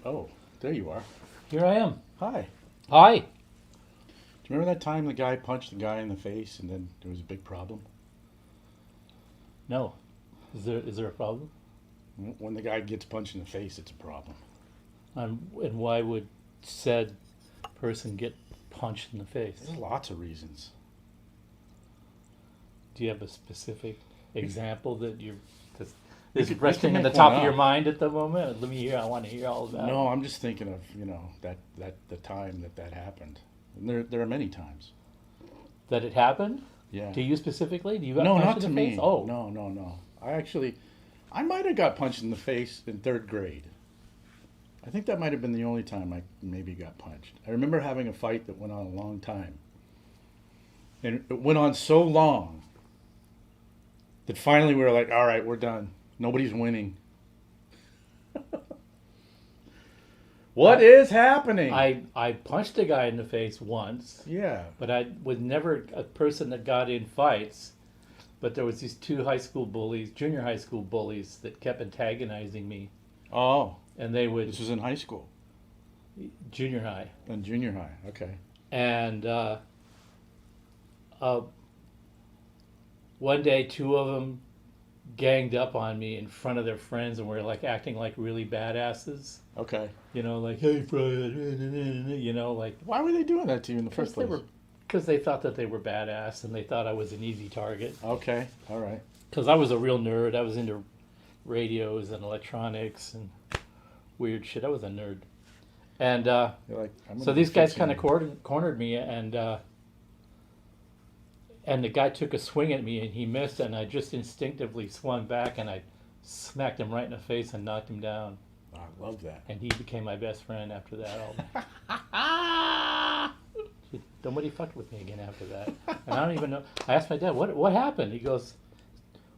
Oh, there you are. Here I am. Hi. Hi. Do you remember that time the guy punched the guy in the face and then there was a big problem? No. Is there a problem? When the guy gets punched in the face, it's a problem. And why would said person get punched in the face? There's lots of reasons. Do you have a specific example that you're is We could resting in make the top one of your up. mind at the moment? Let me hear. I want to hear all about it. No, I'm just thinking of, that the time that happened. And there are many times. That it happened? Yeah. To you specifically? Do you got No, punched not in to the me. face? Oh. No. I might have got punched in the face in third grade. I think that might have been the only time I maybe got punched. I remember having a fight that went on a long time. And it went on so long that finally we were like, all right, we're done. Nobody's winning. What is happening? I punched a guy in the face once, Yeah. but I was never a person that got in fights. But there was these two junior high school bullies that kept antagonizing me. Oh, And they would, this was in high school. junior high. In junior high. Okay. And one day, two of them ganged up on me in front of their friends and were like acting like really badasses. Okay. Like, hey, Fred, like. Why were they doing that to you in the first place? Because they thought that they were badass and they thought I was an easy target. Okay. All right. Because I was a real nerd. I was into radios and electronics and weird shit. I was a nerd. And You're like, so these guys kind of cornered me, and the guy took a swing at me and he missed, and I just instinctively swung back and I smacked him right in the face and knocked him down. I love that. And he became my best friend after that. Nobody fucked with me again after that. And I don't even know. I asked my dad, what happened? He goes,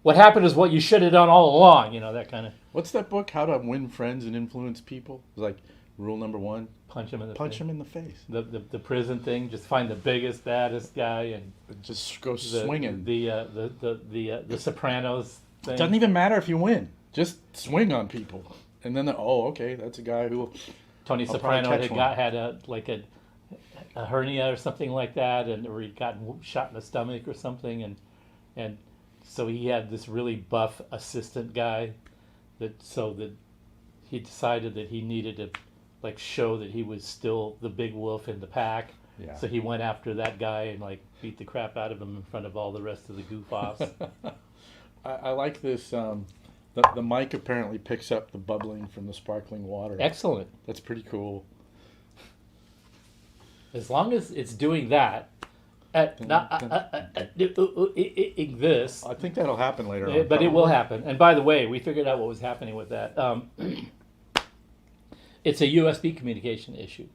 what happened is what you should have done all along. That kind of. What's that book? How to Win Friends and Influence People? It's like rule number 1. Punch him in the Punch face. him in the face. The prison thing. Just find the biggest, baddest guy and Just go swinging. The Sopranos thing. It doesn't even matter if you win. Just swing on people. And then, okay, that's a guy who will... Tony I'll Soprano probably catch had a hernia or something like that, or he'd gotten shot in the stomach or something, and so he had this really buff assistant guy that he decided that he needed to show that he was still the big wolf in the pack. Yeah. So he went after that guy and beat the crap out of him in front of all the rest of the goof-offs. I like this. The mic apparently picks up the bubbling from the sparkling water. Excellent. That's pretty cool. As long as it's doing that, this. I think that'll happen later on. But it will happen. And by the way, we figured out what was happening with that. It's a USB communication issue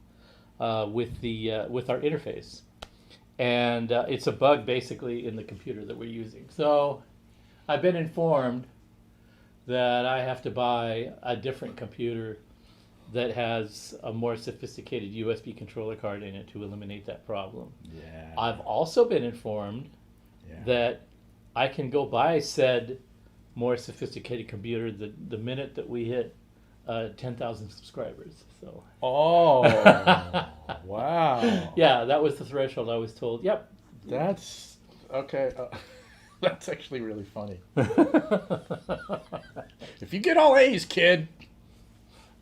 with our interface, and it's a bug basically in the computer that we're using. So I've been informed that I have to buy a different computer that has a more sophisticated USB controller card in it to eliminate that problem. Yeah. I've also been informed that I can go buy said more sophisticated computer the minute that we hit 10,000 subscribers. So. Oh, wow. Yeah, that was the threshold. I was told. Yep. That's okay. That's actually really funny. If you get all A's, kid.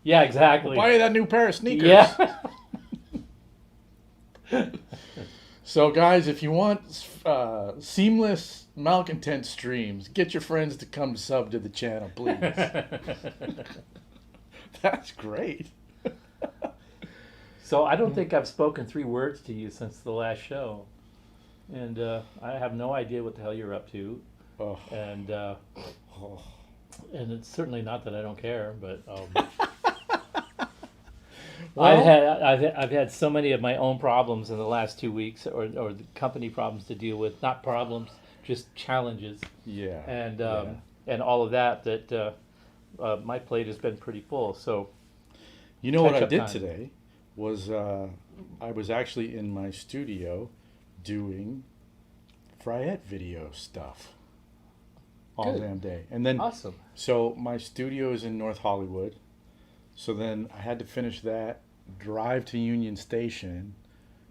Yeah, exactly. Buy you that new pair of sneakers. Yeah. So, guys, if you want seamless Malcontent streams, get your friends to come sub to the channel, please. That's great. So I don't think I've spoken 3 words to you since the last show, and I have no idea what the hell you're up to, Oh. and it's certainly not that I don't care, but. Well, I've had so many of my own problems in the last 2 weeks, or the company problems to deal with. Not problems, just challenges. Yeah. And all of that my plate has been pretty full. So. You know what I catch-up did time. today was I was actually in my studio doing Fryette video stuff all Good. damn day. And then Awesome. so my studio is in North Hollywood. So then I had to finish that, drive to Union Station,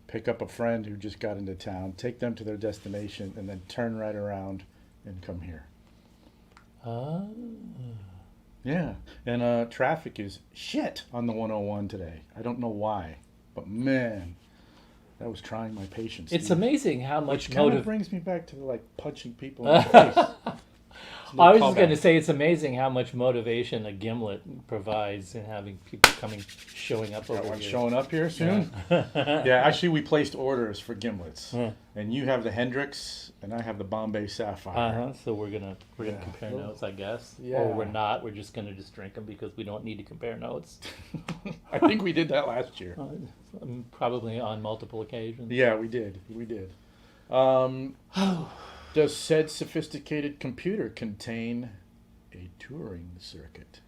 pick up a friend who just got into town, take them to their destination, and then turn right around and come here. Ah. Yeah, and traffic is shit on the 101 today. I don't know why, but man, that was trying my patience. It's Steve. amazing how much Which kind of motive. brings me back to like punching people in the face. It's a I was little just going to callback. say it's amazing how much motivation a gimlet provides in having people showing up Got over one here. showing up here soon. Yeah, actually, we placed orders for gimlets, and you have the Hendrix, and I have the Bombay Sapphire. So we're gonna Yeah. compare notes, I guess. Yeah. Or we're not. We're just gonna just drink them because we don't need to compare notes. I think we did that last year. Probably on multiple occasions. Yeah, we did. We did. Does said sophisticated computer contain a touring circuit?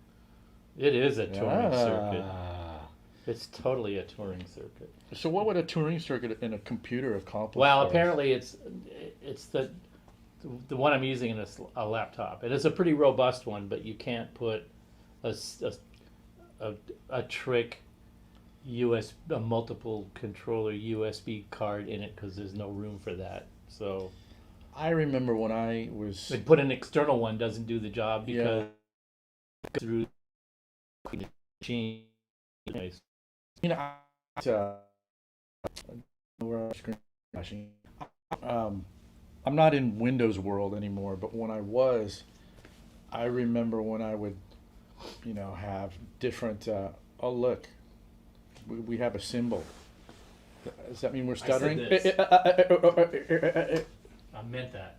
It is a touring circuit. Ah. It's totally a touring circuit. So what would a touring circuit in a computer accomplish? Well, for us? apparently it's the one I'm using in a laptop. It is a pretty robust one, but you can't put a trick a multiple controller USB card in it because there's no room for that. So I remember when I was put an external one doesn't do the job because through the machine. Anyways. I'm not in Windows world anymore, but when I was, I remember when I would, have different. Oh look, we have a symbol. Does that mean we're stuttering? I meant that.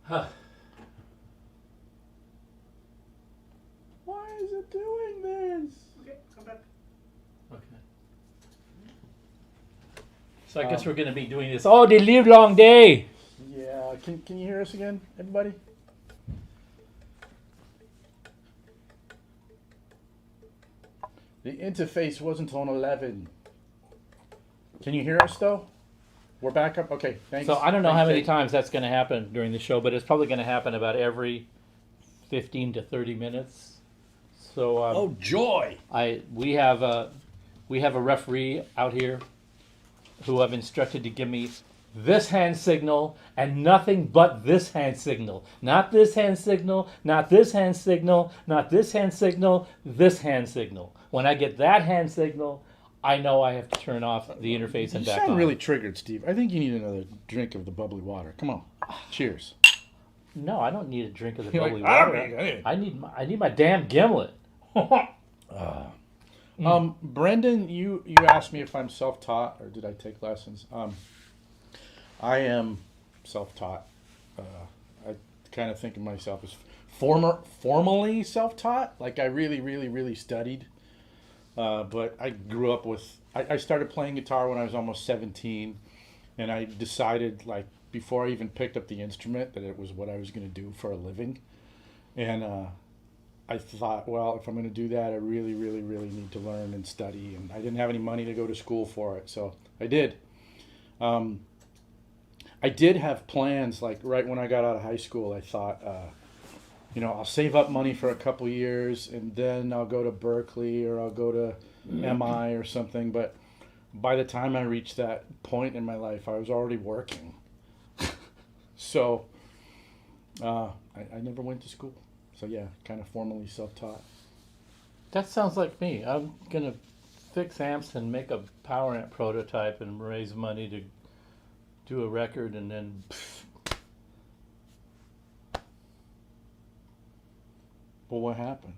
Huh. Why is it doing this? Okay, come back. Okay. So I guess we're going to be doing this all day live long day. Yeah, can you hear us again, everybody? The interface wasn't on 11. Can you hear us though? We're back up. Okay, thanks. So I don't know Thanks, how many Jake. times that's going to happen during the show, but it's probably going to happen about every 15 to 30 minutes. So Oh joy! we have a referee out here who I've instructed to give me this hand signal and nothing but this hand signal. Not this hand signal, not this hand signal, not this hand signal, this hand signal. When I get that hand signal, I know I have to turn off the interface and You back sound on. really triggered, Steve. I think you need another drink of the bubbly water. Come on. Cheers. No, I don't need a drink of the You're bubbly like, "I don't water. need it." I need my damn gimlet. Brendan, you asked me if I'm self-taught or did I take lessons. I am self-taught. I kind of think of myself as formally self-taught. Like I really, really, really studied. But I grew up with. I started playing guitar when I was almost 17, and I decided like before I even picked up the instrument that it was what I was going to do for a living. And I thought, well, if I'm going to do that, I really, really, really need to learn and study. And I didn't have any money to go to school for it, so I did. I did have plans, like right when I got out of high school, I thought, I'll save up money for a couple years and then I'll go to Berkeley or I'll go to MI or something. But by the time I reached that point in my life, I was already working. So I never went to school. So yeah, kind of formally self-taught. That sounds like me. I'm gonna fix amps and make a power amp prototype and raise money to do a record, and then Well, what happened?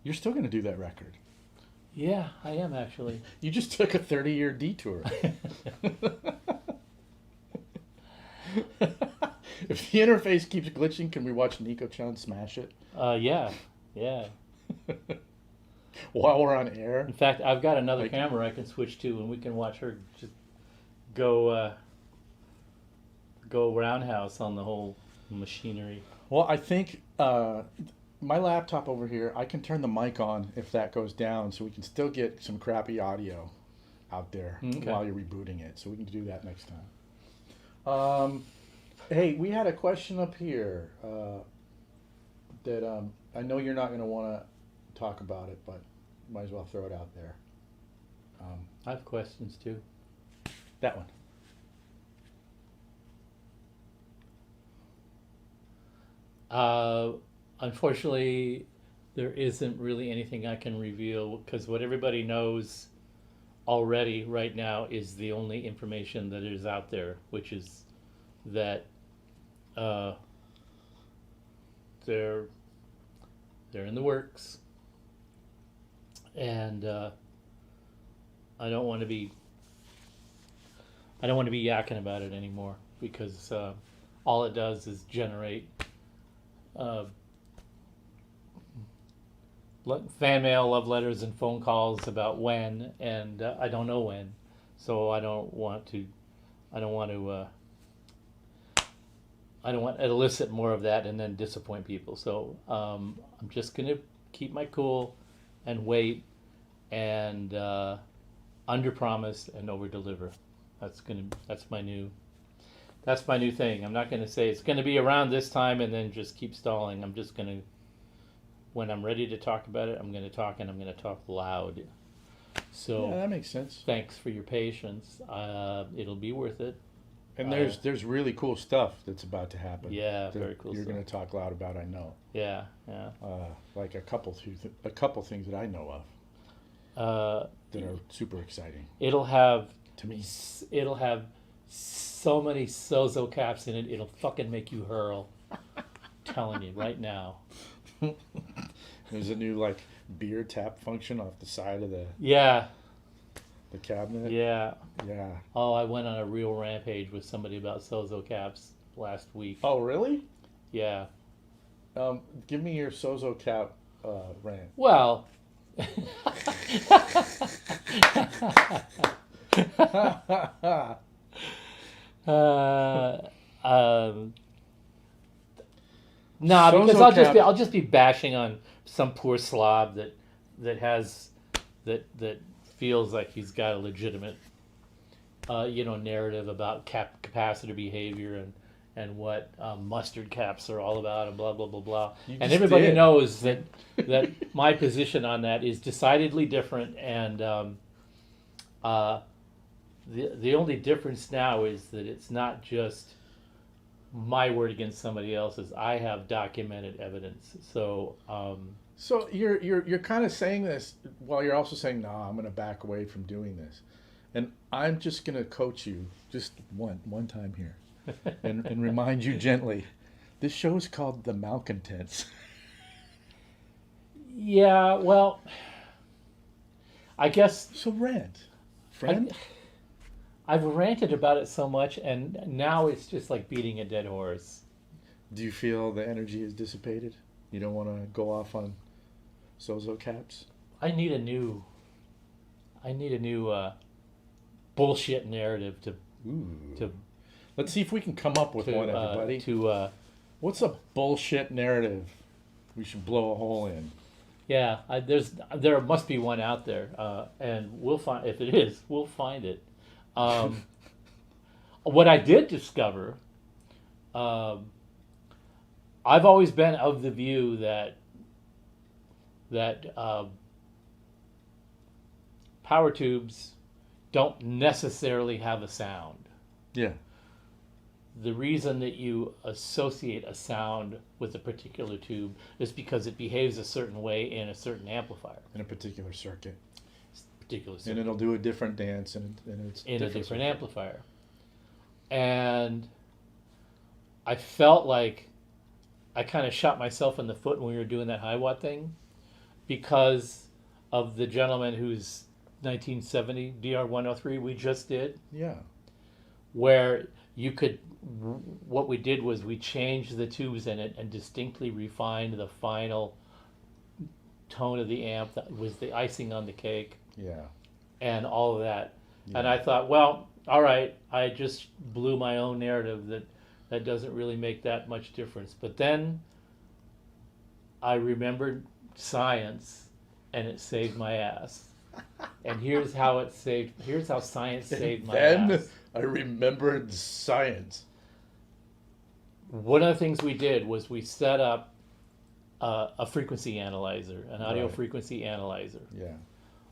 You're still going to do that record. yeah, I am actually. You just took a 30-year detour. If the interface keeps glitching, can we watch Nico-chan smash it Yeah. while we're on air? In fact, I've got another Like- camera I can switch to, and we can watch her just go roundhouse on the whole machinery. Well, I think my laptop over here, I can turn the mic on if that goes down, so we can still get some crappy audio out there Okay. while you're rebooting it. So we can do that next time. Hey, we had a question up here that I know you're not going to want to talk about it, but might as well throw it out there. I have questions too. That one. Unfortunately, there isn't really anything I can reveal, because what everybody knows already right now is the only information that is out there, which is that they're in the works, and I don't want to be yakking about it anymore, because all it does is generate fan mail, love letters, and phone calls about when, and I don't know when, so I don't want to elicit more of that and then disappoint people. So I'm just gonna keep my cool and wait and under promise and over deliver. That's my new thing. I'm not gonna say it's gonna be around this time and then just keep stalling. I'm just gonna, when I'm ready to talk about it, I'm gonna talk, and I'm gonna talk loud. So Yeah, that makes sense. thanks for your patience. It'll be worth it. And there's really cool stuff that's about to happen. Yeah, that very cool You're stuff. going to talk loud about, I know. Yeah. Like a couple things that I know of that are super exciting It'll have to me. so many Sozo caps in it. It'll fucking make you hurl. Telling you right now. There's a new like beer tap function off the side of the Yeah. cabinet. Yeah. Yeah. Oh, I went on a real rampage with somebody about Sozo caps last week. Oh, really? Yeah. Give me your Sozo cap rant. Well. Nah, because Sozo I'll just be bashing on some poor slob that feels like he's got a legitimate narrative about capacitor behavior and what mustard caps are all about, and blah blah blah blah. You And just everybody did. knows that my position on that is decidedly different, and the only difference now is that it's not just my word against somebody else's. I have documented evidence. So So you're kind of saying this while you're also saying, "Nah, I'm going to back away from doing this," and I'm just going to coach you just one time here, and remind you gently. This show is called The Malcontents. yeah, well, I guess So rant, friend. I've ranted about it so much, and now it's just like beating a dead horse. Do you feel the energy is dissipated? You don't want to go off on Sozo caps? I need a new bullshit narrative to Let's see if we can come up with one, everybody. What's a bullshit narrative we should blow a hole in? Yeah, there must be one out there, and we'll find, if it is, we'll find it. What I did discover, I've always been of the view that power tubes don't necessarily have a sound. Yeah. The reason that you associate a sound with a particular tube is because it behaves a certain way in a certain amplifier. In a particular circuit. And it'll do a different dance and it's in a different circuit. amplifier. And I felt like I kind of shot myself in the foot when we were doing that high watt thing because of the gentleman whose 1970 DR103 we just did. Yeah. Where you could, what we did was we changed the tubes in it and distinctly refined the final tone of the amp. That was the icing on the cake. Yeah. And all of that. Yeah. And I thought, well, all right, I just blew my own narrative that doesn't really make that much difference. But then I remembered science and it saved my ass. And here's how science saved my then ass. I remembered science. One of the things we did was we set up a frequency analyzer, an audio Right. frequency analyzer. Yeah.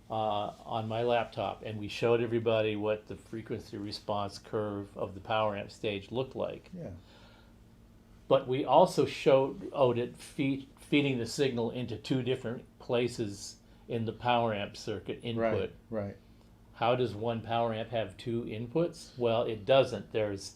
On my laptop, and we showed everybody what the frequency response curve of the power amp stage looked like. Yeah. But we also showed it feeding the signal into two different places in the power amp circuit input. Right. How does one power amp have two inputs? Well, it doesn't. There's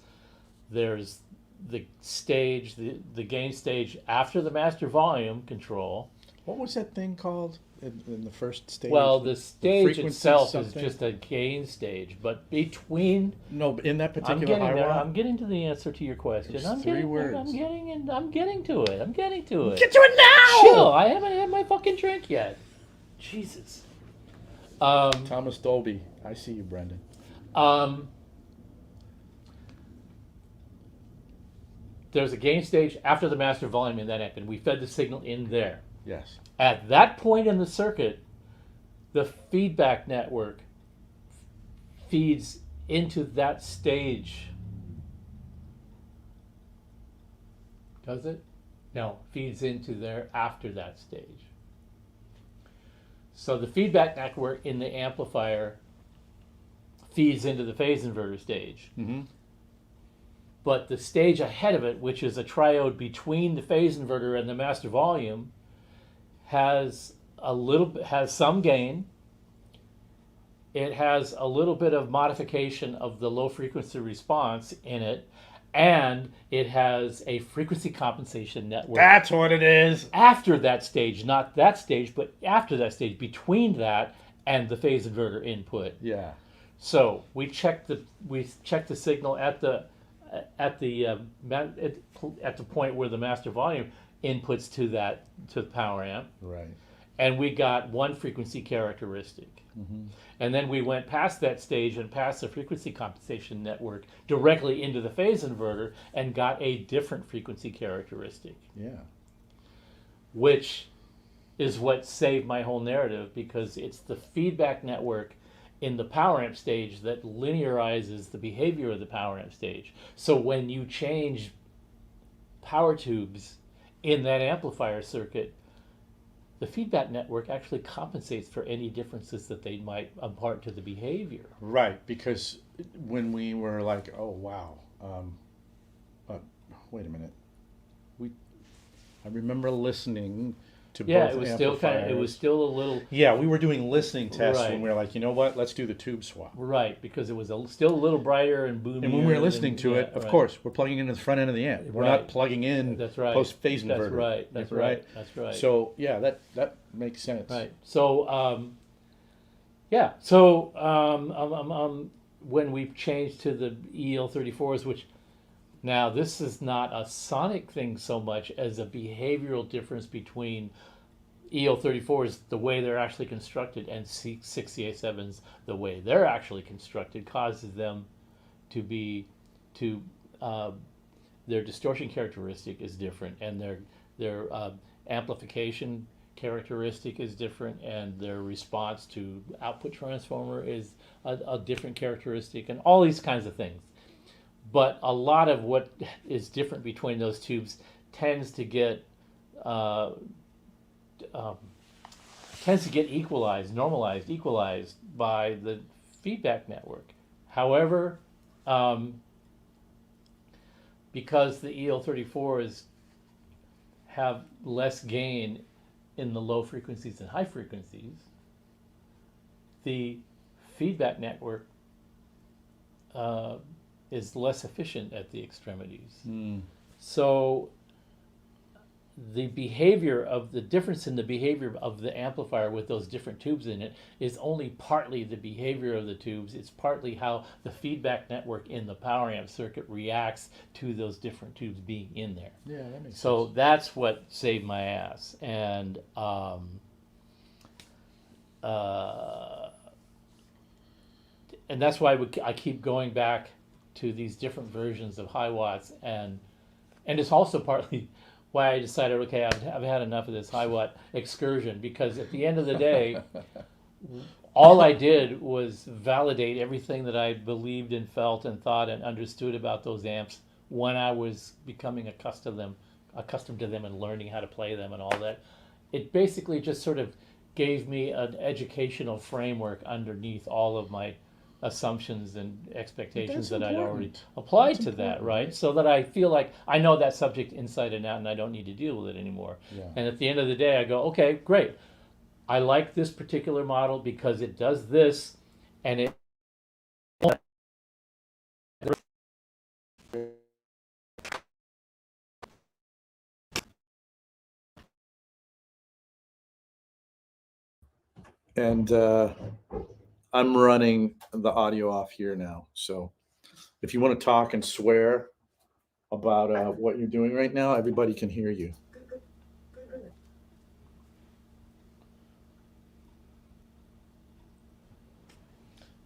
the stage, the gain stage after the master volume control. What was that thing called in the first stage? Well, the stage frequency itself something? is just a gain stage, but between No, but in that I'm particular getting high there. watt. I'm getting to the answer to your question. There's I'm three getting words. I'm getting to it. I'm getting to it. Get to it now! Chill. I haven't had my fucking drink yet. Jesus. Thomas Dolby. I see you, Brendan. There's a gain stage after the master volume in that amp, and we fed the signal in there. Yes. At that point in the circuit, the feedback network feeds into that stage. Does it? No, feeds into there after that stage. So the feedback network in the amplifier feeds into the phase inverter stage. Mm-hmm. But the stage ahead of it, which is a triode between the phase inverter and the master volume, has some gain. It has a little bit of modification of the low frequency response in it, and it has a frequency compensation network. That's what it is. After that stage, not that stage, but after that stage, between that and the phase inverter input. Yeah. So we checked the signal at the point where the master volume inputs to the power amp, Right. and we got one frequency characteristic. Mm-hmm. And then we went past that stage and past the frequency compensation network directly into the phase inverter and got a different frequency characteristic, Yeah. which is what saved my whole narrative, because it's the feedback network in the power amp stage that linearizes the behavior of the power amp stage. So when you change power tubes in that amplifier circuit, the feedback network actually compensates for any differences that they might impart to the behavior. Right, because when we were like, oh wow, wait a minute, I remember listening to Yeah, both it was still amplifiers. still a little Yeah, we were doing listening tests Right. when we were like, you know what, let's do the tube swap. right, because it was still a little brighter and boomier. And when we were listening to yeah, it, of right. course, we're plugging into the front end of the amp. We're Right. not plugging in That's right. post phase inverter. That's right. That's right. That's right. So yeah, that makes sense. Right. So, yeah. So, when we changed to the EL34s, which now this is not a sonic thing so much as a behavioral difference between EL34s, the way they're actually constructed, and 68.7s, the way they're actually constructed, causes them to be, their distortion characteristic is different, and their amplification characteristic is different, and their response to output transformer is a different characteristic, and all these kinds of things. But a lot of what is different between those tubes tends to get equalized by the feedback network. However, because the EL34s have less gain in the low frequencies and high frequencies, the feedback network is less efficient at the extremities. So the difference in the behavior of the amplifier with those different tubes in it is only partly the behavior of the tubes. It's partly how the feedback network in the power amp circuit reacts to those different tubes being in there. Yeah, that makes So sense. that's what saved my ass. And that's why I keep going back to these different versions of high watts, and it's also partly why I decided, okay, I've had enough of this high watt excursion, because at the end of the day, all I did was validate everything that I believed and felt and thought and understood about those amps when I was becoming accustomed to them and learning how to play them and all that. It basically just sort of gave me an educational framework underneath all of my assumptions and expectations that I'd already applied to that, right? So that I feel like I know that subject inside and out and I don't need to deal with it anymore. Yeah. And at the end of the day, I go, okay, great. I like this particular model because it does this, and it And I'm running the audio off here now. So if you want to talk and swear about what you're doing right now, everybody can hear you.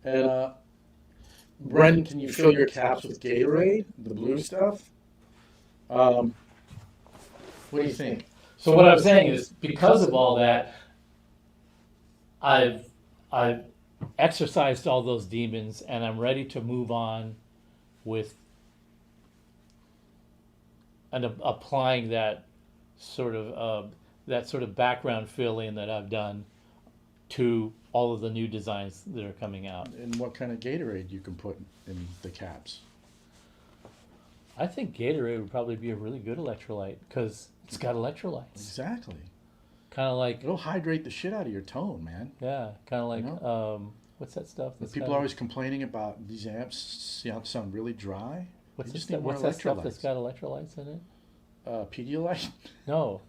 And Brendan, can you fill your caps with Gatorade, the blue stuff? What do you think? So what I'm saying is, because of all that, I've exercised all those demons, and I'm ready to move on with and applying that sort of background fill-in that I've done to all of the new designs that are coming out. And what kind of Gatorade you can put in the caps? I think Gatorade would probably be a really good electrolyte because it's got electrolytes. Exactly. Kind of like, It'll hydrate the shit out of your tone, man. yeah, kind of like, You what's that stuff? People are always complaining about these amps sound really dry. What's They that just need stuff? more What's that stuff electrolytes. that's got electrolytes in it? Pedialyte? No.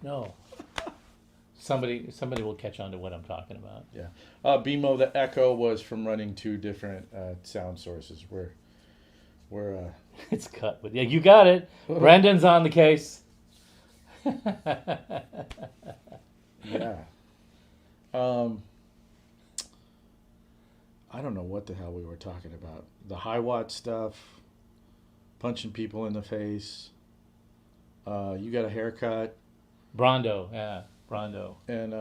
Somebody will catch on to what I'm talking about. Yeah. BMO, the echo was from running two different sound sources. We're It's cut, but yeah, you got it. Brendan's on the case. yeah. I don't know what the hell we were talking about. The high watt stuff, punching people in the face. You got a haircut. Brondo, yeah, Brondo And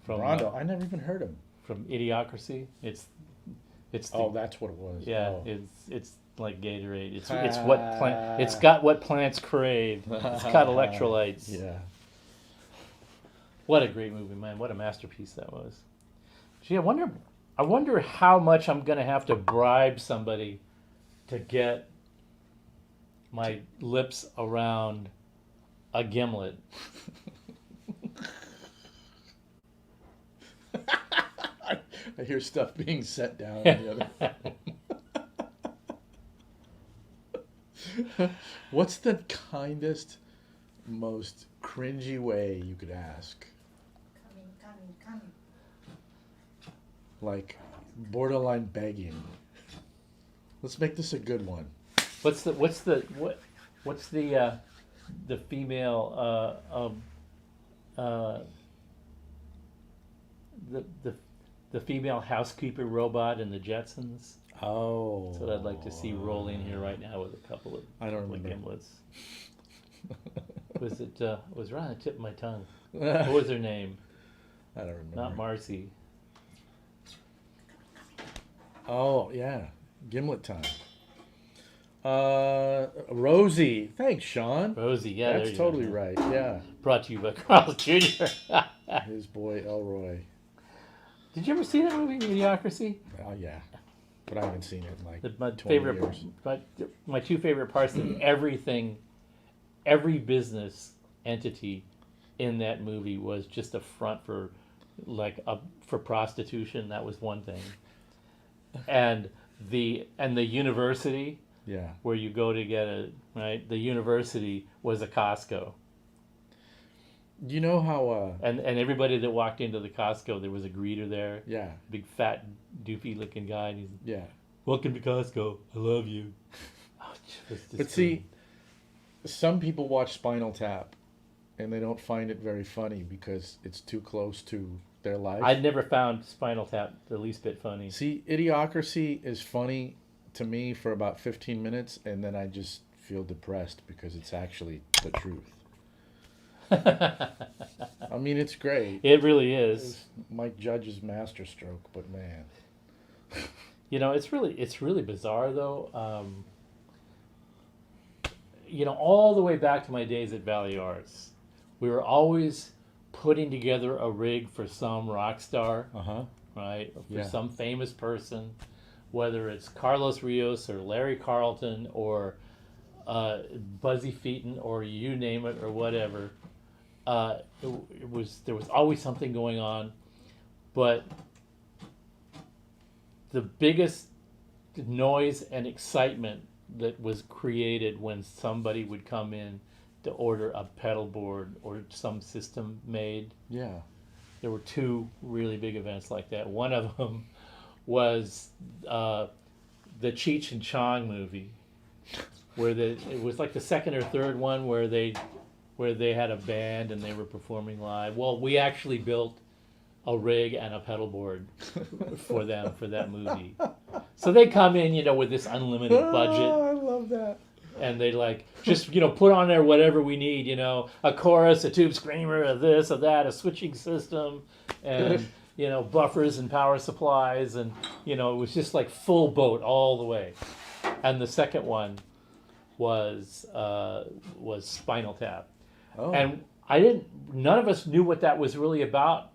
From, Rondo, I never even heard him. from Idiocracy. It's the, Oh, that's what it was. yeah, Oh. it's like Gatorade. It's it's got what plants crave. It's got electrolytes. Yeah. What a great movie, man! What a masterpiece that was. Gee, I wonder how much I'm gonna have to bribe somebody to get my lips around a gimlet. I hear stuff being set down on the other phone. What's the kindest, most cringy way you could ask? Coming. Like borderline begging. Let's make this a good one. What's the female the female housekeeper robot in the Jetsons? Oh. That's what I'd like to see roll in here right now with a couple of I don't remember. gimlets. Was it was right on the tip of my tongue. What was her name? I don't remember. Not Marcy. Oh, yeah. Gimlet time. Rosie. Thanks, Sean. Rosie, yeah. there That's you totally go. right. Yeah. Brought to you by Carl Jr. His boy Elroy. Did you ever see that movie, Idiocracy? Oh, yeah. but I haven't seen it in like My 20 favorite, years. my two favorite parts of everything, every business entity in that movie was just a front for, for prostitution. That was one thing, and the university Yeah. where you go to get right. The university was a Costco, You know how? and everybody that walked into the Costco, there was a greeter there, Yeah. big fat doofy looking guy, and he's Yeah. welcome to Costco. I love you. Oh, just But see, some people watch Spinal Tap, and they don't find it very funny because it's too close to their life. I'd never found Spinal Tap the least bit funny. See, Idiocracy is funny to me for about 15 minutes, and then I just feel depressed because it's actually the truth. I mean, it's great. It really is. It's Mike Judge's masterstroke, but man. You know, it's really bizarre though. You know, all the way back to my days at Valley Arts, we were always putting together a rig for some rock star, Uh-huh. right? For Yeah. some famous person, whether it's Carlos Rios or Larry Carlton or Buzzy Featon or you name it or whatever. There was always something going on, but the biggest noise and excitement that was created when somebody would come in to order a pedal board or some system made. Yeah. There were two really big events like that. One of them was the Cheech and Chong movie, where it was like the second or third one where they had a band and they were performing live. Well, we actually built a rig and a pedal board for them for that movie. So they come in, you know, with this unlimited budget. Oh, I love that. And they just, you know, put on there whatever we need, you know, a chorus, a tube screamer, a this, a that, a switching system, and, you know, buffers and power supplies. And, you know, it was just like full boat all the way. And the second one was Spinal Tap. Oh. And none of us knew what that was really about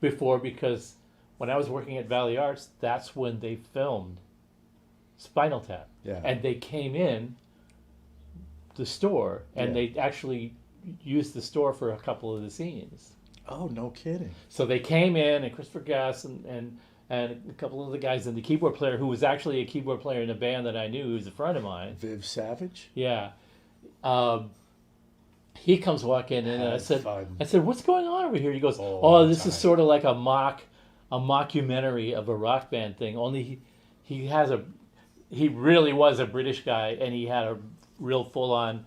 before, because when I was working at Valley Arts, that's when they filmed Spinal Tap. Yeah. And they came in the store and Yeah. they actually used the store for a couple of the scenes. Oh, no kidding. So they came in, and Christopher Gass and a couple of the guys, and the keyboard player, who was actually a keyboard player in a band that I knew, who was a friend of mine. Viv Savage? Yeah. He comes walking in, and I said, "What's going on over here?" He goes, "Oh, this is sort of like a mockumentary of a rock band thing. Only he really was a British guy, and he had a real full-on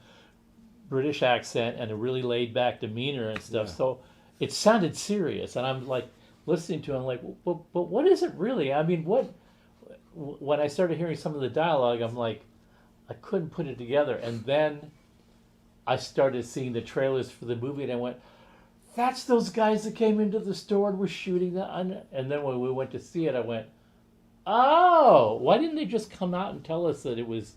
British accent and a really laid-back demeanor and stuff. Yeah. So it sounded serious, and I'm like listening to him, like, but what is it really? I mean, what?" When I started hearing some of the dialogue, I'm like, I couldn't put it together, and then I started seeing the trailers for the movie, and I went, "That's those guys that came into the store and were shooting that." And then when we went to see it, I went, "Oh, why didn't they just come out and tell us that it was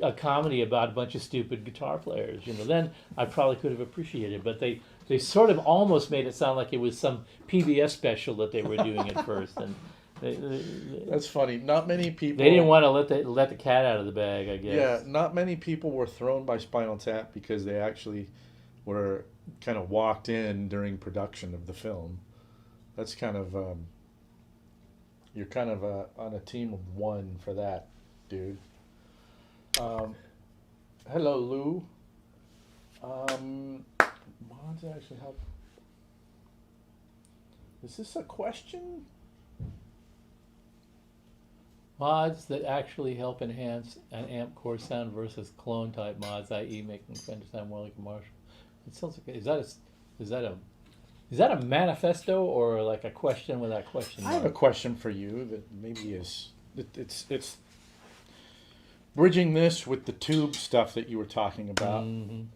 a comedy about a bunch of stupid guitar players?" You know, then I probably could have appreciated it. But they sort of almost made it sound like it was some PBS special that they were doing at first, and That's funny. Not many people. they didn't want to let the cat out of the bag, I guess. Yeah, not many people were thrown by Spinal Tap because they actually were kind of walked in during production of the film. That's kind of you're kind of on a team of one for that, dude. Hello, Lou. Mods actually help. Is this a question? Mods that actually help enhance an amp core sound versus clone type mods, i.e., making Fender sound more like a Marshall. It sounds like is that a manifesto or like a question with that question I mark? have a question for you that maybe it's bridging this with the tube stuff that you were talking about. Mhm.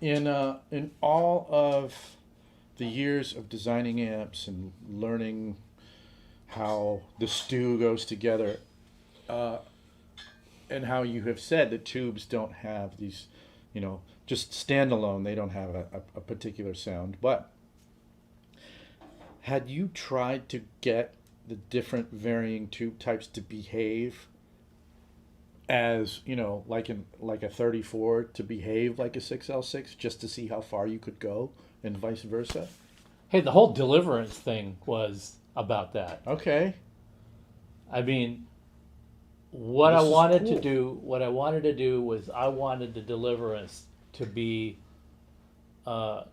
In all of the years of designing amps and learning how the stew goes together, and how you have said that tubes don't have these, you know, just standalone, they don't have a particular sound. But had you tried to get the different varying tube types to behave as, like a 34 to behave like a 6L6, just to see how far you could go, and vice versa? Hey, the whole Deliverance thing was about that. Okay. I mean, what This I is wanted cool. to do, what I wanted to do was I wanted the Deliverance to be, well,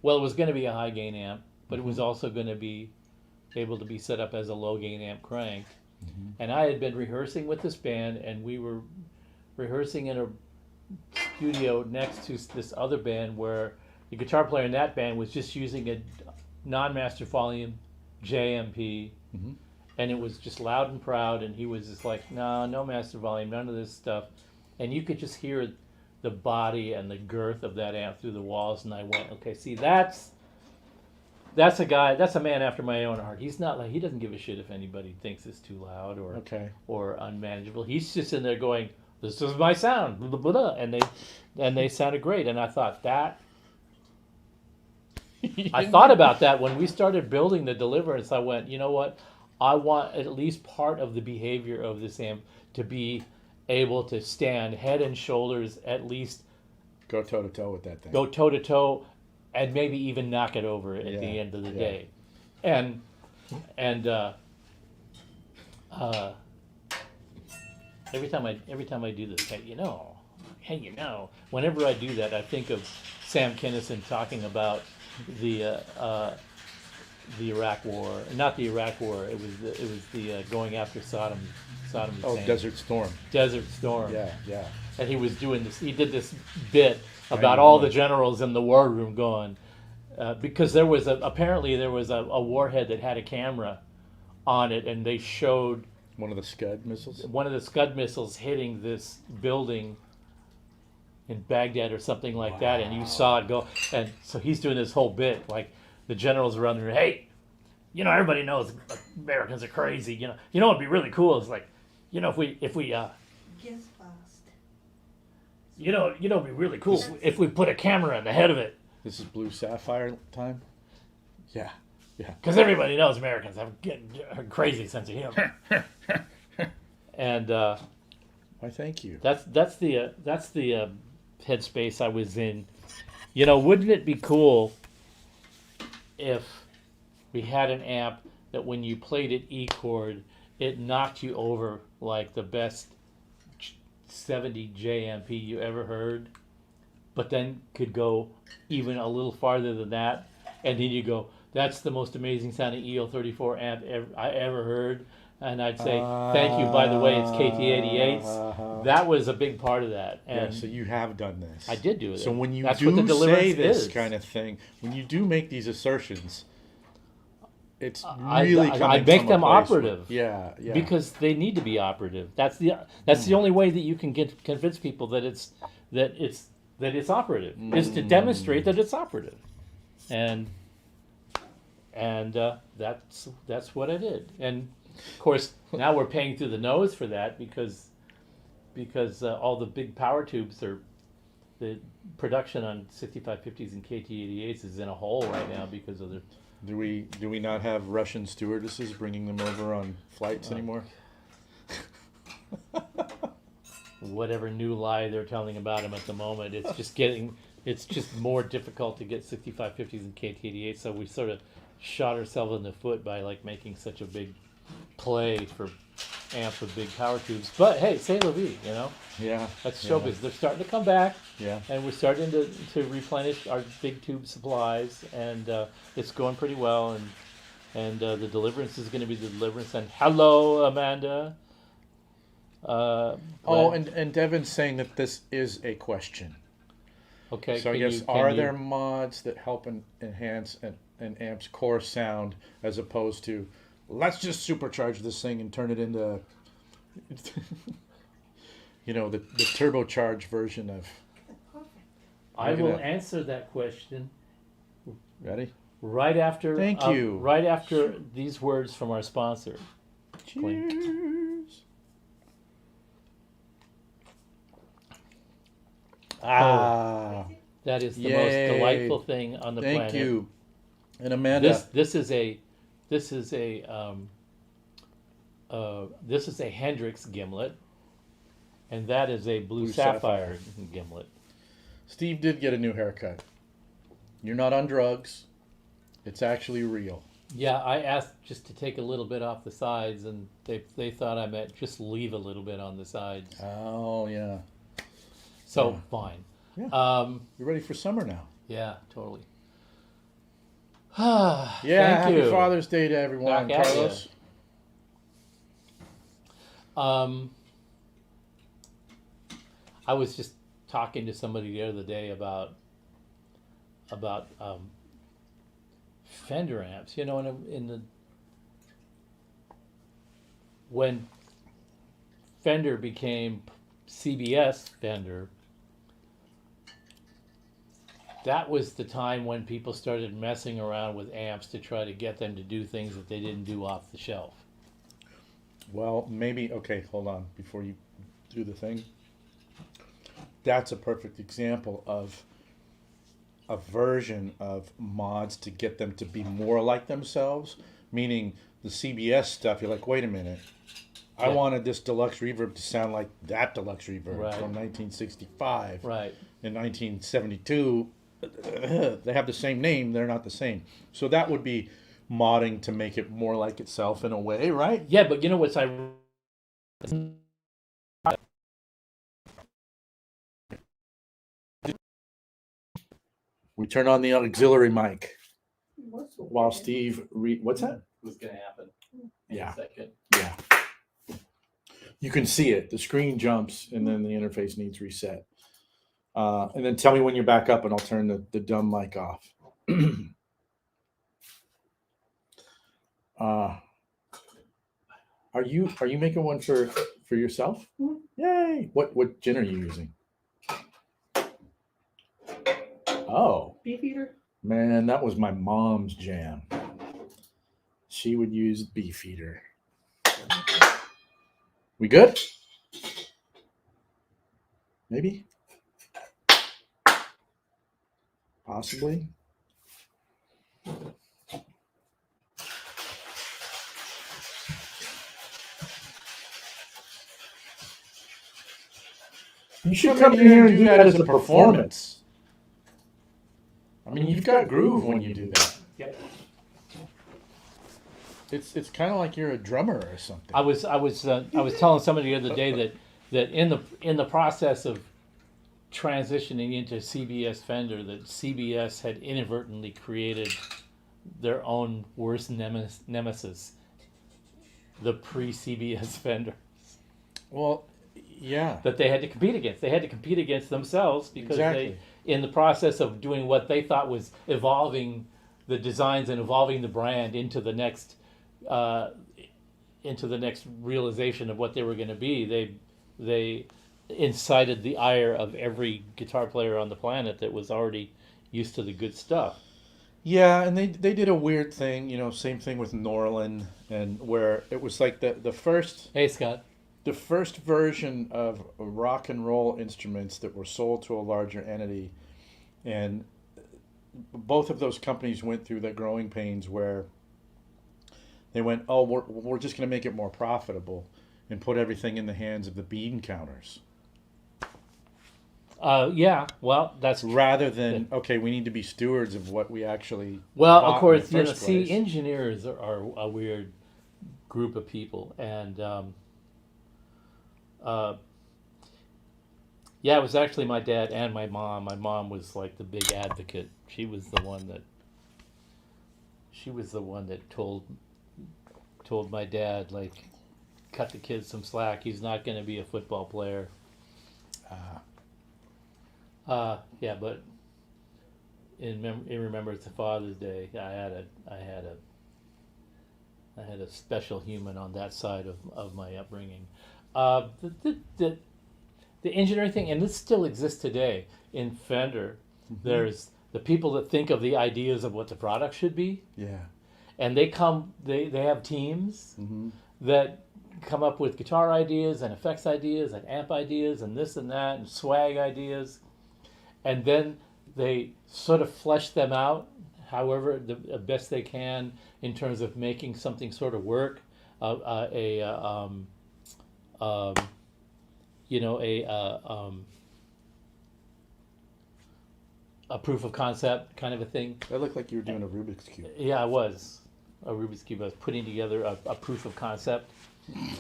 it was going to be a high gain amp, but it was also going to be able to be set up as a low gain amp crank. And I had been rehearsing with this band, and we were rehearsing in a studio next to this other band where the guitar player in that band was just using a non-master volume JMP, Mhm. and it was just loud and proud, and he was just like, no master volume, none of this stuff. And you could just hear the body and the girth of that amp through the walls, and I went, okay, see, that's a man after my own heart. He's not like, he doesn't give a shit if anybody thinks it's too loud or unmanageable. He's just in there going, this is my sound, blah, blah, blah, and they sounded great. And I thought that, I thought about that when we started building the Deliverance. I went, you know what? I want at least part of the behavior of this amp to be able to stand head and shoulders, at least Go toe to toe with that thing. go toe to toe, and maybe even knock it over at Yeah, the end of the yeah. day. And every time I do this, whenever I do that, I think of Sam Kinison talking about the Iraq War, not the Iraq War. It was the going after Saddam Hussein. Desert Storm. Desert Storm. Yeah. And he was doing this. He did this bit I about know. all the generals in the war room going, because apparently there was a warhead that had a camera on it, and they showed One of the Scud missiles. one of the Scud missiles hitting this building in Baghdad or something like that, and you saw it go. And so he's doing this whole bit, like the generals around there, hey, everybody knows Americans are crazy. What'd be really cool is like, if we Guess fast. it'd be really cool if we put a camera in the head of it, This is Blue Sapphire time? Yeah. because everybody knows Americans have a crazy sense of humor. And Why, thank you. that's the headspace I was in. Wouldn't it be cool if we had an amp that when you played it E chord, it knocked you over like the best 70 JMP you ever heard, but then could go even a little farther than that, and then you go, that's the most amazing sounding EL34 amp I ever heard, and I'd say, thank you, by the way, it's KT88s. That was a big part of that. And so you have done this. I did do it. So when you That's what the do Deliverance say this is. kind of thing, when you do make these assertions, it's I really coming make from a them place where- operative. Yeah. Because they need to be operative. That's the only way that you can convince people that it's operative, is to demonstrate that it's operative, and that's what I did. And of course now we're paying through the nose for that because all the big power tubes are, the production on 6550s and KT88s is in a hole right now because of the. Do we not have Russian stewardesses bringing them over on flights anymore? Whatever new lie they're telling about him at the moment, it's just more difficult to get 6550s and KT88. So we sort of shot ourselves in the foot by like making such a big play for amps with big power tubes. But hey, c'est la vie, Yeah. that's showbiz. They're starting to come back, Yeah. and we're starting to replenish our big tube supplies, and it's going pretty well. And the Deliverance is going to be the Deliverance. And hello, Amanda. And Devin's saying that this is a question. Okay. So I guess, are there mods that help enhance an amp's core sound as opposed to, let's just supercharge this thing and turn it into, the turbocharged version of. Perfect. I Look at will that. answer that question Ready? right after. Thank you. Right after these words from our sponsor. Clink. Cheers. Ah, that is the most Yay. delightful thing on the Thank planet. you. And Amanda. This is a This is a Hendrix gimlet, and that is a blue, Blue sapphire, sapphire. gimlet. Steve did get a new haircut. You're not on drugs. It's actually real. Yeah, I asked just to take a little bit off the sides, and they thought I meant just leave a little bit on the sides. Oh, yeah. So Yeah. fine. Yeah. Um, You're ready for summer now. yeah, totally. Yeah, Thank happy you. Father's Day to everyone, Back at Carlos. I was just talking to somebody the other day about Fender amps. You know, in the when Fender became CBS Fender, that was the time when people started messing around with amps to try to get them to do things that they didn't do off the shelf. Well, maybe, okay, hold on before you do the thing. That's a perfect example of a version of mods to get them to be more like themselves, meaning the CBS stuff, you're like, wait a minute. I Yeah. wanted this deluxe reverb to sound like that deluxe reverb Right. from 1965. Right. In 1972, they have the same name, they're not the same. So that would be modding to make it more like itself in a way, right? Yeah, but you know what's ironic? We turn on the auxiliary mic What's the while word? Steve what's that? Was going to happen. In Yeah. a second. Yeah. You can see it. The screen jumps and then the interface needs reset. And then tell me when you're back up and I'll turn the dumb mic off. Are you making one for yourself? Mhm. Yay! What gin are you using? Oh Beefeater? man, that was my mom's jam. She would use Beefeater. We good? Maybe? Possibly? You should come in here and do that as a performance. I mean, you've got groove when you do that. Yep. It's kind of like you're a drummer or something. I was telling somebody the other day that in the process of transitioning into CBS Fender, that CBS had inadvertently created their own worst nemesis, the pre-CBS Fender, Well, yeah. that they had to compete against. They had to compete against themselves because Exactly. in the process of doing what they thought was evolving the designs and evolving the brand into the next realization of what they were going to be, they incited the ire of every guitar player on the planet that was already used to the good stuff. Yeah, and they did a weird thing, same thing with Norlin, and where it was like the first Hey, Scott. version of rock and roll instruments that were sold to a larger entity, and both of those companies went through the growing pains where they went, oh, we're just going to make it more profitable and put everything in the hands of the bean counters Yeah, well, that's rather than, okay, we need to be stewards of what we actually well, bought of course, in the first place. engineers are a weird group of people, and yeah, it was actually my dad and my mom. My mom was like the big advocate. She was the one that told my dad, like, cut the kid some slack. He's not going to be a football player. Yeah, but in remembrance of Father's Day, I had a special human on that side of my upbringing. The engineering thing, and this still exists today in Fender. Mm-hmm. There's the people that think of the ideas of what the product should be, Yeah. and they have teams Mm-hmm. that come up with guitar ideas and effects ideas and amp ideas and this and that and swag ideas, and then they sort of flesh them out however the best they can in terms of making something sort of work. you know, a proof of concept kind of a thing. That looked like you were doing a Rubik's Cube. Yeah, I was a Rubik's Cube. I was putting together a proof of concept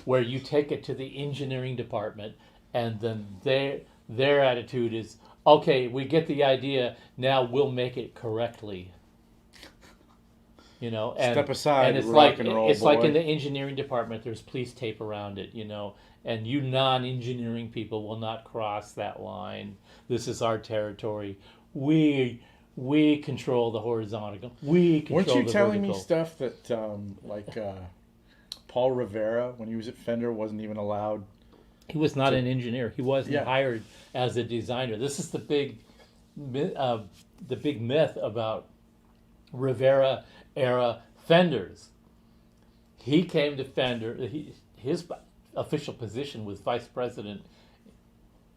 where you take it to the engineering department, and then their attitude is, okay, we get the idea. Now we'll make it correctly. You know, and Step aside, and it's rock like and roll, it's like boy. in the engineering department. There's police tape around it. You know, and you non-engineering people will not cross that line. This is our territory. We control the horizontal. We control Weren't you the telling vertical. me stuff that Paul Rivera, when he was at Fender, wasn't even allowed? He was not an engineer. He wasn't Yeah. hired as a designer. This is the big myth about Rivera era Fenders. He came to Fender. His official position was vice president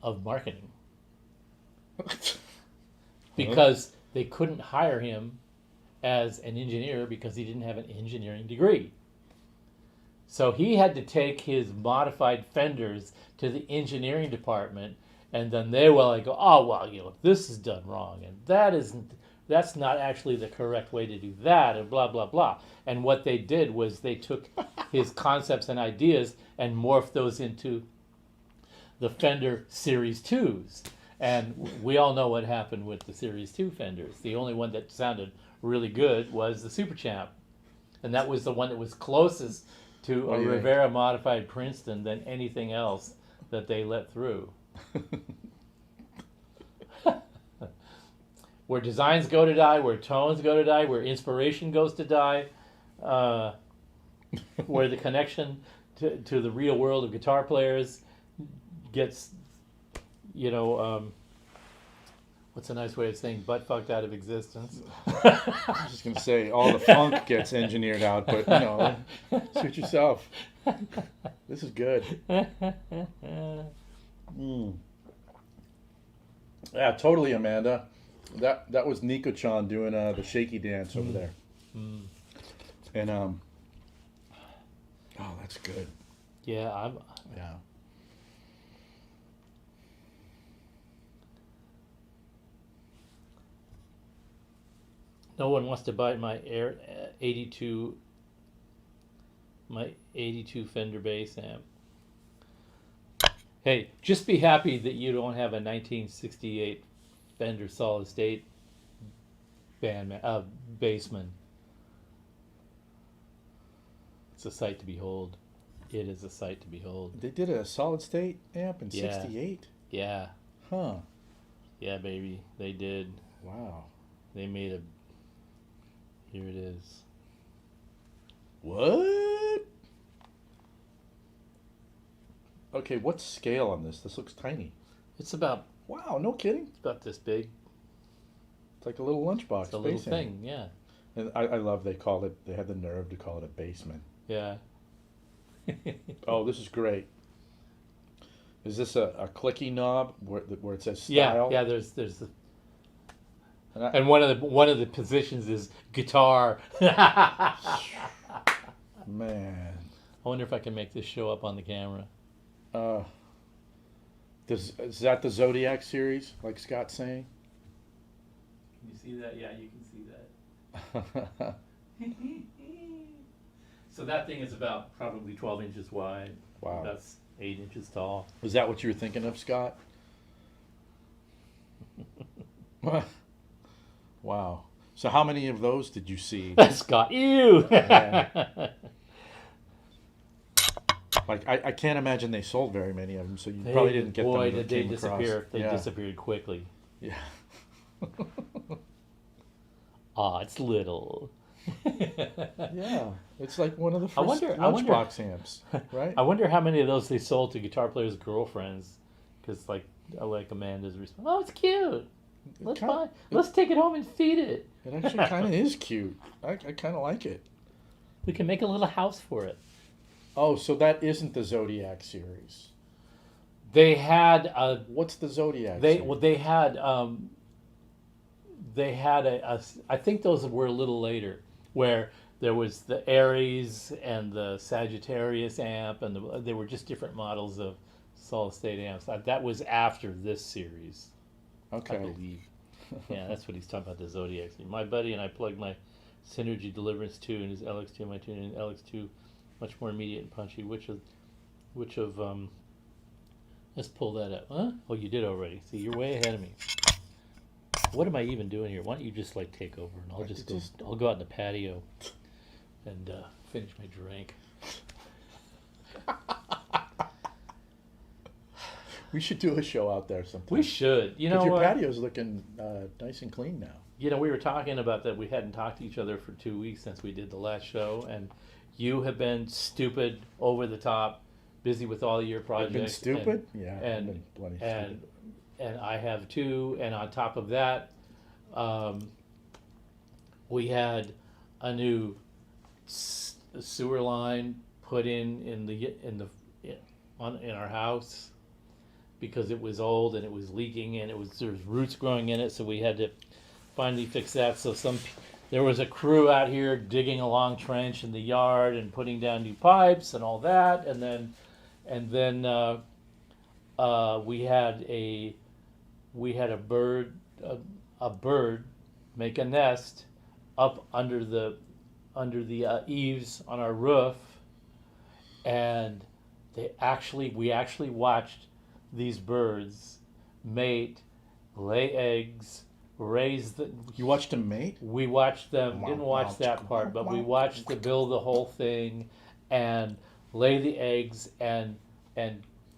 of marketing because they couldn't hire him as an engineer because he didn't have an engineering degree. So he had to take his modified Fenders to the engineering department, and then they will like go, oh well, you know, this is done wrong, and that's not actually the correct way to do that, and blah blah blah. And what they did was they took his concepts and ideas and morphed those into the Fender Series 2s. And we all know what happened with the Series 2 Fenders. The only one that sounded really good was the Super Champ. And that was the one that was closest to a Rivera modified Princeton than anything else that they let through. Where designs go to die, where tones go to die, where inspiration goes to die, where the connection to the real world of guitar players gets, you know, what's a nice way of saying butt fucked out of existence? I was just gonna say all the funk gets engineered out, but you know, suit yourself. This is good. Yeah, totally, Amanda. That was Nico-chan doing the shaky dance over there. And oh, that's good. Yeah, Yeah. no one wants to buy my 82 Fender bass amp. Hey, just be happy that you don't have a 1968 Fender solid state bassman. It's a sight to behold. It is a sight to behold. They did a solid state amp in Yeah. '68. Yeah, Huh. yeah, baby, they did. Wow. They made a. Here it is. What? Okay, what's scale on this? This looks tiny. It's about Wow, no kidding. this big. It's like a little lunchbox. It's a little bass amp. thing. Yeah, And I love they had the nerve to call it a basement. yeah. Oh, this is great. Is this a clicky knob where it says Yeah, style? yeah. There's the, And and one of the positions is guitar. man. I wonder if I can make this show up on the camera. Is that the Zodiac series, like Scott's saying? Can you see that? Yeah, you can see that. So that thing is about probably 12 inches wide. Wow. That's 8 inches tall. Is that what you were thinking of, Scott? Wow. So how many of those did you see? Scott, ew! Yeah. Like I can't imagine they sold very many of them, so you probably didn't get them. Boy, when did they they came disappear. across. They Yeah. disappeared quickly. Yeah. Ah, it's little. Yeah. It's like one of the I first wonder- lunchbox amps, right? I wonder how many of those they sold to guitar players' girlfriends. Because, like Amanda's response, oh, it's cute. Let's kinda- let's take it home and feed it. It actually kind of is cute. I kind of like it. We can make a little house for it. Oh, so that isn't the Zodiac series. They had a What's the Zodiac they series? well they had I think those were a little later, where there was the Aries and the Sagittarius amp, and they were just different models of solid state amps. That was after this series, I Okay. believe. Yeah, that's what he's talking about, the Zodiac. My buddy and I plugged my Synergy Deliverance 2 and his LX2, my tune in LX2, much more immediate and punchy. Which of let's pull that up. Huh? Oh, you did already. See, you're way ahead of me. What am I even doing here? Why don't you just like take over and I'll go out in the patio and finish my drink. We should do a show out there sometime. We should. You know But your what? patio's looking nice and clean now. You know, we were talking about that. We hadn't talked to each other for 2 weeks since we did the last show, and you have been stupid, over the top, busy with all your projects. I've been stupid? And, Yeah, I've and been plenty and stupid. and I have too. And on top of that, we had a new sewer line put in our house because it was old and it was leaking and there was roots growing in it, so we had to finally fix that. So there was a crew out here digging a long trench in the yard and putting down new pipes and all that, and then we had a bird make a nest up under the eaves on our roof, and we actually watched these birds mate, lay eggs, raise the. You watched him mate? We watched them. Didn't watch that part, but we watched them build the whole thing, and lay the eggs and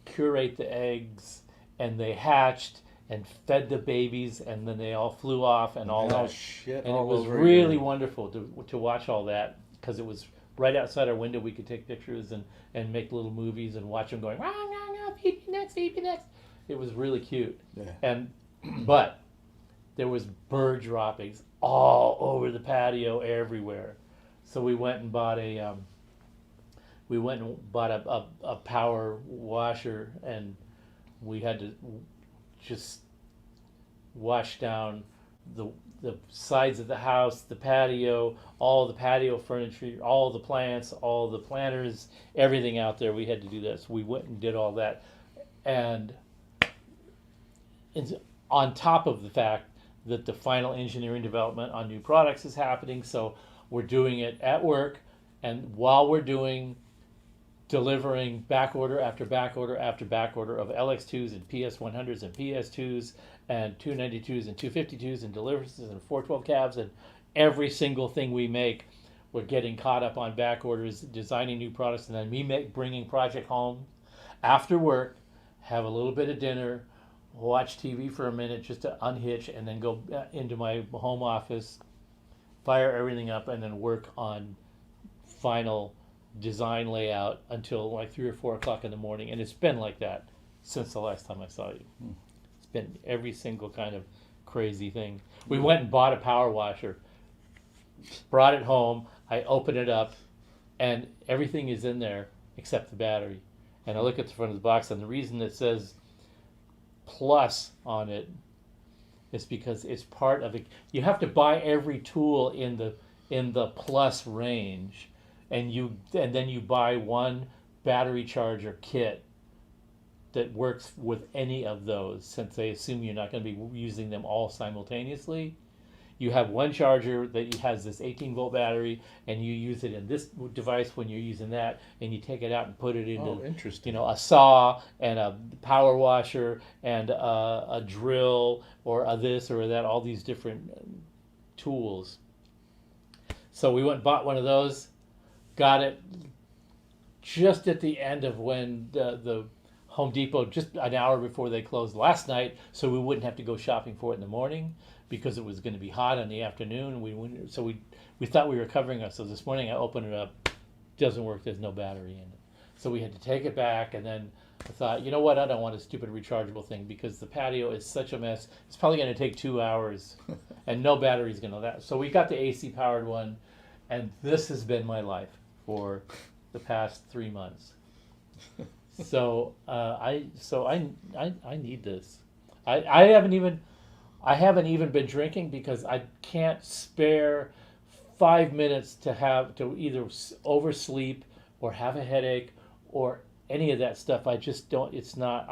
curate the eggs, and they hatched and fed the babies, and then they all flew off and all that. Shit! And it all was over really you. wonderful to watch all that, because it was right outside our window. We could take pictures and make little movies and watch them going, feed me next, feed me next. It was really cute. Yeah. But there was bird droppings all over the patio everywhere. So we went and bought a power washer, and we had to just wash down the sides of the house, the patio, all the patio furniture, all the plants, all the planters, everything out there. We had to do that. So we went and did all that. And on top of the fact that the final engineering development on new products is happening, so we're doing it at work, and while we're delivering back order after back order after back order of LX2s and PS100s and PS2s and 292s and 252s and deliveries and 412 cabs, and every single thing we make, we're getting caught up on back orders, designing new products, and then bringing project home after work, have a little bit of dinner, watch TV for a minute just to unhitch, and then go into my home office, fire everything up, and then work on final design layout until like 3 or 4 o'clock in the morning. And it's been like that since the last time I saw you. It's been every single kind of crazy thing. We went and bought a power washer, brought it home, I opened it up, and everything is in there except the battery. And I look at the front of the box, and the reason it says plus on it is because it's part of it. You have to buy every tool in the plus range, and then you buy one battery charger kit that works with any of those, since they assume you're not going to be using them all simultaneously. You have one charger that has this 18-volt battery, and you use it in this device when you're using that, and you take it out and put it into, interesting. a saw and a power washer and a drill or a this or that, all these different tools. So we went and bought one of those, got it just at the end of when the Home Depot, just an hour before they closed last night, so we wouldn't have to go shopping for it in the morning, because it was going to be hot in the afternoon. We thought we were covering ourselves. This morning I opened it up, doesn't work. There's no battery in it, so we had to take it back. And then I thought, you know what? I don't want a stupid rechargeable thing, because the patio is such a mess. It's probably going to take 2 hours, and no battery's going to last. So we got the AC powered one, and this has been my life for the past 3 months. So I need this. I haven't even been drinking because I can't spare 5 minutes to either oversleep or have a headache or any of that stuff. I just don't. It's not.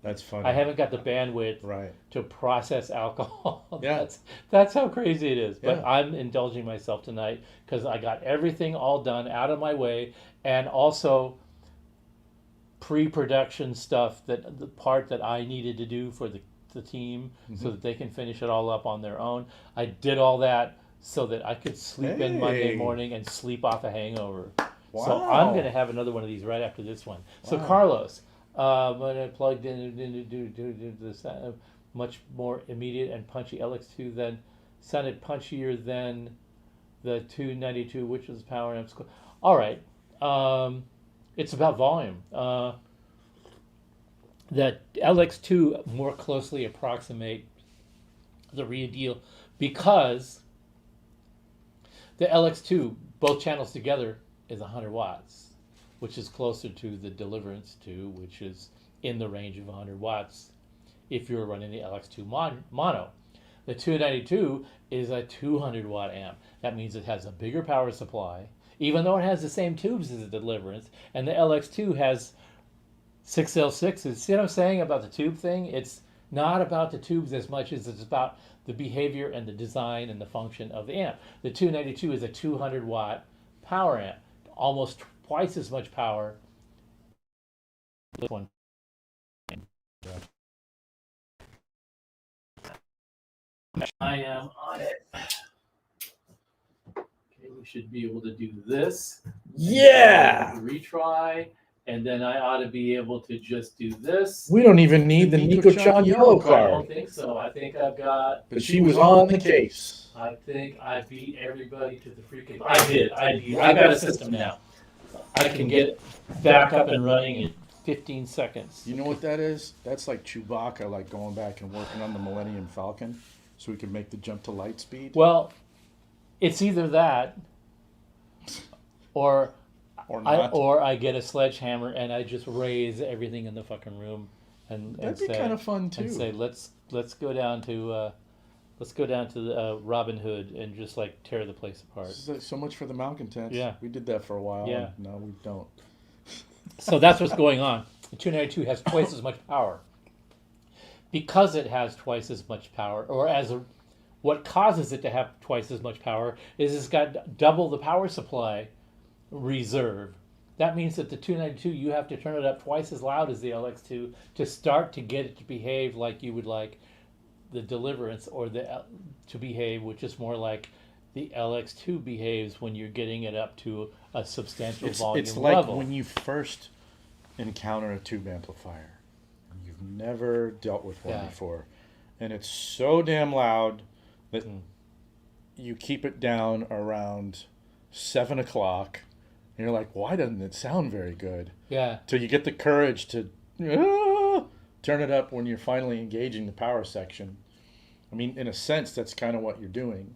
That's funny. I haven't got the bandwidth Right. to process alcohol. Yeah. That's how crazy it is. But Yeah. I'm indulging myself tonight because I got everything all done out of my way, and also pre-production stuff, that the part that I needed to do for the team so that they can finish it all up on their own. I did all that so that I could sleep in Monday Hey. morning and sleep off a hangover. Wow. So I'm going to have another one of these right after this one. So Wow. Carlos, when I plugged in do this much more immediate and punchy LX2, then sounded punchier than the 292, which was power amps. All right, it's about volume. That LX2 more closely approximate the real deal because the LX2, both channels together, is 100 watts, which is closer to the Deliverance 2, which is in the range of 100 watts if you're running the LX2 mono. The 292 is a 200 watt amp. That means it has a bigger power supply, even though it has the same tubes as the Deliverance, and the LX2 has 6L6s. See what I'm saying about the tube thing? It's not about the tubes as much as it's about the behavior and the design and the function of the amp. The 292 is a 200 watt power amp, almost twice as much power. This one. I am on it. Okay, we should be able to do this. Yeah. Retry. And then I ought to be able to just do this. We don't even need the Nico-chan yellow I card. don't think so. I think I've got. But she was on the case. I think I beat everybody to the freaking. I did. I got a system now. I can get it back up and running in 15 seconds. You know what that is? That's like Chewbacca, like going back and working on the Millennium Falcon, so we can make the jump to light speed. Well, it's either that, or Not. I get a sledgehammer and I just raise everything in the fucking room, and That'd be kind of fun too. and say let's go down to Robin Hood and just like tear the place apart. So much for the Malcontents. Yeah. We did that for a while. Yeah. No, we don't. So that's what's going on. The 292 has twice as much power. Because it has twice as much power, what causes it to have twice as much power is it's got double the power supply reserve. That means that the 292, you have to turn it up twice as loud as the LX2 to start to get it to behave like you would like the Deliverance or to behave, which is more like the LX2 behaves when you're getting it up to a substantial volume It's like level. when you first encounter a tube amplifier. You've never dealt with one Yeah. before. And it's so damn loud that you keep it down around 7 o'clock. And you're like, why doesn't it sound very good? Yeah. Till you get the courage to turn it up when you're finally engaging the power section. I mean, in a sense, that's kind of what you're doing.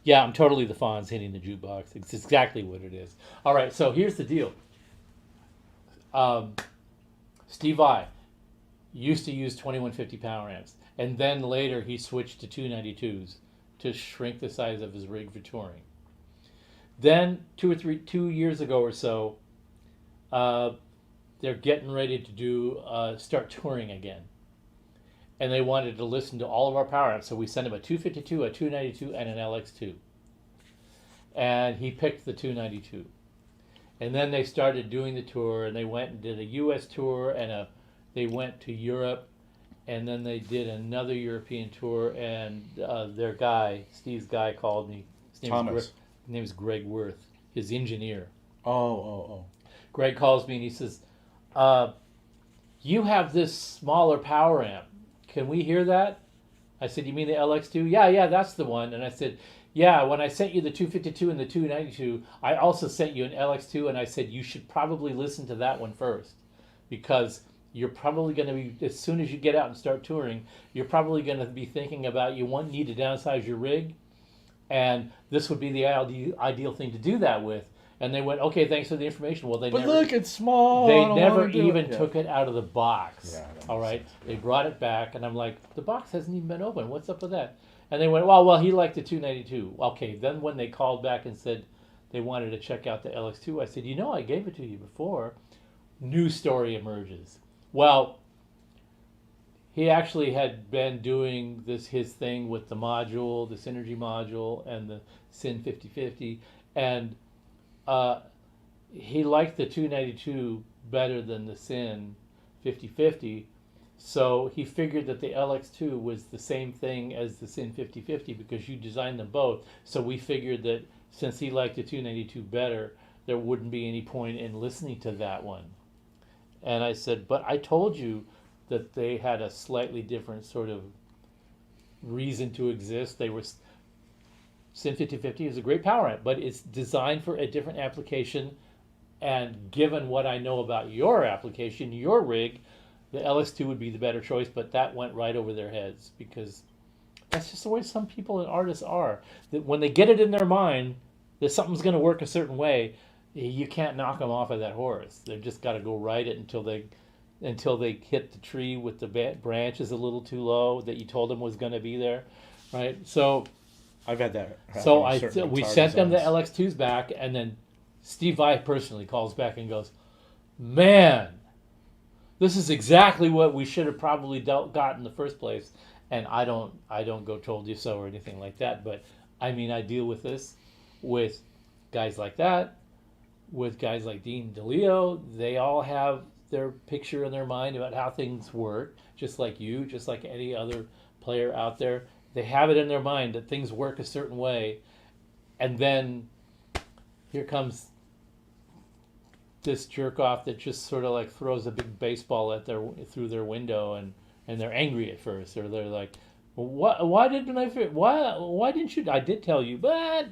Yeah, I'm totally the Fonz hitting the jukebox. It's exactly what it is. All right, so here's the deal. Steve Vai used to use 2150 power amps, and then later he switched to 292s to shrink the size of his rig for touring. Then 2 years ago or so, they're getting ready to start touring again. And they wanted to listen to all of our power amps, so we sent him a 252, a 292, and an LX2. And he picked the 292. And then they started doing the tour, and they went and did a U.S. tour, and they went to Europe, and then they did another European tour, and their guy, Steve's guy, called me. His name is Greg Worth, his engineer. Oh. Greg calls me, and he says, you have this smaller power amp. Can we hear that? I said, you mean the LX2? Yeah, that's the one. And I said, yeah, when I sent you the 252 and the 292, I also sent you an LX2, and I said, you should probably listen to that one first, because you're probably going to be, as soon as you get out and start touring, you're probably going to be thinking about you need to downsize your rig, and this would be the ideal thing to do that with. And they went, okay, thanks for the information. Well, Look, it's small. They never even took it out of the box. Yeah, All right, they brought it back, and I'm like, the box hasn't even been opened. What's up with that? And they went, well, he liked the 292. Okay, then when they called back and said they wanted to check out the LX2, I said, I gave it to you before. New story emerges. Well, he actually had been doing his thing with the module, the Synergy module, and the Syn 5050, and he liked the 292 better than the Syn 5050. So he figured that the LX2 was the same thing as the Syn 5050 because you designed them both. So we figured that since he liked the 292 better, there wouldn't be any point in listening to that one. And I said, but I told you that they had a slightly different sort of reason to exist. They were Syn 5050 is a great power amp, but it's designed for a different application. And given what I know about your application, your rig, the LX2 would be the better choice. But that went right over their heads because that's just the way some people and artists are. That when they get it in their mind that something's going to work a certain way, you can't knock them off of that horse. They've just got to go ride it until they hit the tree with the branches a little too low that you told them was going to be there, right? So I've had that. So we sent them the LX2s back, and then Steve Vai personally calls back and goes, "Man, this is exactly what we should have probably got in the first place." And I don't go told you so or anything like that. But I mean, I deal with this with guys like that, with guys like Dean DeLeo. They all have their picture in their mind about how things work, just like you, just like any other player out there. They have it in their mind that things work a certain way, and then here comes this jerk off that just sort of like throws a big baseball at through their window, and they're angry at first, or they're like, why didn't you? I did tell you, but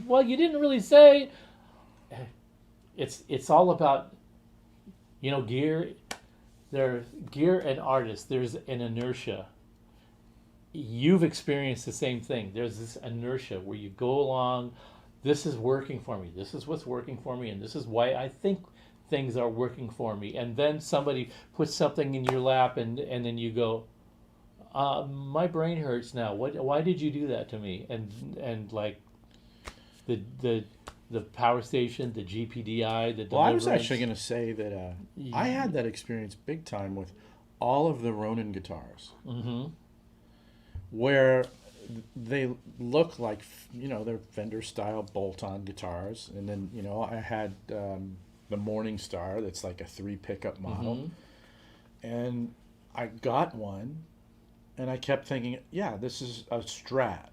well, you didn't really say. It's all about gear. There's gear and artists. There's an inertia. You've experienced the same thing. There's this inertia where you go along. This is working for me. This is what's working for me, and this is why I think things are working for me. And then somebody puts something in your lap, and then you go, my brain hurts now. Why did you do that to me? And like the power station, the GPDI, the deliverance. Well, I was actually going to say that I had that experience big time with all of the Ronin guitars, where they look like they're Fender style bolt-on guitars, and then I had the Morning Star that's like a 3 pickup model, and I got one, and I kept thinking, yeah, this is a Strat,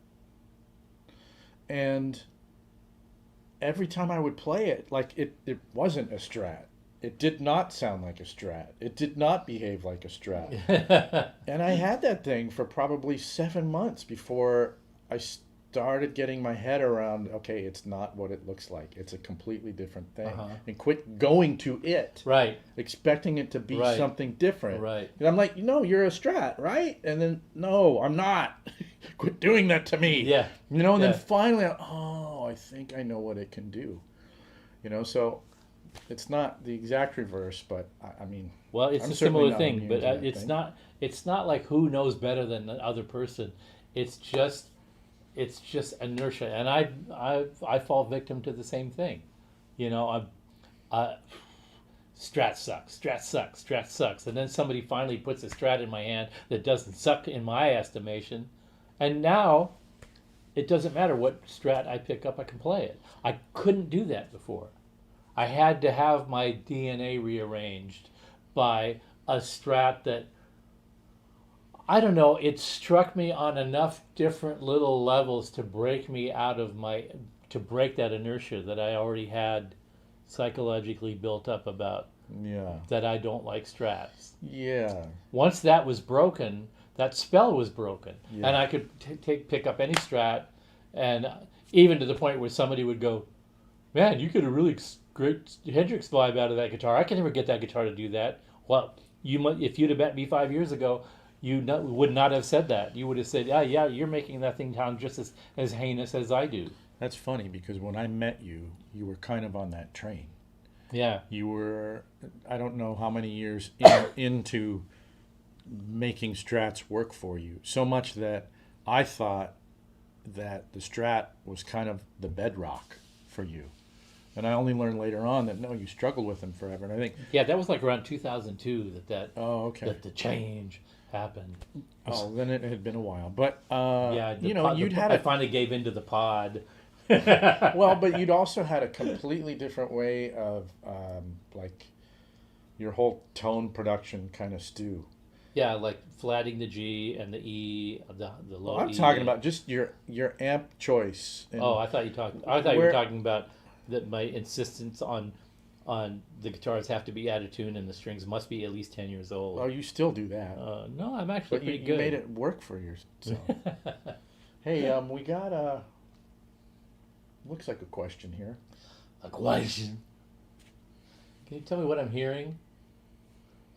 and every time I would play it, like it wasn't a Strat. It did not sound like a Strat. It did not behave like a Strat. And I had that thing for probably 7 months before I started getting my head around, okay, it's not what it looks like. It's a completely different thing. And quit going to it. Right. Expecting it to be something different. Right. And I'm like, you're a Strat, right? And then, no, I'm not. Quit doing that to me. Yeah. And then finally, I think I know what it can do. So it's not the exact reverse, but I mean, well, it's I'm a similar thing, immune but to that it's thing. not. It's not like who knows better than the other person. It's just inertia, and I fall victim to the same thing. Strat sucks, and then somebody finally puts a Strat in my hand that doesn't suck in my estimation, and now it doesn't matter what Strat I pick up, I can play it. I couldn't do that before. I had to have my DNA rearranged by a Strat that, I don't know, it struck me on enough different little levels to break me out of to break that inertia that I already had psychologically built up about that I don't like Strats. Yeah. Once that was broken, that spell was broken. Yeah. And I could pick up any Strat, and even to the point where somebody would go, man, you get a really great Hendrix vibe out of that guitar. I can never get that guitar to do that. Well, if you'd have met me 5 years ago, you would not have said that. You would have said, yeah, you're making that thing sound just as heinous as I do. That's funny, because when I met you, you were kind of on that train. Yeah. You were, I don't know how many years into making Strats work for you. So much that I thought that the Strat was kind of the bedrock for you. And I only learned later on that no, you struggled with them forever. And I think, Yeah, that was like around 2002 oh, okay. that the change happened. Oh, then it had been a while. But, Yeah, you know, you'd had I a, finally gave into the pod. well, but you'd also had a completely different way of, like, your whole tone production kind of stew. Yeah, like flatting the G and the E, the low I'm E. talking about just your amp choice. And Oh, I thought you were where- talking about that my insistence on the guitars have to be out of tune and the strings must be at least 10 years old. Oh, you still do that. No, I'm actually But you, pretty you good. made it work for yourself. Hey, we got looks like a question here. A question. Can you tell me what I'm hearing?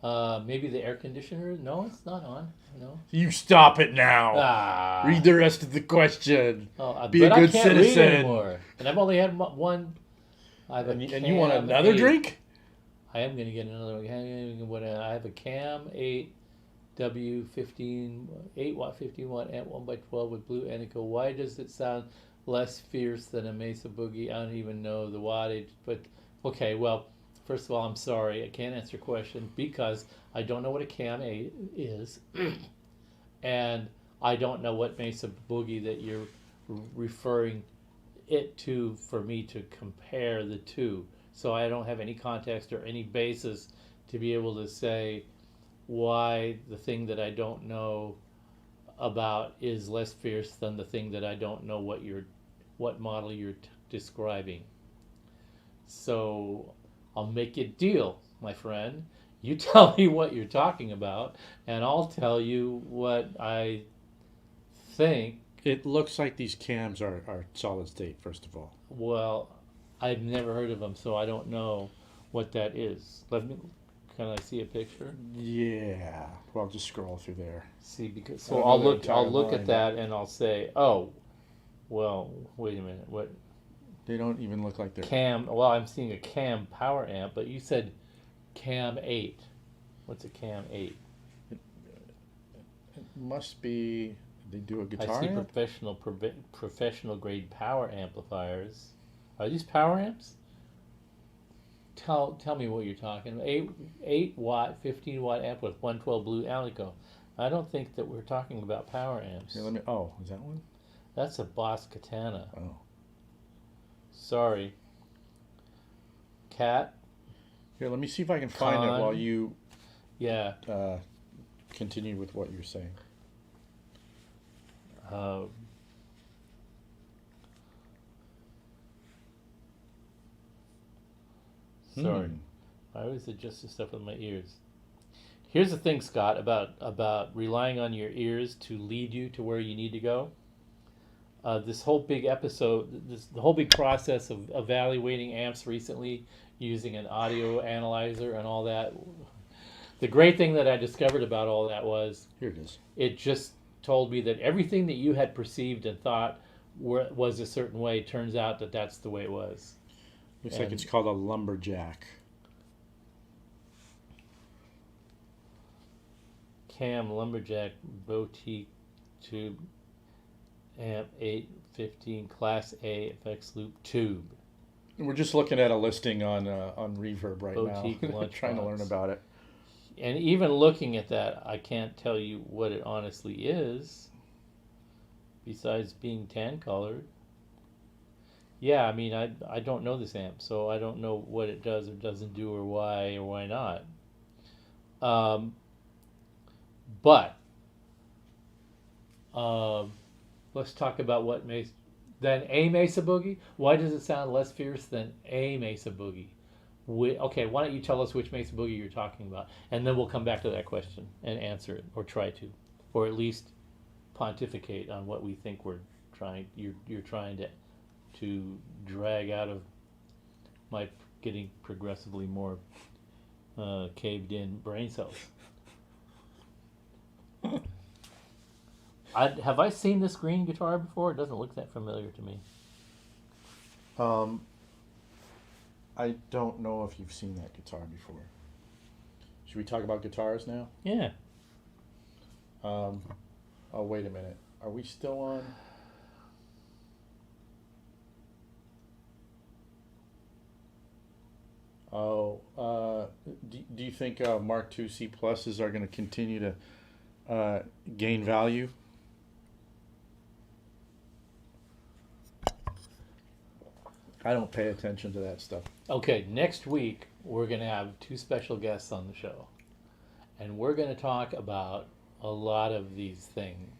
Maybe the air conditioner? No, it's not on. No. You stop it now. Ah. Read the rest of the question. Oh, Be a but good I can't citizen. read anymore. And I've only had one. I have And, a and you want Cam another 8. drink? I am going to get another one. I have a Cam 8 W15 8-watt 15-watt amp 1x12 with blue Anico. Why does it sound less fierce than a Mesa Boogie? I don't even know the wattage. But okay, well, first of all, I'm sorry. I can't answer your question because I don't know what a Cam 8 is. And I don't know what Mesa Boogie that you're referring it to for me to compare the two. So I don't have any context or any basis to be able to say why the thing that I don't know about is less fierce than the thing that I don't know what model you're describing. So I'll make you a deal, my friend. You tell me what you're talking about, and I'll tell you what I think. It looks like these cams are solid state, first of all. Well, I've never heard of them, so I don't know what that is. Can I see a picture? Yeah. Well, just scroll through there. See, because I so don't I'll know the look. I'll entire look line. at that and I'll say, oh, well, wait a minute. What They don't even look like they're. Cam? Well, I'm seeing a Cam power amp, but you said Cam 8. What's a Cam 8? It must be. They do a I guitar see amp? professional grade power amplifiers. Are these power amps? Tell me what you're talking about. 8-watt, 15-watt amp with 112 blue Alico. I don't think that we're talking about power amps. Here, let me. Oh, is that one? That's a Boss Katana. Oh. Sorry. Cat? Here, let me see if I can find it Con. while you Yeah. continue with what you're saying. Sorry. I always adjust the stuff with my ears. Here's the thing, Scott, about relying on your ears to lead you to where you need to go. This whole big episode, the whole big process of evaluating amps recently using an audio analyzer and all that. The great thing that I discovered about all that was Here it is. it just told me that everything that you had perceived and thought was a certain way turns out that that's the way it was. Looks like it's called a lumberjack. Cam Lumberjack Boutique Tube Amp 815 Class A FX Loop Tube. We're just looking at a listing on Reverb right Boutique now. lunchbox. Trying to learn about it. And even looking at that, I can't tell you what it honestly is, besides being tan colored. Yeah, I mean, I don't know this amp, so I don't know what it does or doesn't do or why not. But let's talk about what Mesa. Then a Mesa Boogie. Why does it sound less fierce than a Mesa Boogie? Okay, why don't you tell us which Mesa Boogie you're talking about, and then we'll come back to that question and answer it, or try to, or at least pontificate on what we think we're trying. You're trying to drag out of my getting progressively more caved in brain cells. Have I seen this green guitar before? It doesn't look that familiar to me. I don't know if you've seen that guitar before. Should we talk about guitars now? Yeah. Oh, wait a minute. Are we still on? Oh, do you think Mark II C pluses are going to continue to gain value? I don't pay attention to that stuff. Okay, next week we're going to have two special guests on the show. And we're going to talk about a lot of these things.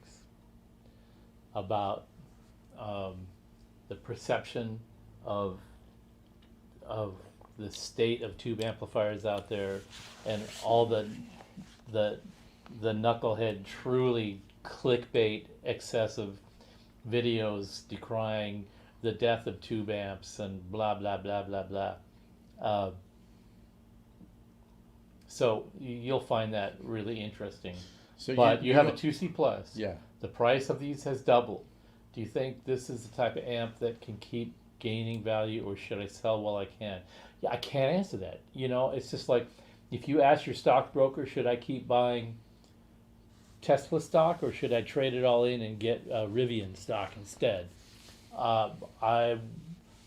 About the perception of the state of tube amplifiers out there, and all the knucklehead, truly clickbait, excessive videos decrying the death of tube amps and blah blah blah blah blah. So you'll find that really interesting. So But you have a don't- 2C plus. Yeah. The price of these has doubled. Do you think this is the type of amp that can keep gaining value, or should I sell while I can? Yeah, I can't answer that. You know, it's just like if you ask your stockbroker, should I keep buying Tesla stock or should I trade it all in and get Rivian stock instead? I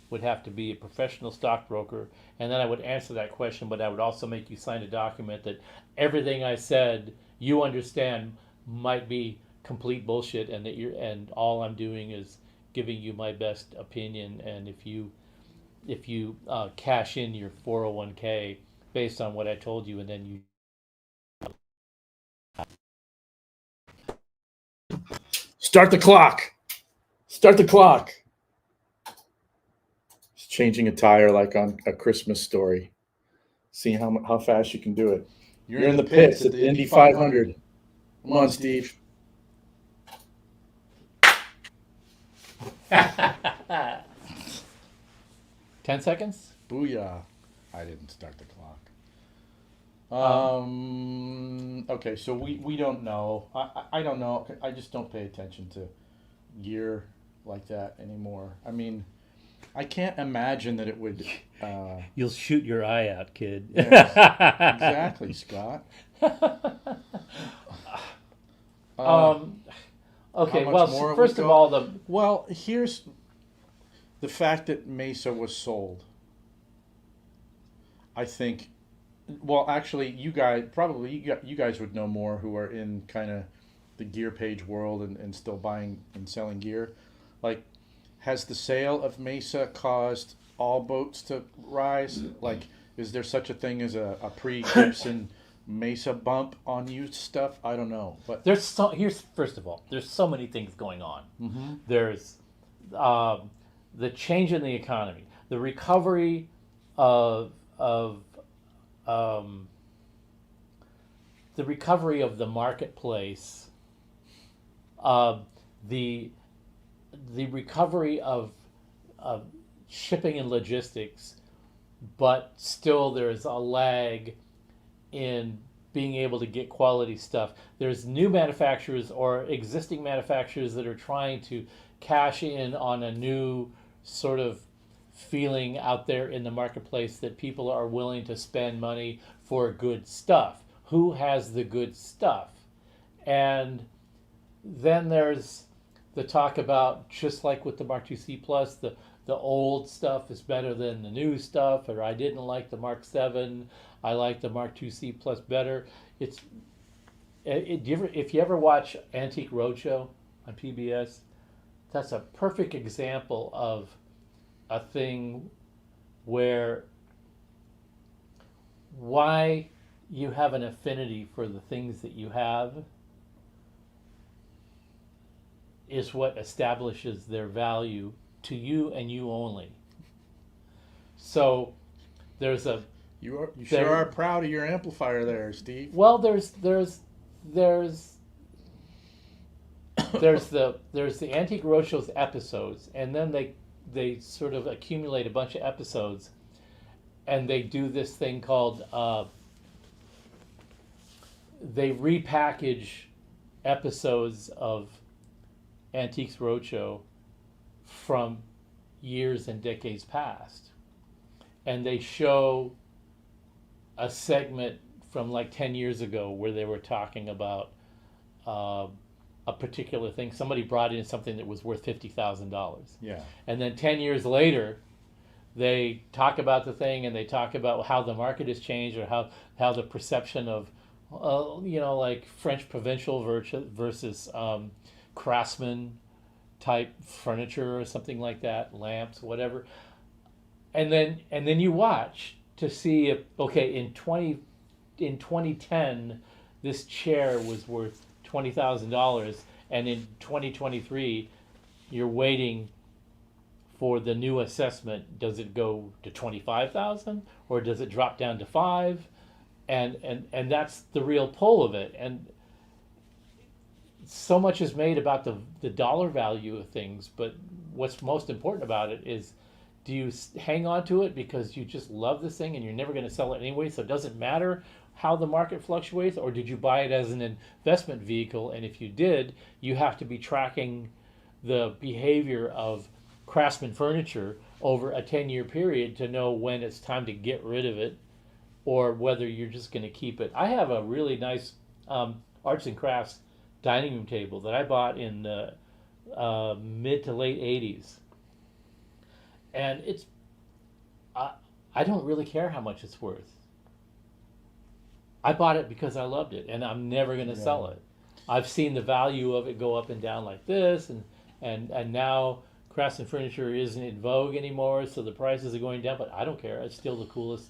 would have to be a professional stockbroker, and then I would answer that question, but I would also make you sign a document that everything I said you understand might be complete bullshit, and that and all I'm doing is giving you my best opinion. And if you cash in your 401k based on what I told you, and then you Start the clock. Start the clock. It's changing a tire like on A Christmas Story. See how fast you can do it. You're in the pits at the Indy 500. Come on, Steve. 10 seconds. Booyah. I didn't start the clock. Okay, so we don't know. I don't know. I just don't pay attention to gear like that anymore. I mean, I can't imagine that it would. You'll shoot your eye out, kid. Yes, exactly, Scott. Okay, How much well, more it first would of go? all, Well, here's the fact that Mesa was sold. I think. Well, actually, you guys would know more who are in kind of the gear page world and still buying and selling gear. Like, has the sale of Mesa caused all boats to rise? Like, is there such a thing as a pre-Gibson Mesa bump on used stuff? I don't know, but here's first of all, there's so many things going on. mm-hmm. There's the change in the economy, the recovery of the recovery of the marketplace, the recovery of shipping and logistics, but still there's a lag in being able to get quality stuff. There's new manufacturers or existing manufacturers that are trying to cash in on a new sort of feeling out there in the marketplace that people are willing to spend money for good stuff. Who has the good stuff? And then there's the talk about, just like with the Mark II C Plus, the old stuff is better than the new stuff, or I didn't like the Mark 7, I like the Mark II C Plus better. If you ever watch Antique Roadshow on PBS, that's a perfect example of a thing where why you have an affinity for the things that you have is what establishes their value to you and you only. So there's a You sure are proud of your amplifier there, Steve. well there's the Antique Roadshow's episodes, and then they sort of accumulate a bunch of episodes, and they do this thing called they repackage episodes of Antiques Roadshow from years and decades past, and they show a segment from like 10 years ago where they were talking about a particular thing. Somebody brought in something that was worth $50,000. Yeah. And then 10 years later, they talk about the thing and they talk about how the market has changed, or how the perception of, like French provincial versus craftsman type furniture or something like that, lamps, whatever. And then you watch to see if, okay, in 2010 this chair was worth $20,000, and in 2023 you're waiting for the new assessment. Does it go to 25,000 or does it drop down to 5? And that's the real pull of it. And so much is made about the dollar value of things, but what's most important about it is, do you hang on to it because you just love this thing and you're never going to sell it anyway, so it doesn't matter how the market fluctuates? Or did you buy it as an investment vehicle, and if you did, you have to be tracking the behavior of craftsman furniture over a 10-year period to know when it's time to get rid of it, or whether you're just going to keep it. I have a really nice arts and crafts dining room table that I bought in the mid to late 80s. And I don't really care how much it's worth. I bought it because I loved it, and I'm never going to sell it. I've seen the value of it go up and down like this, and now craftsman furniture isn't in vogue anymore, so the prices are going down, but I don't care. It's still the coolest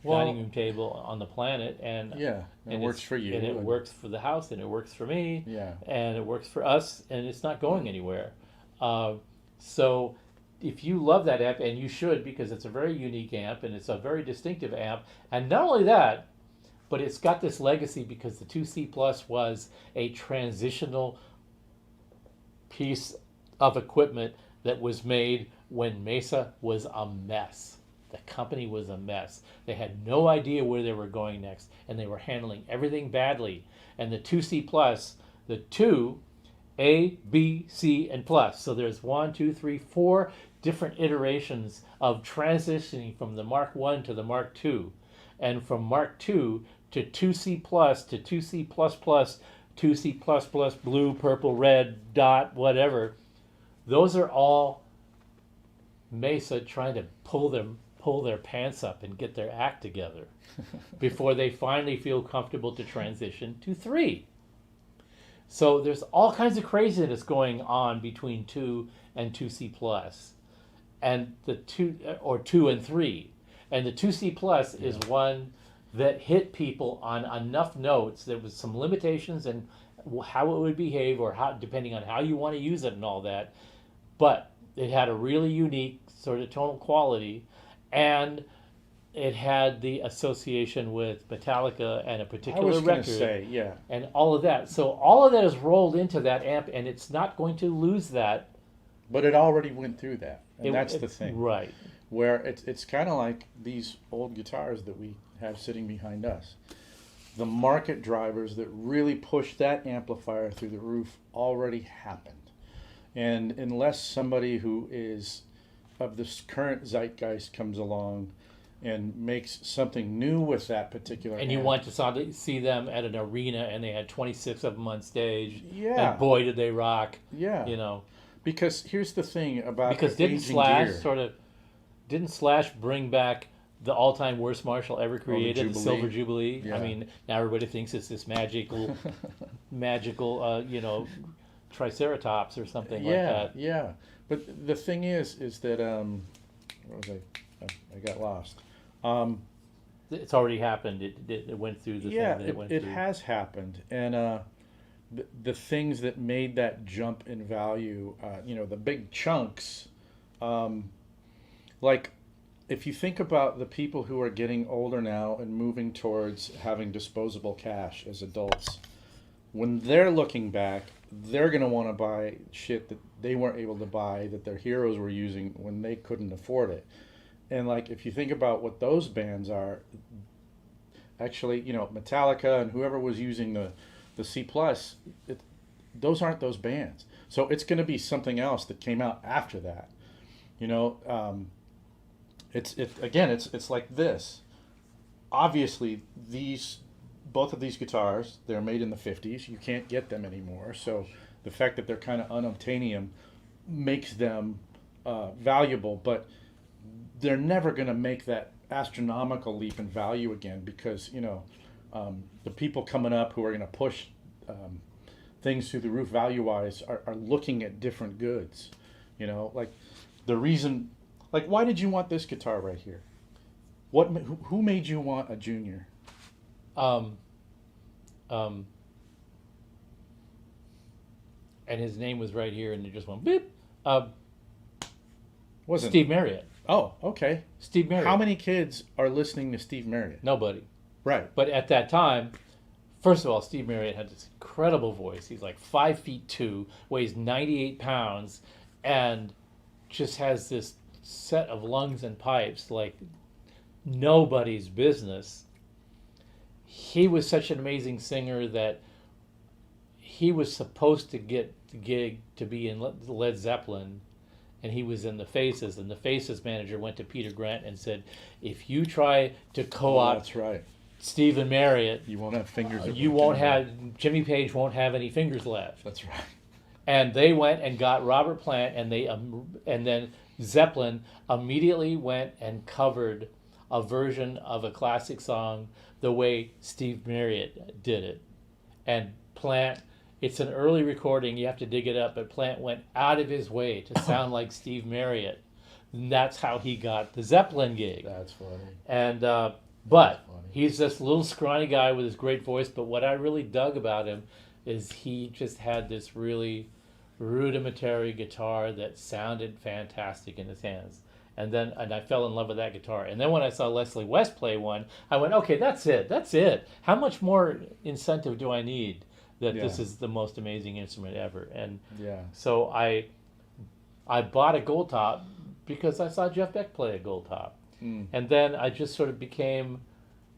dining room table on the planet, and it works for you, and it works for the house, and it works for me, and it works for us, and it's not going anywhere. So if you love that amp, and you should, because it's a very unique amp and it's a very distinctive amp, and not only that, but it's got this legacy because the 2C Plus was a transitional piece of equipment that was made when Mesa was a mess. The company was a mess. They had no idea where they were going next, and they were handling everything badly. And the 2C Plus, the 2, A, B, C, and plus. So there's 1, 2, 3, 4 different iterations of transitioning from the Mark 1 to the Mark 2. And from Mark 2 to 2C Plus to 2C Plus Plus, 2C Plus Plus, blue, purple, red, dot, whatever. Those are all Mesa trying to pull their pants up and get their act together before they finally feel comfortable to transition to 3. So there's all kinds of craziness going on between 2 and 2C Plus, and the 2 and 3. And the 2C Plus is one that hit people on enough notes. There was some limitations and how it would behave, or how, depending on how you want to use it and all that. But it had a really unique sort of tonal quality, and it had the association with Metallica and a particular record. I was going to say, and all of that. So all of that is rolled into that amp, and it's not going to lose that. But it already went through that, and that's the thing. Right. Where it's kind of like these old guitars that we have sitting behind us. The market drivers that really push that amplifier through the roof already happened. And unless somebody who is of this current zeitgeist comes along and makes something new with that particular and you want to see them at an arena, and they had 26 of them on stage, yeah, and boy did they rock. Yeah, you know, because here's the thing about because didn't Slash bring back the all-time worst Marshall ever created, the Silver Jubilee? Yeah. I mean, now everybody thinks it's this magical Triceratops or something like that. Yeah, but the thing is that where was I got lost. It's already happened. It went through the thing that it went through. It has happened, and the things that made that jump in value, the big chunks, like if you think about the people who are getting older now and moving towards having disposable cash as adults, when they're looking back, they're going to want to buy shit that they weren't able to buy, that their heroes were using when they couldn't afford it. And like, if you think about what those bands are, actually, Metallica and whoever was using the C+, those aren't those bands. So it's going to be something else that came out after that. It's like this. Obviously, both of these guitars, they're made in the 50s. You can't get them anymore. So the fact that they're kind of unobtainium makes them valuable. But they're never going to make that astronomical leap in value again because, the people coming up who are going to push things through the roof value-wise are looking at different goods. Like the reason, like why did you want this guitar right here? Who made you want a Junior? And his name was right here, and it just went beep. Wasn't Steve Marriott. Oh, okay. Steve Marriott. How many kids are listening to Steve Marriott? Nobody. Right. But at that time, first of all, Steve Marriott had this incredible voice. He's like 5'2", weighs 98 pounds, and just has this set of lungs and pipes like nobody's business. He was such an amazing singer that he was supposed to get the gig to be in Led Zeppelin, and he was in the Faces, and the Faces manager went to Peter Grant and said, if you try to co-opt that's right. Stephen Marriott, You won't have fingers. you won't have, Jimmy Page won't have any fingers left. That's right. And they went and got Robert Plant, and and then Zeppelin immediately went and covered a version of a classic song the way Steve Marriott did it. And Plant, it's an early recording, you have to dig it up, but Plant went out of his way to sound like Steve Marriott. And that's how he got the Zeppelin gig. That's funny. And but he's this little scrawny guy with his great voice. But what I really dug about him is he just had this really rudimentary guitar that sounded fantastic in his hands. And I fell in love with that guitar. And then when I saw Leslie West play one, I went, okay, that's it. How much more incentive do I need that this is the most amazing instrument ever? And so I bought a gold top because I saw Jeff Beck play a gold top. And then I just sort of became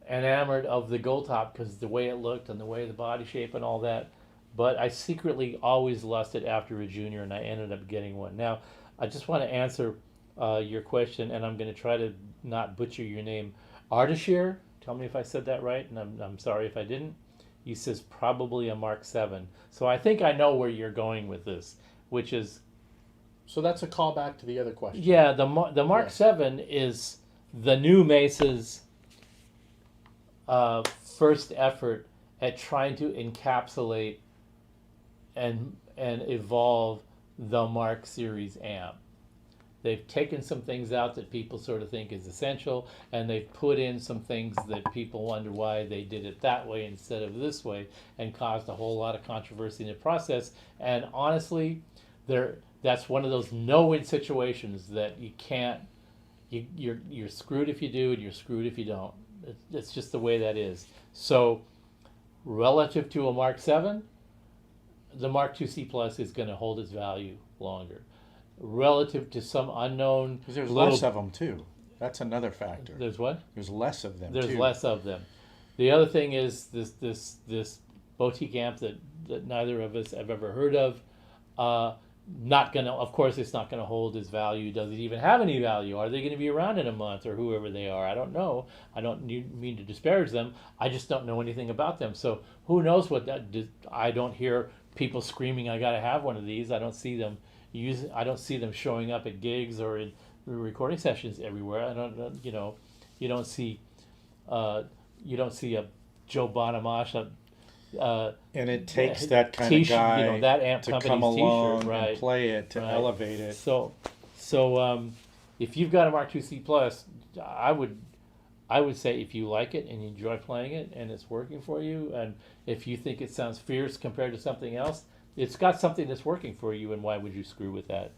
enamored of the gold top because the way it looked and the way the body shape and all that. But I secretly always lusted after a Junior, and I ended up getting one. Now, I just want to answer your question, and I'm going to try to not butcher your name. Ardashir, tell me if I said that right, and I'm sorry if I didn't. He says probably a Mark 7. So I think I know where you're going with this, which is... So that's a callback to the other question. Yeah, the Mark 7 is the new Mesa's first effort at trying to encapsulate and evolve the Mark series amp. They've taken some things out that people sort of think is essential, and they've put in some things that people wonder why they did it that way instead of this way, and caused a whole lot of controversy in the process. And honestly, that's one of those no-win situations that you can't. You're screwed if you do, and you're screwed if you don't. It's just the way that is. So, relative to a Mark 7, the Mark II C Plus is going to hold its value longer. Relative to some unknown... Because there's less of them, too. That's another factor. There's what? There's less of them, There's less of them. The other thing is this boutique amp that neither of us have ever heard of. Not going to... Of course, it's not going to hold its value. Does it even have any value? Are they going to be around in a month, or whoever they are? I don't know. I don't mean to disparage them. I just don't know anything about them. So who knows what that... I don't hear people screaming, I got to have one of these. I don't see them showing up at gigs or in recording sessions everywhere. I don't, you don't see a Joe Bonamassa. And it takes that kind of guy that amp to company's come along right, and play it, to elevate it. So if you've got a Mark II C Plus, I would say if you like it and you enjoy playing it and it's working for you, and if you think it sounds fierce compared to something else, it's got something that's working for you, and why would you screw with that?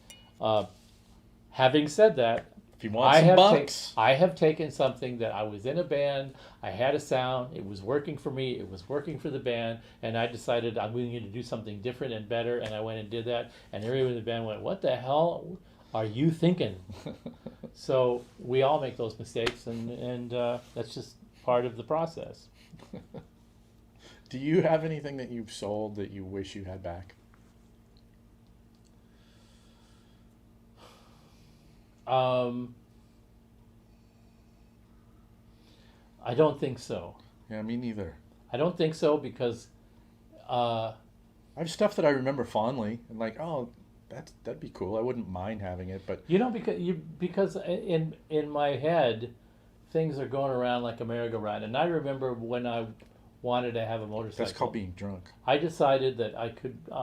Having said that, if you want some bucks, I have taken something that I was in a band, I had a sound, it was working for me, it was working for the band, and I decided I'm going to do something different and better, and I went and did that, and everyone in the band went, what the hell are you thinking? So we all make those mistakes, and that's just part of the process. Do you have anything that you've sold that you wish you had back? I don't think so. Yeah, me neither. I don't think so because I have stuff that I remember fondly, and like, oh, That'd be cool. I wouldn't mind having it, but You know, because in my head, things are going around like a merry-go-round. And I remember when I wanted to have a motorcycle. that's called being drunk. I decided that I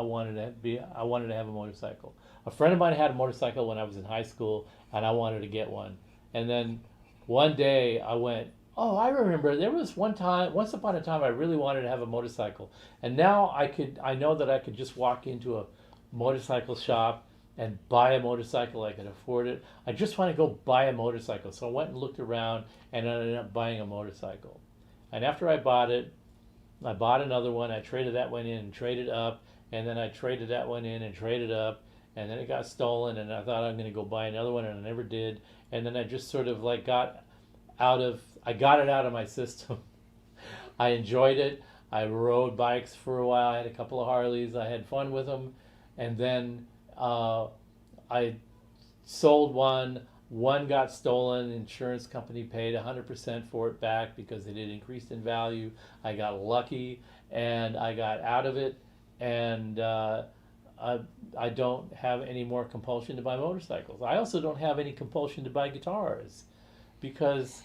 wanted to have a motorcycle. A friend of mine had a motorcycle when I was in high school, and I wanted to get one. And then one day I went, oh, I remember there was once upon a time I really wanted to have a motorcycle. And now I know that I could just walk into a motorcycle shop and buy a motorcycle. I could afford it. I just want to go buy a motorcycle. So I went and looked around and ended up buying a motorcycle. And after I bought it, I bought another one. I traded that one in and traded up. And then I traded that one in and traded up. And then it got stolen. And I thought I'm going to go buy another one, and I never did. And then I just sort of like got it out of my system. I enjoyed it. I rode bikes for a while. I had a couple of Harleys. I had fun with them. And then I sold one. One got stolen. The insurance company paid 100% for it back because it had increased in value. I got lucky and I got out of it. And I don't have any more compulsion to buy motorcycles. I also don't have any compulsion to buy guitars because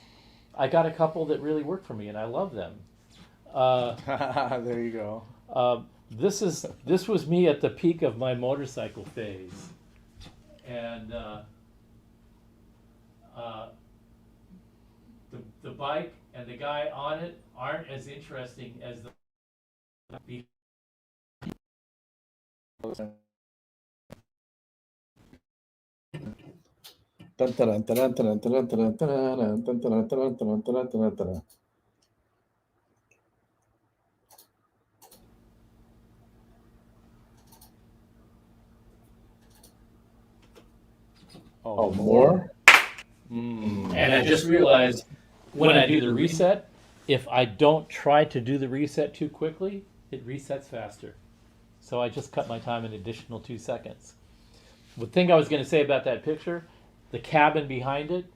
I got a couple that really work for me and I love them. There you go. This was me at the peak of my motorcycle phase, and the bike and the guy on it aren't as interesting as the. Oh, more? And I just realized when I do the reset, if I don't try to do the reset too quickly, it resets faster. So I just cut my time an additional 2 seconds. The thing I was going to say about that picture, the cabin behind it,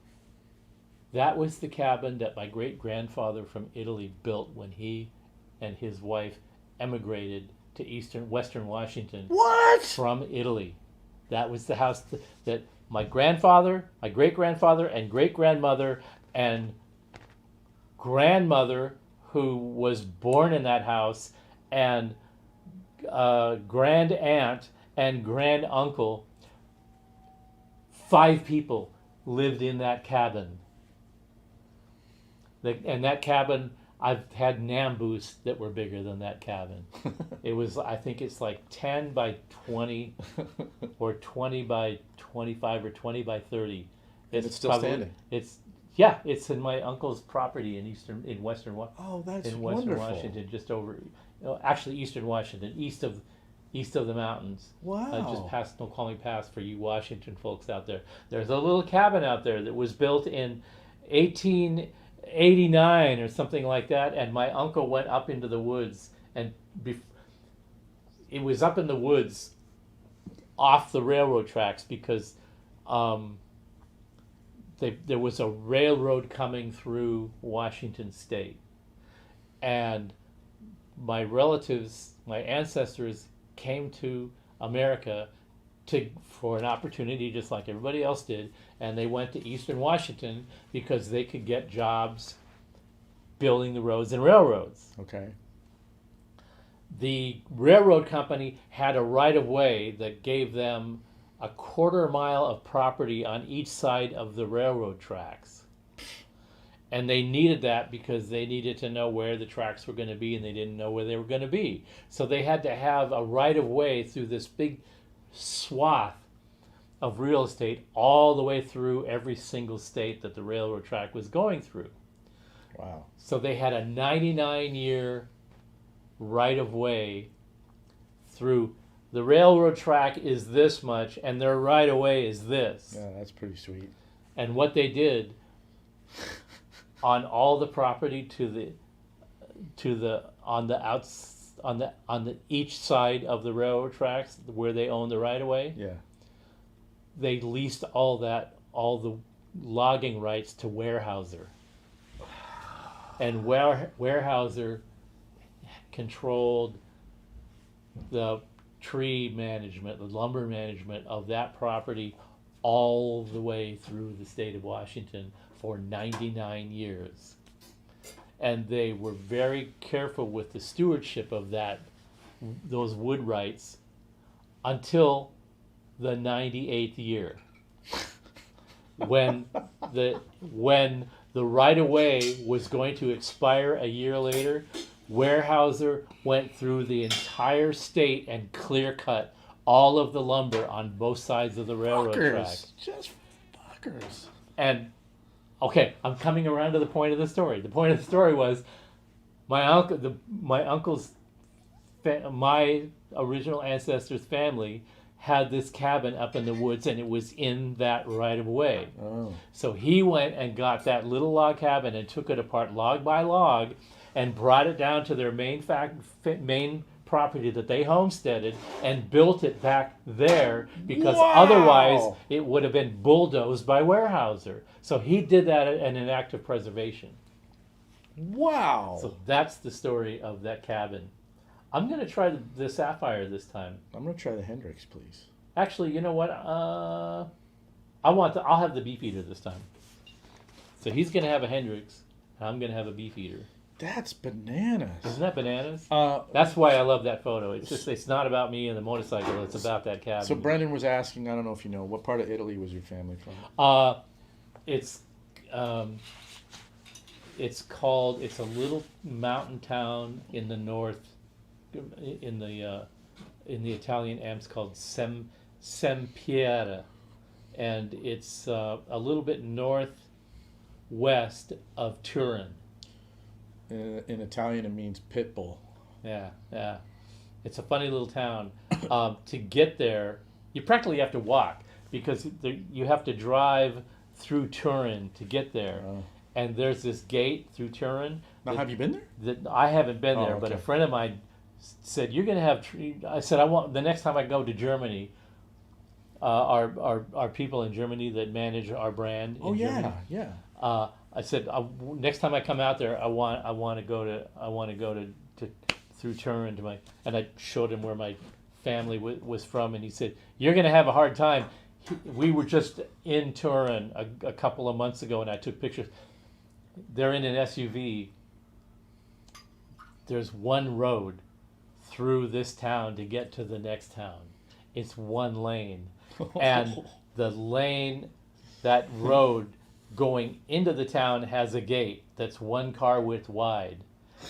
that was the cabin that my great-grandfather from Italy built when he and his wife emigrated to Western Washington. What? From Italy. That was the house that my grandfather, my great-grandfather, and great-grandmother and grandmother, who was born in that house, and grand aunt and grand uncle, 5 people lived in that cabin. And that cabin, I've had Nambus that were bigger than that cabin. It was, I think it's like 10 by 20 or 20 by 25 or 20 by 30. It's still standing. It's in my uncle's property in Western Washington. Oh, that's in Western wonderful. Washington, just over, actually Eastern Washington, east of the mountains. Wow. Just past Snoqualmie Pass for you Washington folks out there. There's a little cabin out there that was built in 1889 or something like that, and my uncle went up into the woods, and it was up in the woods off the railroad tracks because there was a railroad coming through Washington State, and my relatives, my ancestors, came to America for an opportunity just like everybody else did, and they went to Eastern Washington because they could get jobs building the roads and railroads. Okay. The railroad company had a right-of-way that gave them a 1/4 mile of property on each side of the railroad tracks. And they needed that because they needed to know where the tracks were going to be, and they didn't know where they were going to be. So they had to have a right-of-way through this big swath of real estate all the way through every single state that the railroad track was going through. Wow. So they had a 99-year right-of-way through. The railroad track is this much, and their right-of-way is this. Yeah, that's pretty sweet. And what they did on all the property on the each side of the railroad tracks where they own the right-of-way, Yeah. they leased all the logging rights to Weyerhaeuser. And Weyerhaeuser controlled the tree management, the lumber management of that property all the way through the state of Washington for 99 years. And they were very careful with the stewardship of those wood rights until the 98th year. When the right-of-way was going to expire a year later, Weyerhaeuser went through the entire state and clear-cut all of the lumber on both sides of the railroad track. Just fuckers. And, okay, I'm coming around to the point of the story. The point of the story was my original ancestors' family had this cabin up in the woods, and it was in that right-of-way. Oh. So he went and got that little log cabin and took it apart log by log and brought it down to their main property that they homesteaded and built it back there, because otherwise it would have been bulldozed by Weyerhaeuser. So he did that in an act of preservation. Wow. So that's the story of that cabin. I'm going to try the Sapphire this time. I'm going to try the Hendrix, please. Actually, you know what? I'll have the Beefeater this time. So he's going to have a Hendrix, and I'm going to have a Beefeater. That's bananas. Isn't that bananas? That's why I love that photo. It's not about me and the motorcycle. It's about that cabin. So Brendan was asking, I don't know if you know, what part of Italy was your family from? It's a little mountain town in the north, in the Italian Alps, called Sempiera, and it's a little bit northwest of Turin. In Italian, it means pit bull. Yeah. It's a funny little town. To get there, you practically have to walk, because you have to drive through Turin to get there. Oh. And there's this gate through Turin. Now, have you been there? That I haven't been there, okay. but a friend of mine said, "You're going to have." I said, the next time I go to Germany, our people in Germany that manage our brand. Oh, in yeah, Germany, yeah. I said, next time I come out there, I want to go to through Turin to and I showed him where my family was from, and he said, "You're going to have a hard time." We were just in Turin a couple of months ago, and I took pictures. They're in an SUV. There's one road through this town to get to the next town. It's one lane, and the lane, that road going into the town has a gate that's one car width wide,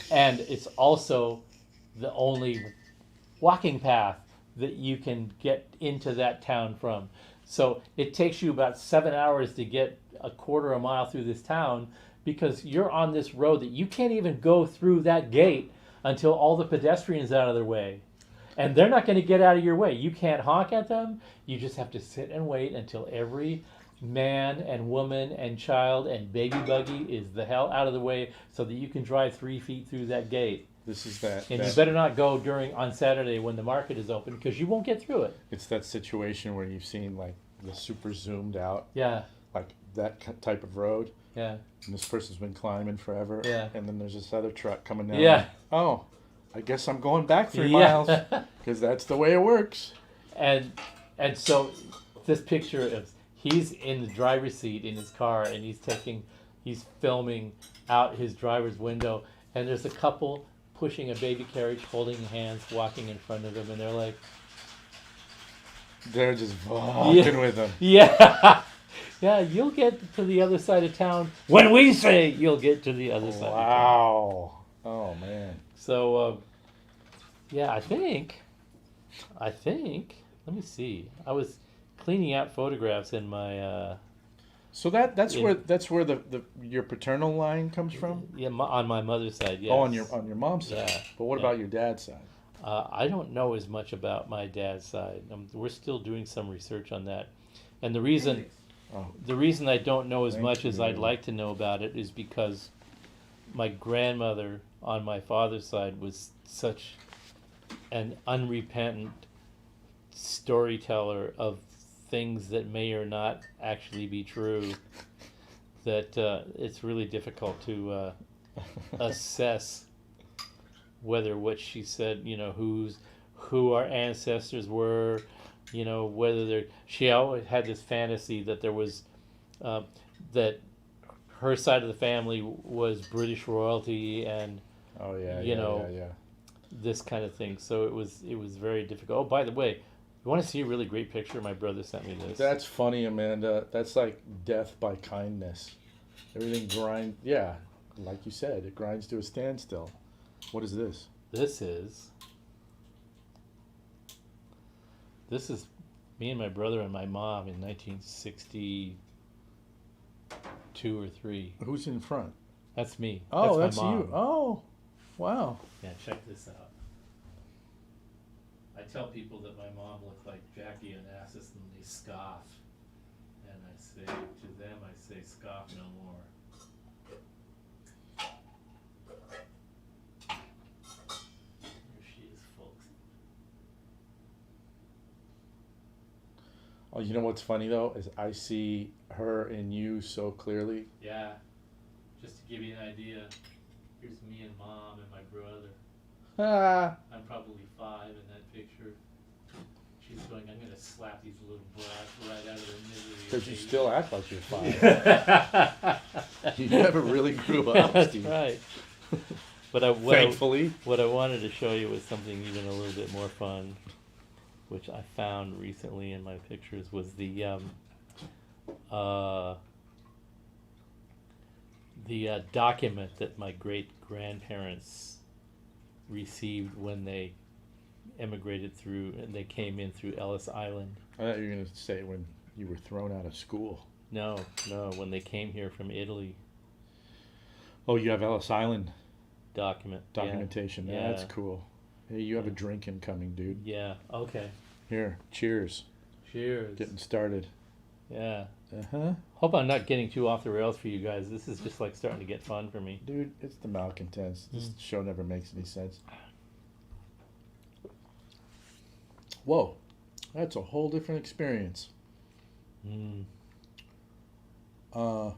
and it's also the only walking path that you can get into that town from. So it takes you about 7 hours to get a quarter of a mile through this town, because you're on this road that you can't even go through that gate until all the pedestrians are out of their way. And they're not going to get out of your way. You can't honk at them. You just have to sit and wait until every man and woman and child and baby buggy is the hell out of the way, so that you can drive 3 feet through that gate. This is that. And you better not go on Saturday when the market is open, because you won't get through it. It's that situation where you've seen like the super zoomed out, Yeah, like that type of road, yeah, and this person's been climbing forever. Yeah. And then there's this other truck coming down. Yeah. Oh, I guess I'm going back 3 Yeah. miles, because that's the way it works. and so this picture of he's in the driver's seat in his car, and he's filming out his driver's window, and there's a couple pushing a baby carriage, holding hands, walking in front of him, and they're like, They're just walking with them. yeah, yeah, you'll get to the other side of town when we say you'll get to the other side of town. Wow. Oh man. So, yeah, I think, let me see. I was cleaning out photographs in my, So that's where the your paternal line comes from. on my mother's side, yes. Oh, on your mom's side. Yeah. But what about your dad's side? I don't know as much about my dad's side. We're still doing some research on that. And the reason I don't know as much as I'd like to know about it is because my grandmother on my father's side was such an unrepentant storyteller of things that may or not actually be true, that it's really difficult to assess whether what she said, who our ancestors were, you know, whether they're. She always had this fantasy that there was, that her side of the family was British royalty and Oh yeah, you yeah, know, yeah, yeah. this kind of thing. So it was very difficult. Oh, by the way, you want to see a really great picture? My brother sent me this. That's funny, Amanda. That's like death by kindness. Everything grind. Yeah, like you said, it grinds to a standstill. What is this? This is me and my brother and my mom in 1962 or 3. Who's in front? That's me. Oh, my that's mom. you. Oh, wow. Yeah, check this out. I tell people that my mom looked like Jackie Onassis and they scoff. And I say to them, I say, scoff no more. Here she is, folks. Oh, you know what's funny though is I see her and you so clearly. Yeah, just to give you an idea, here's me and mom and my brother. Ah. I'm probably 5 in that picture. She's going, I'm going to slap these little brats right out of their misery. Because you still act like you're 5. That's You never really grew up, Steve. right. But Thankfully. what I wanted to show you was something even a little bit more fun, which I found recently in my pictures, was the document that my great grandparents received when they emigrated through, and they came in through Ellis Island. I thought you were going to say when you were thrown out of school. No, when they came here from Italy. Oh, you have Ellis Island Documentation. Yeah. That's cool. Hey, you have a drink incoming, dude. Yeah, okay. Here, cheers. Cheers. Getting started. Yeah. Uh-huh. Hope I'm not getting too off the rails for you guys. This is just like starting to get fun for me. Dude, it's the Malcontents. This show never makes any sense. Whoa. That's a whole different experience. Mm. Yeah.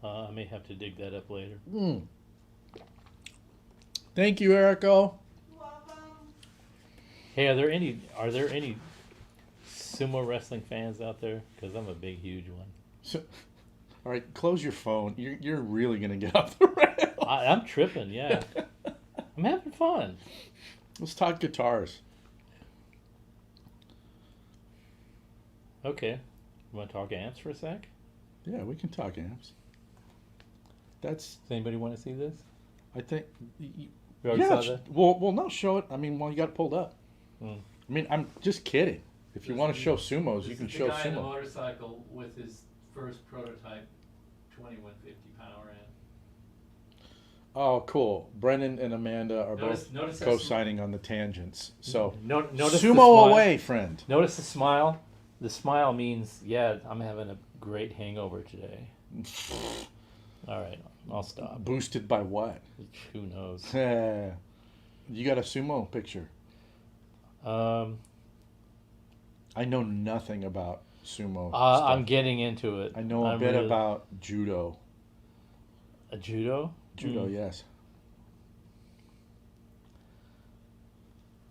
I may have to dig that up later. Thank you, Erico. Hey, are there any sumo wrestling fans out there? Because I'm a big, huge one. So, all right, close your phone. You're really going to get off the rail. I'm tripping, yeah. I'm having fun. Let's talk guitars. Okay. You want to talk amps for a sec? Yeah, we can talk amps. That's, Does anybody want to see this? I think... You already saw that? Well, no, show it. I mean, well, you got it pulled up. Mm. I mean, I'm just kidding. If you want to show sumos, you can show This is the guy on the sumo. motorcycle with his first prototype 2150 power amp. Oh, cool. Brennan and Amanda are Notice both how co-signing on the tangents. So, notice the sumo smile. away, friend. Notice the smile. The smile means, yeah, I'm having a great hangover today. All right, I'll stop. Boosted by what? Who knows? You got a sumo picture. I know nothing about sumo stuff. I'm getting into it. I know a bit about judo. A judo? Judo, yes.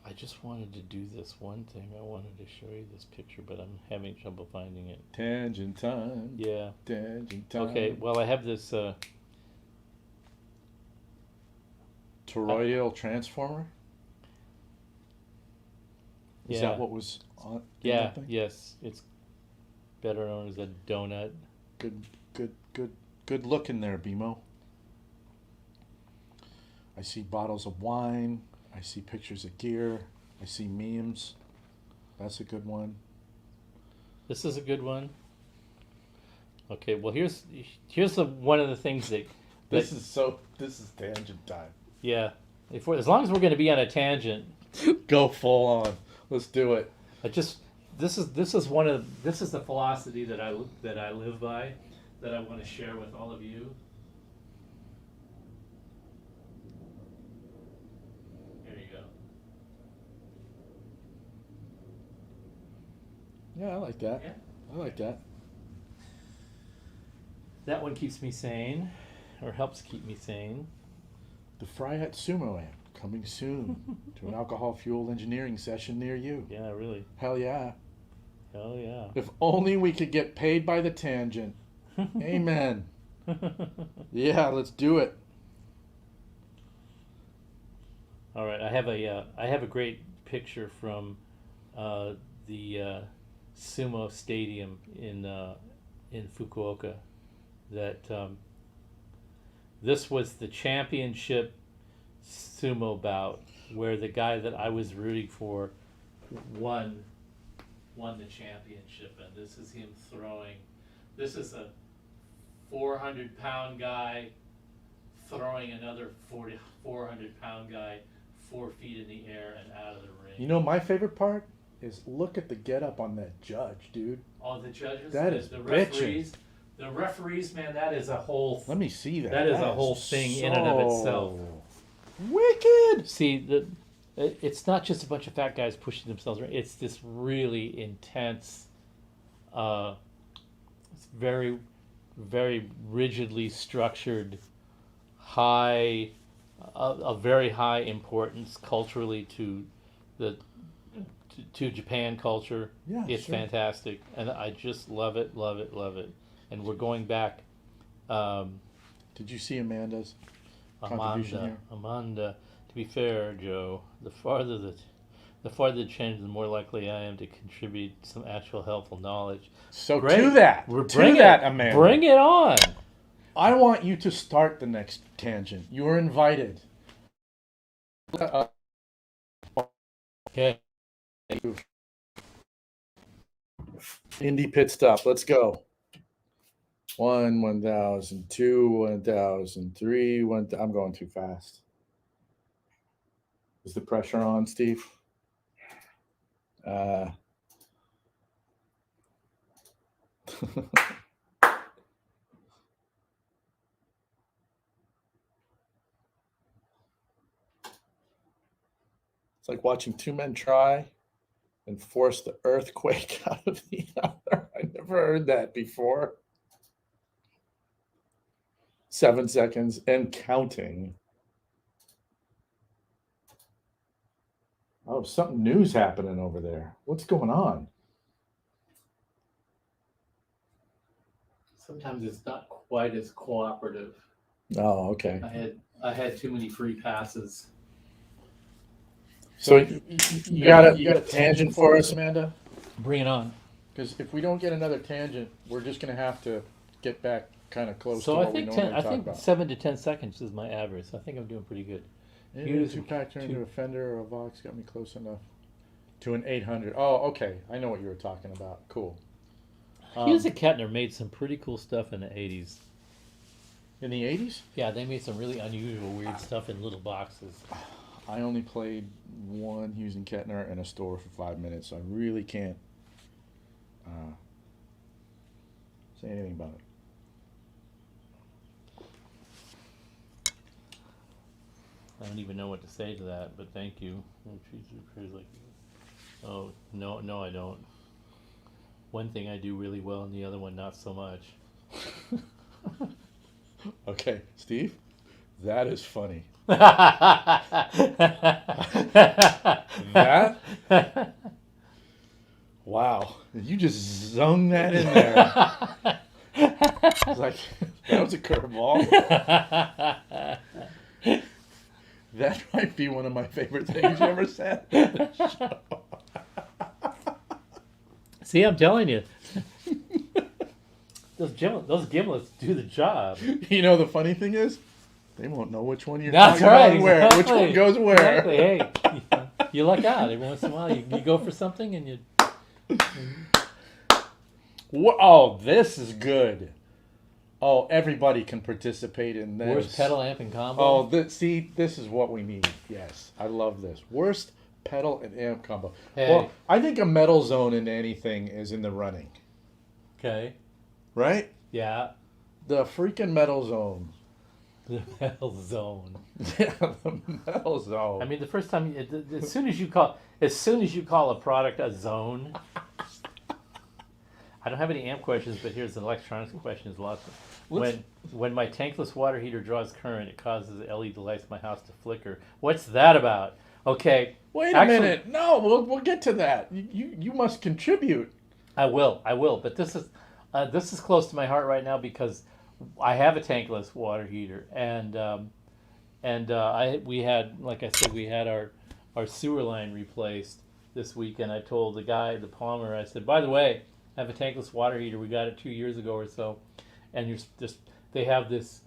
I just wanted to do this one thing. I wanted to show you this picture, but I'm having trouble finding it. Tangent time. Yeah. Tangent time. Okay, well, I have this... toroidal transformer? Is Yeah. that what was on? in Yeah, that thing? yes. It's better known as a donut. Good looking there, Bimo. I see bottles of wine. I see pictures of gear. I see memes. That's a good one. This is a good one. Okay, well, here's one of the things that This is tangent time. yeah. As long as we're going to be on a tangent, Go full on. Let's do it. this is the philosophy that I live by, that I want to share with all of you. Here you go. Yeah, I like that. Yeah. I like that. That one keeps me sane, or helps keep me sane. The Fryette Sumo amp. Coming soon to an alcohol-fueled engineering session near you. Yeah, really. Hell yeah. Hell yeah. If only we could get paid by the tangent. Amen. Yeah, let's do it. All right, I have a great picture from the Sumo Stadium in Fukuoka. That this was the championship sumo bout where the guy that I was rooting for won the championship, and this is him throwing. This is a 400-pound guy throwing another 400-pound guy 4 feet in the air and out of the ring. You know, my favorite part is look at the getup on that judge, dude. All the judges, That is the bitchin'. referees. The referees, man, that is a whole. Let me see that. That is a whole thing in and of itself. Wicked. See, it's not just a bunch of fat guys pushing themselves around. It's this really intense, it's very, very rigidly structured, high, a very high importance culturally to to Japan culture. Yeah, It's sure. fantastic, and I just love it, love it, love it. And we're going back. Did you see Amanda's contribution here? Amanda. To be fair, Joe, the farther the change, the more likely I am to contribute some actual helpful knowledge. So Great. to that, Bring Amanda. Bring it on. I want you to start the next tangent. You are invited. Okay. Indie pit stop. Let's go. 1,000, 2, 1,000, 3, 1,000. I'm going too fast. Is the pressure on, Steve? It's like watching two men try and force the earthquake out of the other. I never heard that before. 7 seconds and counting. Oh, something new's happening over there. What's going on? Sometimes it's not quite as cooperative. Oh, okay. I had too many free passes. So you got a tangent for us, Amanda? Bring it on. Because if we don't get another tangent, we're just going to have to get back kind of close So to I what we think normally I talk think about. 7 to 10 seconds is my average. So I think I'm doing pretty good. Use Two-pack turned two- to a Fender or a Vox got me close enough to an 800. Oh, okay. I know what you were talking about. Cool. Hughes and Kettner made some pretty cool stuff in the 80s. In the 80s? Yeah, they made some really unusual, weird stuff in little boxes. I only played one Hughes and Kettner in a store for 5 minutes, so I really can't say anything about it. I don't even know what to say to that, but thank you. Oh, Jesus, oh no, I don't. One thing I do really well, and the other one not so much. Okay, Steve, that is funny. That? Wow, you just zung that in there. It's like, that was a curveball. That might be one of my favorite things you ever said. See, I'm telling you. Those gimlets do the job. You know, the funny thing is, they won't know which one you're That's talking right. about where. Which one Exactly. goes where. Exactly. Hey, you luck out. Every once in a while, you go for something and you. Oh, this is good. Oh, everybody can participate in this. Worst pedal amp and combo. Oh, see, this is what we need. Yes, I love this. Worst pedal and amp combo. Hey. Well, I think a metal zone in anything is in the running, Okay. right? Yeah. The freaking metal zone. The metal zone. Yeah, the metal zone. I mean, the first time, as soon as you call a product a zone. I don't have any amp questions, but here's an electronics question. There's When my tankless water heater draws current, it causes the LED lights in my house to flicker. What's that about? Okay. Wait a minute. No, we'll get to that. You must contribute. I will. But this is close to my heart right now because I have a tankless water heater, and we had, like I said, we had our sewer line replaced this week, and I told the guy, the plumber, I said, by the way, I have a tankless water heater. We got it 2 years ago or so, and they have this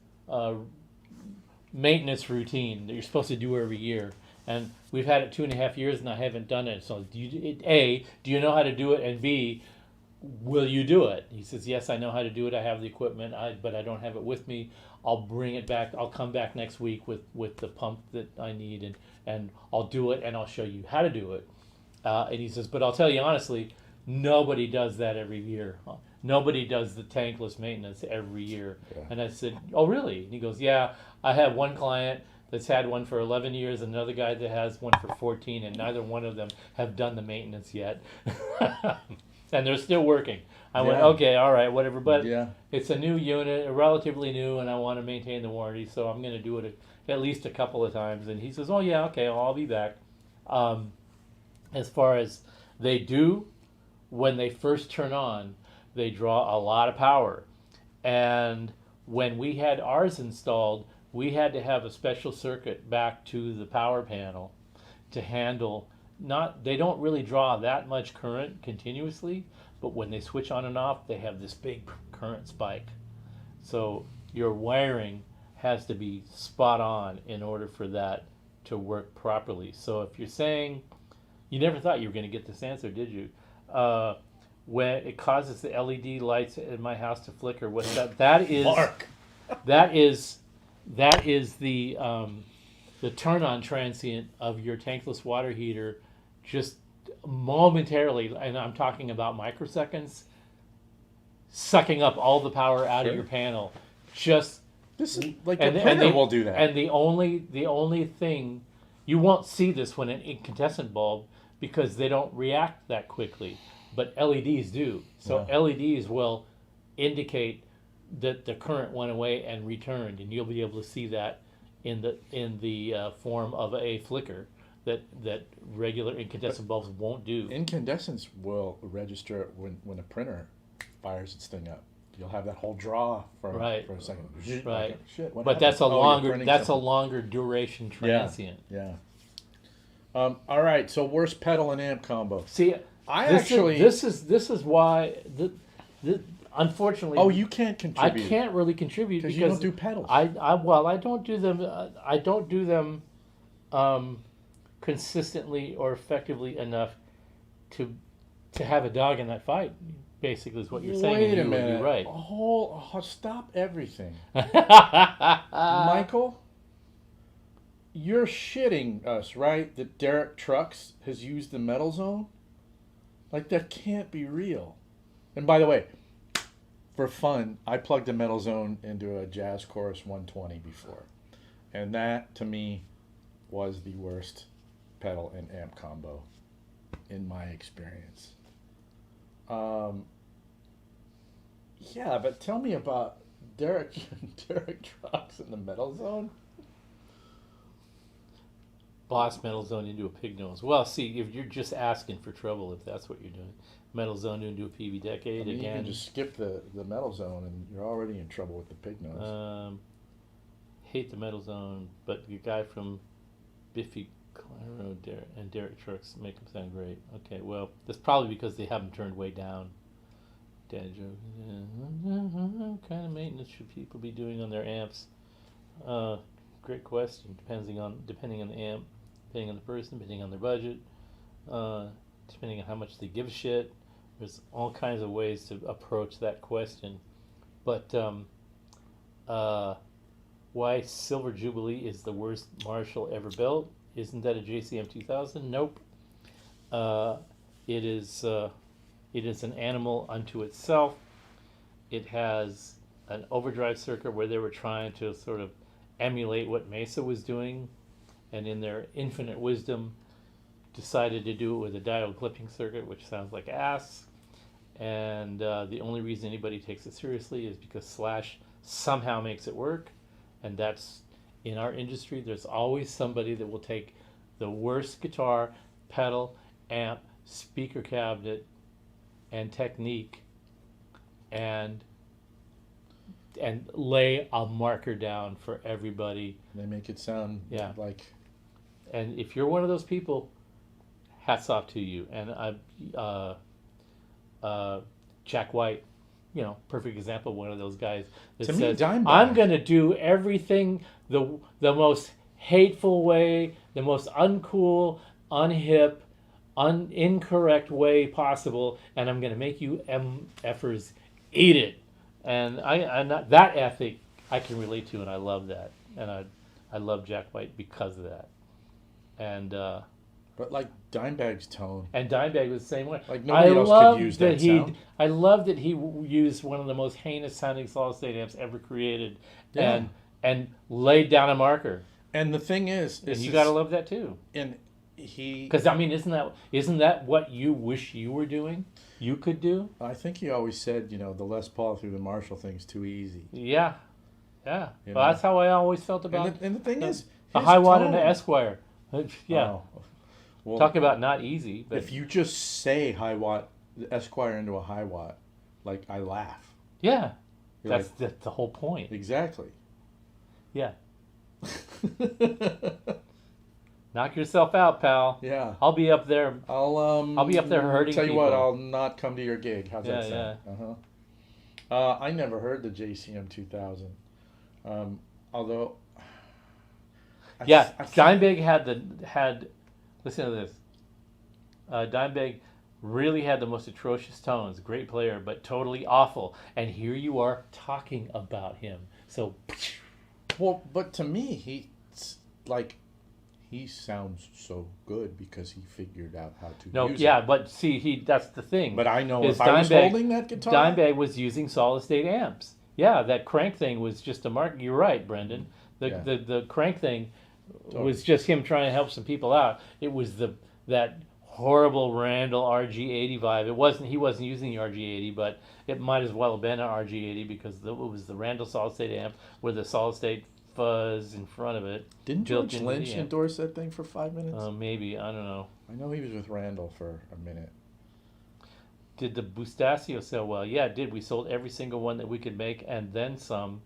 maintenance routine that you're supposed to do every year. And we've had it 2.5 years, and I haven't done it. So, do you know how to do it? And B, will you do it? He says, yes, I know how to do it. I have the equipment, but I don't have it with me. I'll bring it back. I'll come back next week with the pump that I need, and I'll do it, and I'll show you how to do it. And he says, but I'll tell you honestly, nobody does that every year. Nobody does the tankless maintenance every year. Yeah. And I said, oh, really? And he goes, yeah, I have one client that's had one for 11 years, another guy that has one for 14, and neither one of them have done the maintenance yet. And they're still working. I went, okay, all right, whatever. But it's a new unit, relatively new, and I want to maintain the warranty, so I'm going to do it at least a couple of times. And he says, oh, yeah, okay, I'll be back. As far as they do, when they first turn on, they draw a lot of power. And when we had ours installed, we had to have a special circuit back to the power panel to handle, they don't really draw that much current continuously, but when they switch on and off, they have this big current spike. So your wiring has to be spot on in order for that to work properly. So if you're saying, you never thought you were going to get this answer, did you? When it causes the LED lights in my house to flicker, what's that? That is Mark. that is the turn-on transient of your tankless water heater, just momentarily, and I'm talking about microseconds, sucking up all the power out of your panel. Just this is like a printer will do that. And the only thing, you won't see this when an incandescent bulb because they don't react that quickly, but LEDs do. So LEDs will indicate that the current went away and returned, and you'll be able to see that in the form of a flicker that regular incandescent bulbs won't do. Incandescents will register when a printer fires its thing up. You'll have that whole draw for a second. Right. Like, shit, what but happened? that's a longer duration transient. Yeah. All right. So worst pedal and amp combo. See, this is why unfortunately. Oh, you can't contribute. I can't really contribute because you don't do pedals. I don't do them. I don't do them consistently or effectively enough to have a dog in that fight. Basically, is what you're saying. Wait a and minute. You're right. Stop everything, Michael. You're shitting us, right? That Derek Trucks has used the metal zone? Like, that can't be real. And by the way, for fun, I plugged a metal zone into a Jazz Chorus 120 before. And that, to me, was the worst pedal and amp combo in my experience. Yeah, but tell me about Derek Trucks in the metal zone. Boss metal zone into a pig nose. Well, see, if you're just asking for trouble, if that's what you're doing, metal zone into a PV decade again. You can just skip the metal zone, and you're already in trouble with the pig nose. Hate the metal zone, but the guy from Biffy Clyro and Derek Trucks make them sound great. Okay, well, that's probably because they have them turned way down. Dad joke. What kind of maintenance should people be doing on their amps? Great question. Depending on the amp, depending on the person, depending on their budget, depending on how much they give a shit. There's all kinds of ways to approach that question. But why Silver Jubilee is the worst Marshall ever built? Isn't that a JCM 2000? Nope. It is an animal unto itself. It has an overdrive circuit where they were trying to sort of emulate what Mesa was doing, and in their infinite wisdom decided to do it with a diode clipping circuit, which sounds like ass. And the only reason anybody takes it seriously is because Slash somehow makes it work, and that's in our industry. There's always somebody that will take the worst guitar, pedal, amp, speaker cabinet, and technique, and lay a marker down for everybody. They make it sound Yeah. like. And if you're one of those people, hats off to you. And Jack White, perfect example of one of those guys that To me, says, Dimebag. I'm going to do everything the most hateful way, the most uncool, unhip, incorrect way possible, and I'm going to make you MFers eat it. And that ethic I can relate to, and I love that. And I love Jack White because of that. And But like Dimebag's tone. and Dimebag was the same way. Like nobody else could use that he. sound. I love that he used one of the most heinous sounding solid state amps ever created, Yeah. and laid down a marker. And the thing is, And you gotta love that too. And he. Because I mean, isn't that what you wish you were doing? You could do. I think he always said, the Les Paul through the Marshall thing's too easy. Yeah, yeah. You Well, know? that's how I always felt about And the thing is, a his high watt and tone- an Esquire. Yeah. Oh. Well, Talk about not easy. But if you just say high watt, the Esquire into a high watt, like I laugh. yeah, You're that's the whole point. Exactly. Yeah. Knock yourself out, pal. Yeah. I'll be up there. I'll be up there hurting Tell you what, people. I'll not come to your gig. How's that Yeah, sound? Uh-huh. I never heard the JCM 2000. Although. Yeah, I think- Dimebag had. Listen to this. Dimebag really had the most atrocious tones. Great player, but totally awful. And here you are talking about him. So. Well, but to me, he sounds so good because he figured out how to No, use yeah, it. but see, that's the thing. But I know Is if I was Dimebag- holding that guitar, Dimebag was using solid state amps. Yeah, that crank thing was just a mark. You're right, Brendan. Yeah. The crank thing Totally. was just him trying to help some people out. It was that horrible Randall RG80 vibe. He wasn't using the RG80, but it might as well have been an RG80 because it was the Randall solid state amp with the solid state fuzz in front of it. didn't built George into Lynch the amp. endorse that thing for 5 minutes? Maybe, I don't know. I know he was with Randall for a minute. Did the Bustachio sell well? Yeah, it did. We sold every single one that we could make and then some,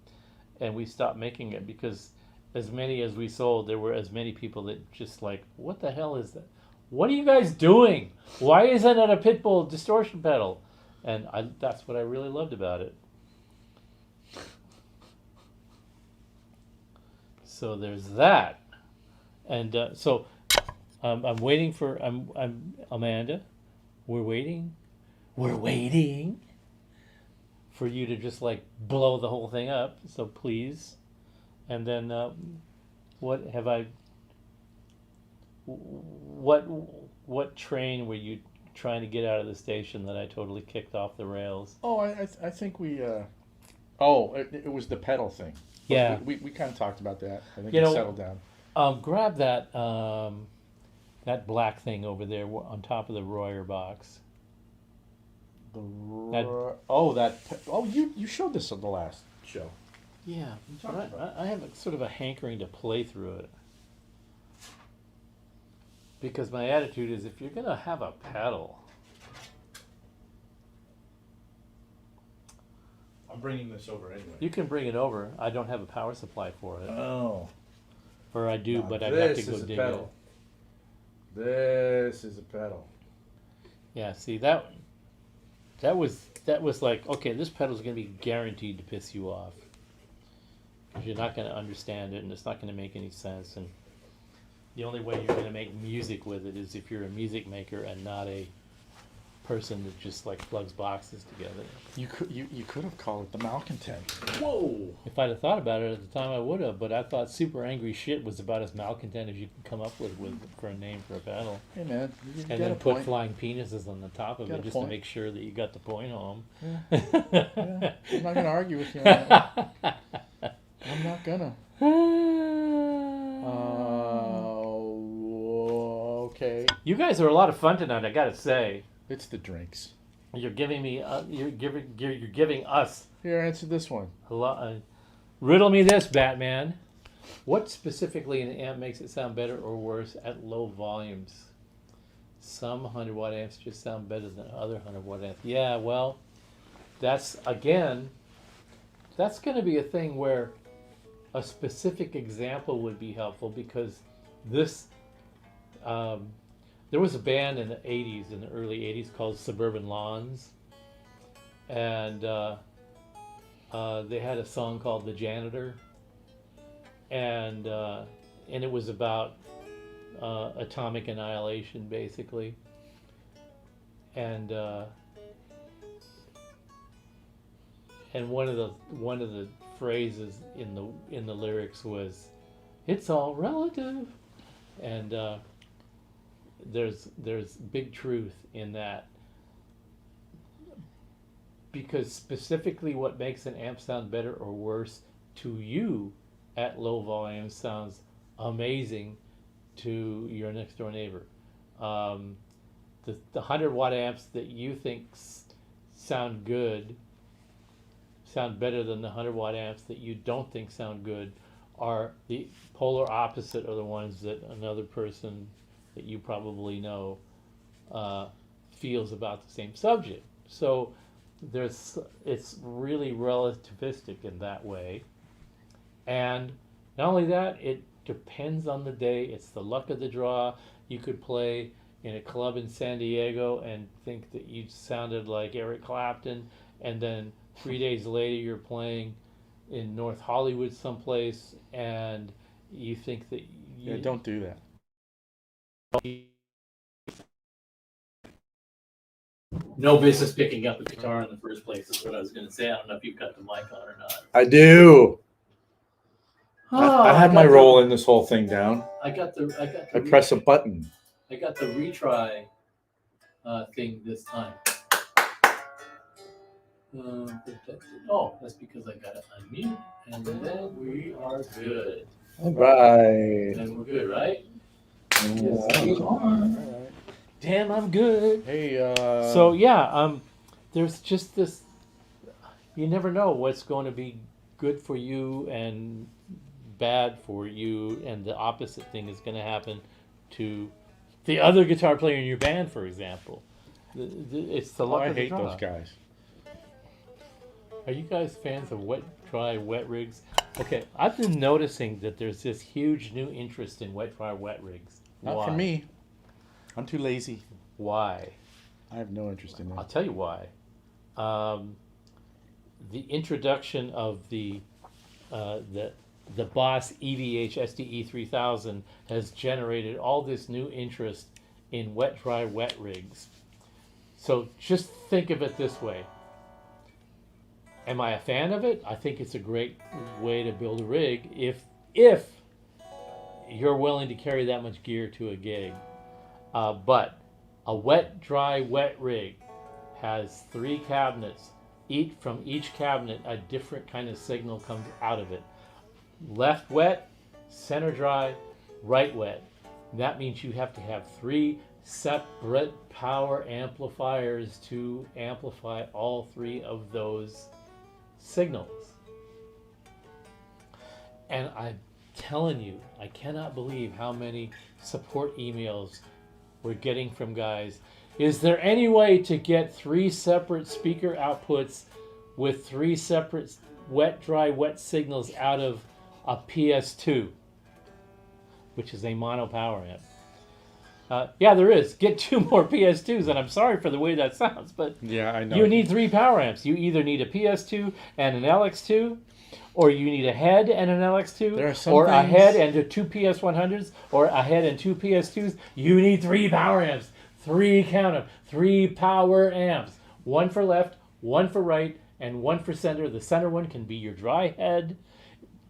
and we stopped making it because as many as we sold, there were as many people that just like, what the hell is that? What are you guys doing? Why isn't it a Pitbull distortion pedal? And that's what I really loved about it. So there's that. And so I'm waiting for I'm Amanda. We're waiting for you to just like blow the whole thing up. So please. And then what train were you trying to get out of the station that I totally kicked off the rails? Oh, I think we. It was the pedal thing. But Yeah. we kind of talked about that. I think You it know- settled down. Grab that that black thing over there on top of the Royer box. You showed this on the last show. Yeah, talked but about I have sort of a hankering to play through it. Because my attitude is if you're going to have a pedal, I'm bringing this over anyway. you can bring it over. I don't have a power supply for it. Oh. Or I do, Now but I'd have to this go is a dig pedal. This is a pedal. it. Yeah, see that was like, okay, this pedal's going to be guaranteed to piss you off. Because you're not going to understand it and it's not going to make any sense, and the only way you're going to make music with it is if you're a music maker and not a person that just like plugs boxes together. You could have called it the Malcontents. Whoa! If I'd have thought about it at the time, I would have. But I thought Super Angry Shit was about as malcontent as you can come up with for a name for a pedal. Hey man, you And got then a put point. flying penises on the top of Got it a just point. to make sure that you got the point home. Yeah. I'm not gonna argue with you on that. I'm not gonna. Okay. You guys are a lot of fun tonight, I gotta say. It's the drinks. You're giving me. You're giving us Here, answer this one. a lot. Riddle me this, Batman. What specifically in the amp makes it sound better or worse at low volumes? Some 100-watt amps just sound better than other 100-watt amps. Yeah, well, that's going to be a thing where a specific example would be helpful, because this, there was a band in the 80s, in the early 80s, called Suburban Lawns, and they had a song called The Janitor, and it was about atomic annihilation, basically, and one of the phrases in the lyrics was, "It's all relative," and there's big truth in that, because specifically what makes an amp sound better or worse to you at low volume sounds amazing to your next door neighbor. The 100-watt amps that you think sound good sound better than the 100-watt amps that you don't think sound good are the polar opposite of the ones that another person that you probably know feels about the same subject. So it's really relativistic in that way. And not only that, it depends on the day. It's the luck of the draw. You could play in a club in San Diego and think that you sounded like Eric Clapton, and then 3 days later you're playing in North Hollywood someplace and you think that you... Yeah, don't do that. No business picking up a guitar in the first place is what I was going to say. I don't know if you've got the mic on or not. I do. Oh, I had my role in this whole thing down. I press a button. I got the retry thing this time. Oh, that's because I got it unmute, and then we are good. All right. And we're good, right? Yes, we are. Damn, I'm good. Hey. So yeah, there's just this. You never know what's going to be good for you and bad for you, and the opposite thing is going to happen to the other guitar player in your band, for example. It's the luck I of the hate draw. those guys. Are you guys fans of wet, dry, wet rigs? Okay, I've been noticing that there's this huge new interest in wet, dry, wet rigs. Not for me. I'm too lazy. Why? I have no interest in I'll that. tell you why. The introduction of the Boss EVH SDE 3000 has generated all this new interest in wet, dry, wet rigs. So just think of it this way. Am I a fan of it? I think it's a great way to build a rig if you're willing to carry that much gear to a gig. But a wet, dry, wet rig has 3 cabinets. From each cabinet, a different kind of signal comes out of it. Left wet, center dry, right wet. That means you have to have 3 separate power amplifiers to amplify all 3 of those signals. And I'm telling you, I cannot believe how many support emails we're getting from guys. Is there any way to get 3 separate speaker outputs with 3 separate wet, dry, wet signals out of a PS2, which is a mono power amp? Yeah, there is. Get 2 more PS2s, and I'm sorry for the way that sounds, but Yeah, I know. you need 3 power amps. You either need a PS2 and an LX2, or you need a head and an LX2, There are some or a things- head and 2 PS100s, or a head and 2 PS2s. You need 3 power amps. 3, count them, 3 power amps. 1 for left, 1 for right, and 1 for center. The center one can be your dry head.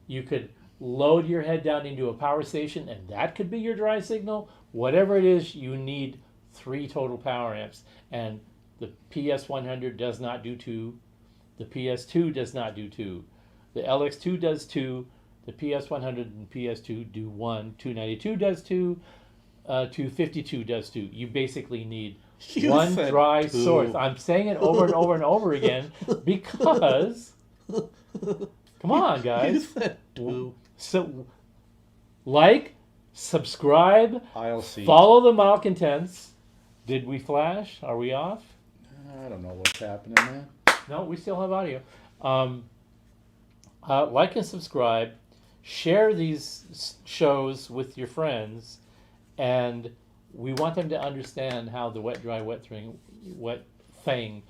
You could load your head down into a power station, and that could be your dry signal. Whatever it is, you need 3 total power amps. And the PS100 does not do 2. The PS2 does not do 2. The LX2 does 2. The PS100 and PS2 do 1. 292 does 2. to 52 does too. You basically need You one said dry 2. source. I'm saying it over and over and over again because, come on, You guys. said 2. So, like, subscribe, I'll see. follow the Malcontents. Did we flash? Are we off? I don't know what's happening, man. No, we still have audio. Like and subscribe. Share these shows with your friends, and we want them to understand how the wet thing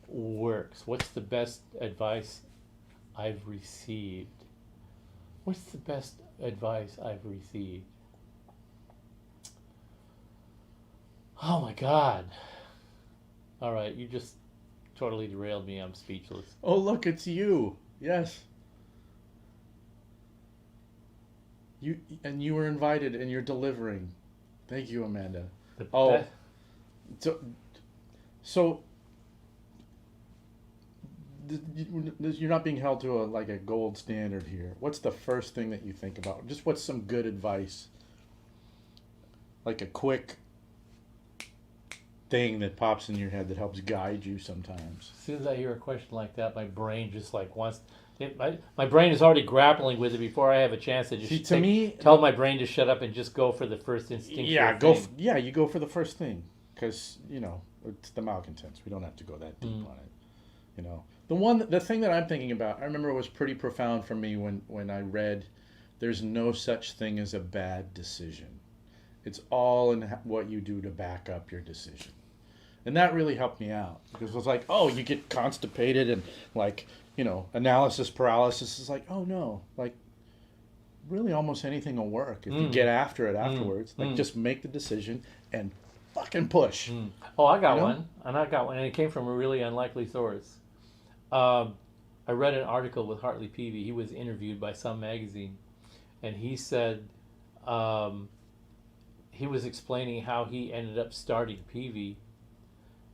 works. What's the best advice I've received? What's the best advice I've received? Oh my God. All right, you just totally derailed me. I'm speechless. Oh, look, it's you. Yes. You were invited and you're delivering. Thank you, Amanda. The Oh, best- so you're not being held to a gold standard here. What's the first thing that you think about? Just what's some good advice? Like a quick thing that pops in your head that helps guide you sometimes. As soon as I hear a question like that, my brain just like wants. My brain is already grappling with it before I have a chance to just See, to me, tell my brain to shut up and just go for the first instinctual thing. You go for the first thing because it's the malcontents. We don't have to go that deep on it. The thing that I'm thinking about, I remember it was pretty profound for me when I read, "There's no such thing as a bad decision. It's all in what you do to back up your decision." And that really helped me out because it was like, oh, you get constipated and analysis paralysis is like, oh no, like really almost anything will work if you get after it afterwards. Just make the decision and fucking push. Oh, I got one, and it came from a really unlikely source. I read an article with Hartley Peavy. He was interviewed by some magazine, and he said he was explaining how he ended up starting Peavy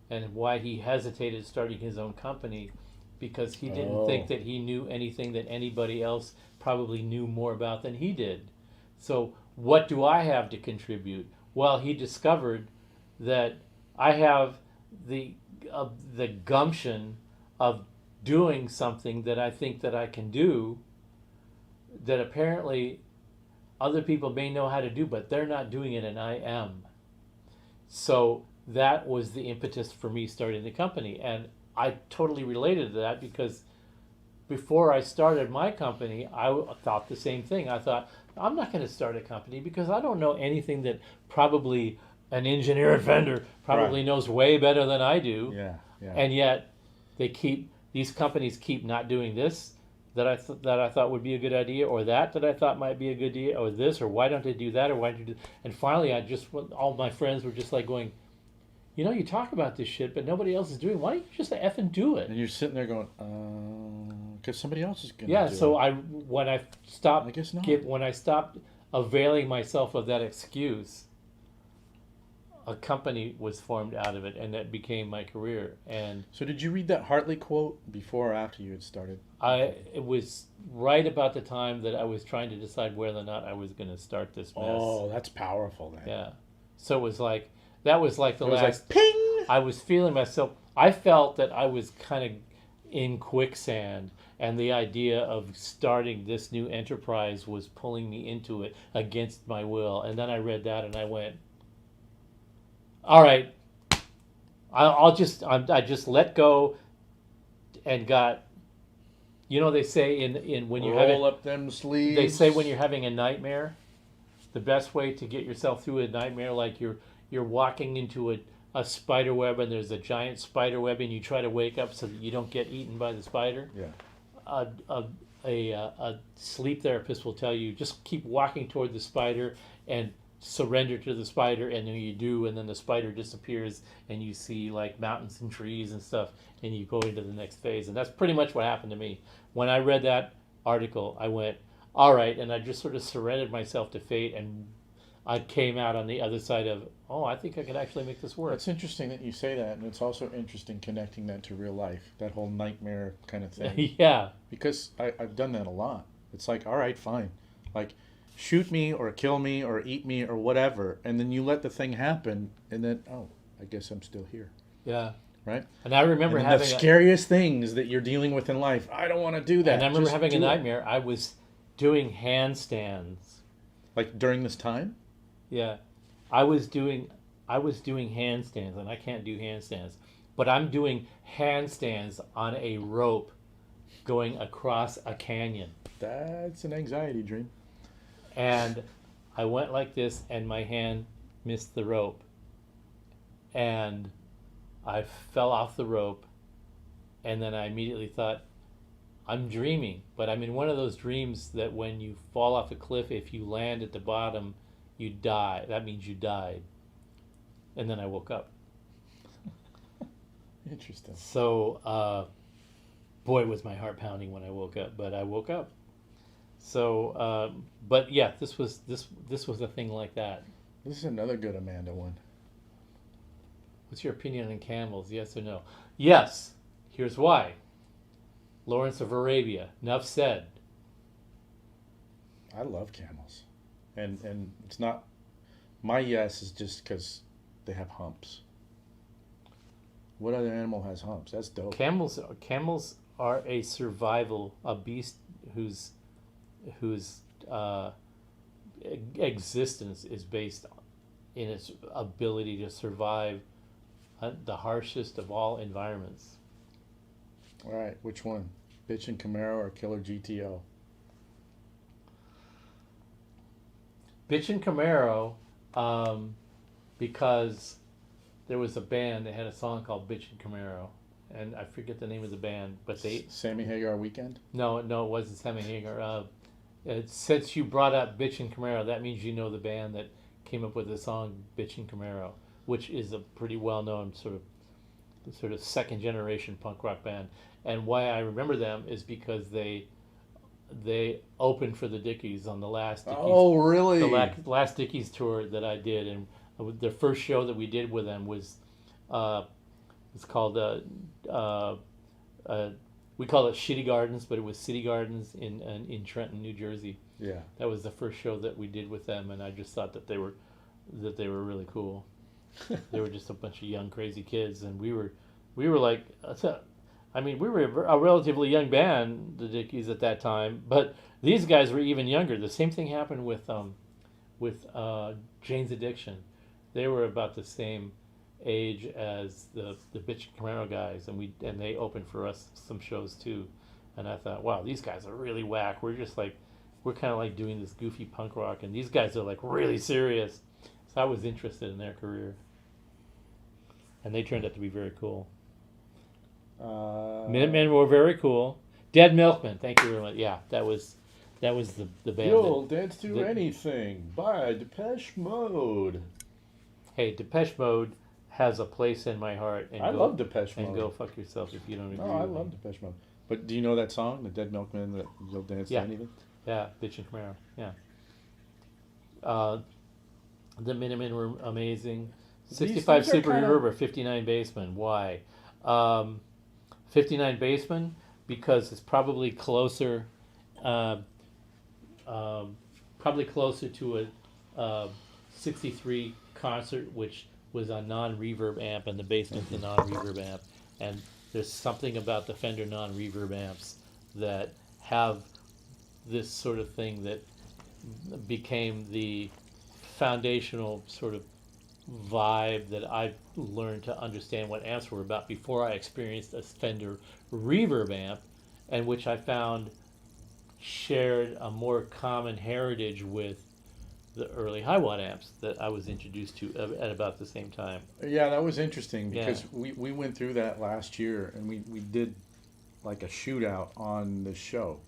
and why he hesitated starting his own company, because he didn't think that he knew anything that anybody else probably knew more about than he did. So what do I have to contribute? Well, he discovered that I have the gumption of doing something that I think that I can do that apparently other people may know how to do, but they're not doing it and I am. So that was the impetus for me starting the company. And I totally related to that because before I started my company, I thought the same thing. I thought, I'm not going to start a company because I don't know anything that probably an engineer at Fender probably knows way better than I do. Yeah. And yet these companies keep not doing this that I thought would be a good idea, or that I thought might be a good idea, or this, or why don't they do that, or why don't you do. And finally, all my friends were just like going, you talk about this shit, but nobody else is doing it. Why don't you just effing do it? And you're sitting there going, because somebody else is going to do it. So when I stopped, I guess not. When I stopped availing myself of that excuse, a company was formed out of it, and that became my career. And so, did you read that Hartley quote before or after you had started? It was right about the time that I was trying to decide whether or not I was going to start this mess. Oh, that's powerful, then. Yeah. So it was like that was like the last. Was like, ping! I was feeling myself. I felt that I was kind of in quicksand, and the idea of starting this new enterprise was pulling me into it against my will. And then I read that, and I went, all right, I just let go and got, they say in when you're roll up them sleeves. They say when you're having a nightmare, the best way to get yourself through a nightmare, like you're walking into a spider web and there's a giant spider web and you try to wake up so that you don't get eaten by the spider. Yeah. A sleep therapist will tell you just keep walking toward the spider and surrender to the spider, and then you do, and then the spider disappears and you see like mountains and trees and stuff, and you go into the next phase. And that's pretty much what happened to me. When I read that article, I went, all right, and I just sort of surrendered myself to fate, and I came out on the other side of, I think I could actually make this work. It's interesting that you say that, and it's also interesting connecting that to real life, that whole nightmare kind of thing. Yeah. Because I've done that a lot. It's like, all right, fine. Like, shoot me or kill me or eat me or whatever, and then you let the thing happen, and then, oh, I guess I'm still here, Yeah. right? And I remember And then having the scariest things that you're dealing with in life, I don't want to do that. and I remember Just having a do it. nightmare. I was doing handstands. Like during this time? Yeah. I was doing handstands, and I can't do handstands, but I'm doing handstands on a rope going across a canyon. That's an anxiety dream. And I went like this, and my hand missed the rope. And I fell off the rope. And then I immediately thought, I'm dreaming. But I'm in one of those dreams that when you fall off a cliff, if you land at the bottom, you die. That means you died. And then I woke up. Interesting. So, boy, was my heart pounding when I woke up. But I woke up. So, but yeah, this was a thing like that. This is another good Amanda one. What's your opinion on camels? Yes or no? Yes. Here's why. Lawrence of Arabia. Enough said. I love camels. And it's not, my yes is just because they have humps. What other animal has humps? That's dope. Camels are a beast whose existence is based in its ability to survive the harshest of all environments. All right, which one? Bitch and Camaro or Killer GTO? Bitch and Camaro, because there was a band that had a song called Bitch and Camaro, and I forget the name of the band, but they... Sammy Hagar Weekend? No, it wasn't Sammy Hagar. Since you brought up Bitch and Camaro, that means you know the band that came up with the song Bitch and Camaro, which is a pretty well-known sort of second-generation punk rock band. And why I remember them is because they opened for the Dickies on the last Dickies, Oh, really? the last Dickies tour that I did, and the first show that we did with them was it's called we call it Shitty Gardens, but it was City Gardens in Trenton, New Jersey. Yeah. That was the first show that we did with them, and I just thought that they were really cool. They were just a bunch of young crazy kids, and we were like, we were a relatively young band, the Dickies, at that time, but these guys were even younger. The same thing happened with Jane's Addiction. They were about the same age as the Bitch Camaro guys, and they opened for us some shows too. And I thought, wow, these guys are really whack. We're kind of like doing this goofy punk rock, and these guys are like really serious. So I was interested in their career, and they turned out to be very cool. Minutemen were very cool. Dead Milkmen, thank you very much. Yeah, that was the band. You'll dance to anything by Depeche Mode. Hey, Depeche Mode has a place in my heart. And I love Depeche Mode. And go fuck yourself if you don't agree. No, I with love me. Depeche Mode. But do you know that song, the Dead Milkmen, that you'll dance to anything? Yeah, Bitch and Camaro. Yeah. The Minutemen were amazing. 65 these are Super kinda- Reverber, 59 Bassman. Why? 59 Bassman because it's probably closer. Probably closer to a 63 concert, which was a non-reverb amp, and the Bassman's a non-reverb amp. And there's something about the Fender non-reverb amps that have this sort of thing that became the foundational sort of vibe that I've learned to understand what amps were about before I experienced a Fender reverb amp, and which I found shared a more common heritage with the early high watt amps that I was introduced to at about the same time. Yeah, that was interesting because Yeah. we went through that last year, and we did like a shootout on the show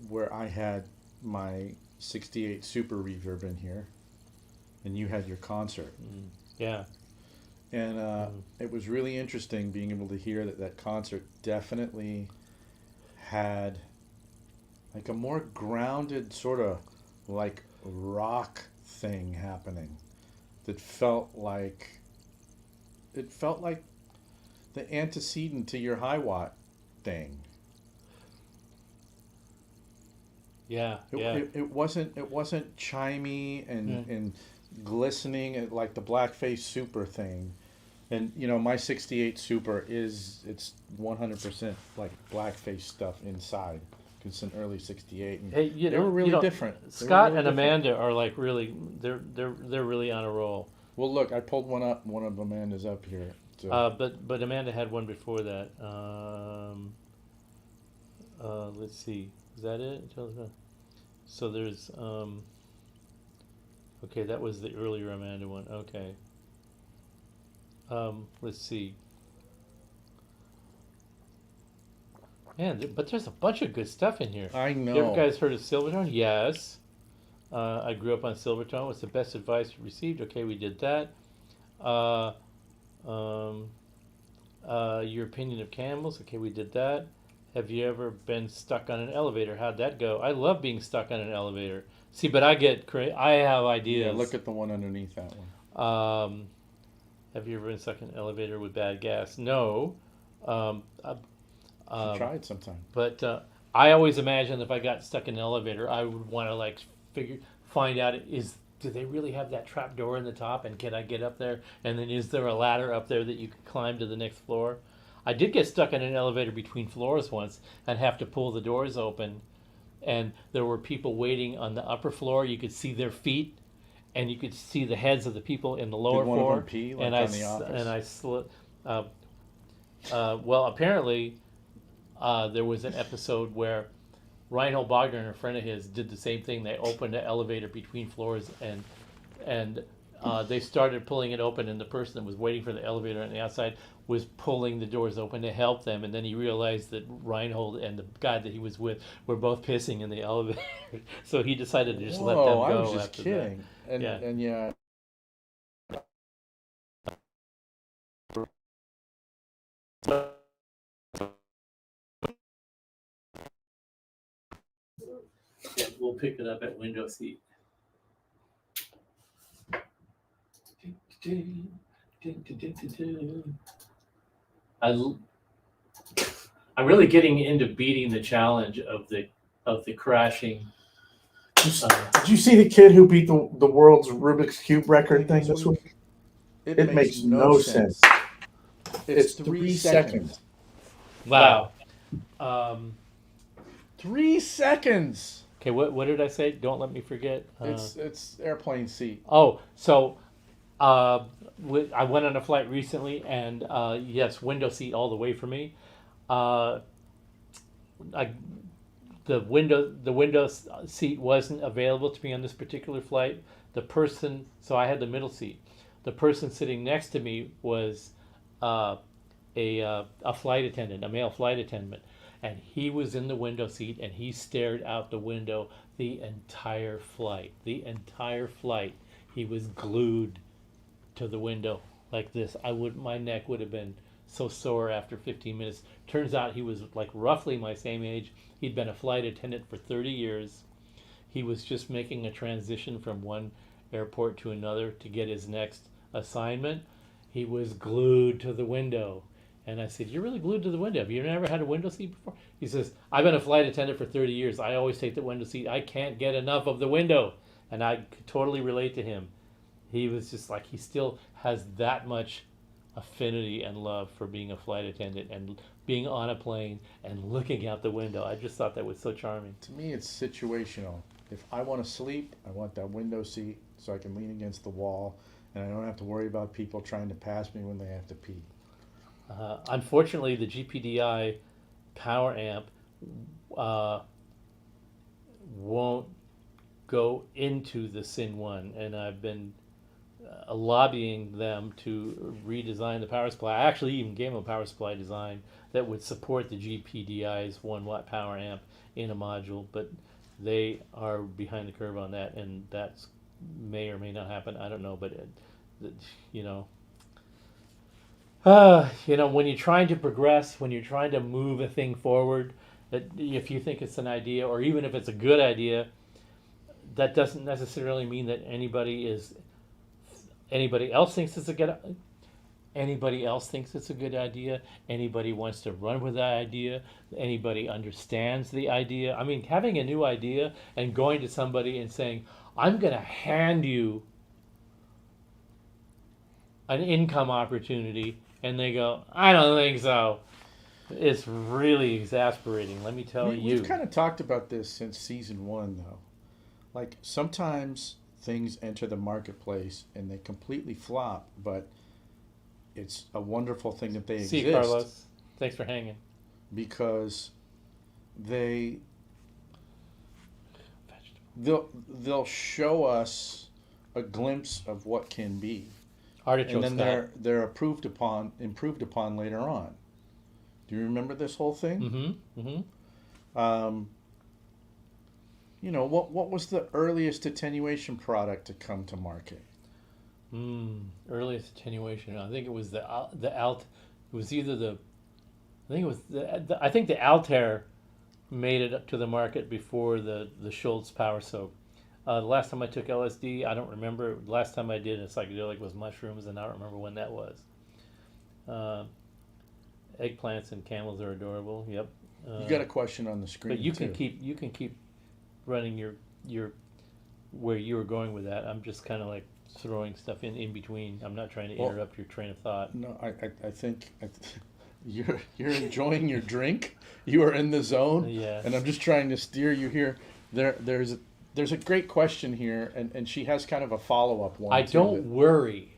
where I had my 68 Super Reverb in here, and you had your concert. Yeah. And it was really interesting being able to hear that concert definitely had like a more grounded sort of like rock thing happening that felt like the antecedent to your high watt thing. Yeah, It, yeah. it wasn't chimey and Yeah. and glistening like the blackface super thing. And you know, my '68 Super it's 100% like blackface stuff inside. 'Cause it's an early '68, and Hey, they were really different. They were Scott really and different. Amanda are like really, they're really on a roll. Well, look, I pulled one of Amanda's up here. So But Amanda had one before that. Let's see, is that it? So there's okay, that was the earlier Amanda one. Okay. Let's see. Man, but there's a bunch of good stuff in here. I You ever know. guys heard of Silvertone? Yes. I grew up on Silvertone. What's the best advice you received? Okay, we did that. Uh, um, your opinion of Camels? Okay, we did that. Have you ever been stuck on an elevator? How'd that go? I love being stuck on an elevator. See, but I get I have Yeah, ideas. look at the one underneath that one. Have you ever been stuck in an elevator with bad gas? No. Um, uh, Should try it sometime. but I always imagine if I got stuck in an elevator, I would want to like find out do they really have that trap door in the top, and can I get up there? And then is there a ladder up there that you can climb to the next floor? I did get stuck in an elevator between floors once and have to pull the doors open, and there were people waiting on the upper floor. You could see their feet, and you could see the heads of the people in the lower Did one floor. of them pee like and on The Office? and I slid. Well, apparently, there was an episode where Reinhold Bogner and a friend of his did the same thing. They opened an elevator between floors, and they started pulling it open, and the person that was waiting for the elevator on the outside was pulling the doors open to help them. And then he realized that Reinhold and the guy that he was with were both pissing in the elevator, so he decided to just let them go. I was just after kidding. And Yeah. and yeah, That. Yeah, we'll pick it up at window seat. I'm really getting into beating the challenge of the crashing. Did you see the kid who beat the world's Rubik's Cube record thing this week? It makes no sense. It's 3 seconds. Wow. 3 seconds. Okay, what did I say? Don't let me forget. It's airplane seat. So I went on a flight recently, and yes, window seat all the way for me. The window seat wasn't available to me on this particular flight. So I had the middle seat. The person sitting next to me was a flight attendant, a male flight attendant, and he was in the window seat, and he stared out the window the entire flight. The entire flight, he was glued to the window like this. My neck would have been so sore after 15 minutes. Turns out he was like roughly my same age. He'd been a flight attendant for 30 years. He was just making a transition from one airport to another to get his next assignment. He was glued to the window. And I said, "You're really glued to the window. Have you never had a window seat before?" He says, "I've been a flight attendant for 30 years. I always take the window seat. I can't get enough of the window." And I could totally relate to him. He was just like, he still has that much affinity and love for being a flight attendant and being on a plane and looking out the window. I just thought that was so charming. To me, it's situational. If I want to sleep, I want that window seat so I can lean against the wall, and I don't have to worry about people trying to pass me when they have to pee. Unfortunately, the GPDI power amp won't go into the SIN 1, and I've been lobbying them to redesign the power supply. I actually even gave them a power supply design that would support the GPDI's 1-watt power amp in a module, but they are behind the curve on that, and that may or may not happen. I don't know, but when you're trying to progress, when you're trying to move a thing forward, that if you think it's an idea, or even if it's a good idea, that doesn't necessarily mean that anybody else thinks it's a good. anybody else thinks it's a good idea, anybody wants to run with that idea, anybody understands the idea. I mean, having a new idea and going to somebody and saying, I'm going to hand you an income opportunity, and they go, I don't think so. It's really exasperating, let me tell you. We've kind of talked about this since season 1, though. Like, sometimes things enter the marketplace and they completely flop, but it's a wonderful thing that they exist. See you, Carlos. Thanks for hanging. Because they'll show us a glimpse of what can be. Artichoke and then they're improved upon later on. Do you remember this whole thing? Mm-hmm. You know, what was the earliest attenuation product to come to market? Earliest attenuation. I think it was the alt. It was either the. I think it was I think the Altair made it to the market before the Schultz Power Soak. The last time I took LSD, I don't remember. The last time I did a psychedelic was mushrooms, and I don't remember when that was. Eggplants and camels are adorable. Yep. You got a question on the screen. But you too. can keep running your where you were going with that. I'm just kind of like throwing stuff in between. I'm not trying to interrupt your train of thought. No, I think you're enjoying your drink. You are in the zone. Yes. And I'm just trying to steer you here. There's a great question here, and she has kind of a follow-up one. I don't worry.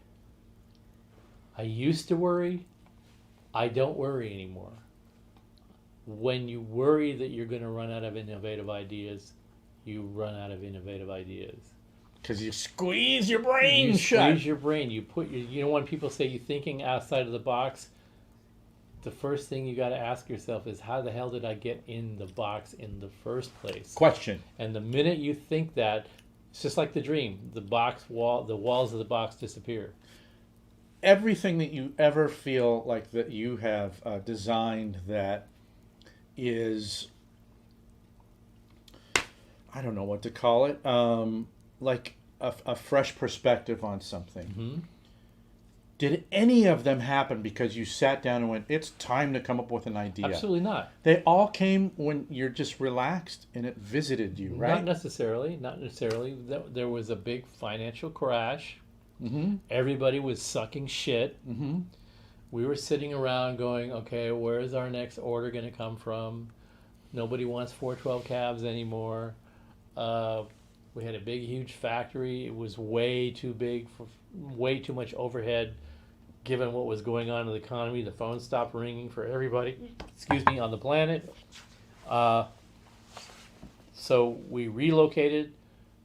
I used to worry. I don't worry anymore. When you worry that you're going to run out of innovative ideas, you run out of innovative ideas. Because you squeeze your brain shut. Squeeze your brain. You know, when people say you're thinking outside of the box, the first thing you got to ask yourself is, how the hell did I get in the box in the first place? Question. And the minute you think that, it's just like the dream. The walls of the box disappear. Everything that you ever feel like that you have designed that is, I don't know what to call it, like a fresh perspective on something. Mm-hmm. Did any of them happen because you sat down and went, it's time to come up with an idea? Absolutely not. They all came when you're just relaxed and it visited you, right? Not necessarily. There was a big financial crash. Mm-hmm. Everybody was sucking shit. Mm-hmm. We were sitting around going, okay, where's our next order going to come from? Nobody wants 412 cabs anymore. We had a big, huge factory. It was way too big, for way too much overhead, given what was going on in the economy. The phone stopped ringing for everybody, on the planet. So we relocated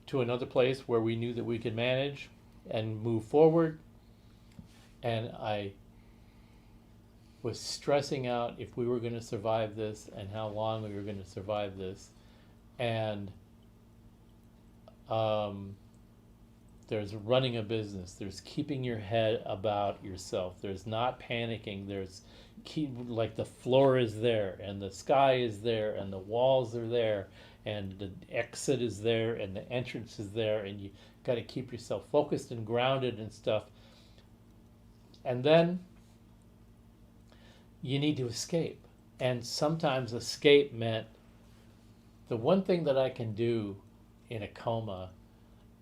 to another place where we knew that we could manage and move forward. And I was stressing out if we were going to survive this and how long we were going to survive this. And there's running a business. There's keeping your head about yourself. There's not panicking. There's like the floor is there and the sky is there and the walls are there and the exit is there and the entrance is there, and you got to keep yourself focused and grounded and stuff. And then you need to escape. And sometimes escape meant the one thing that I can do in a coma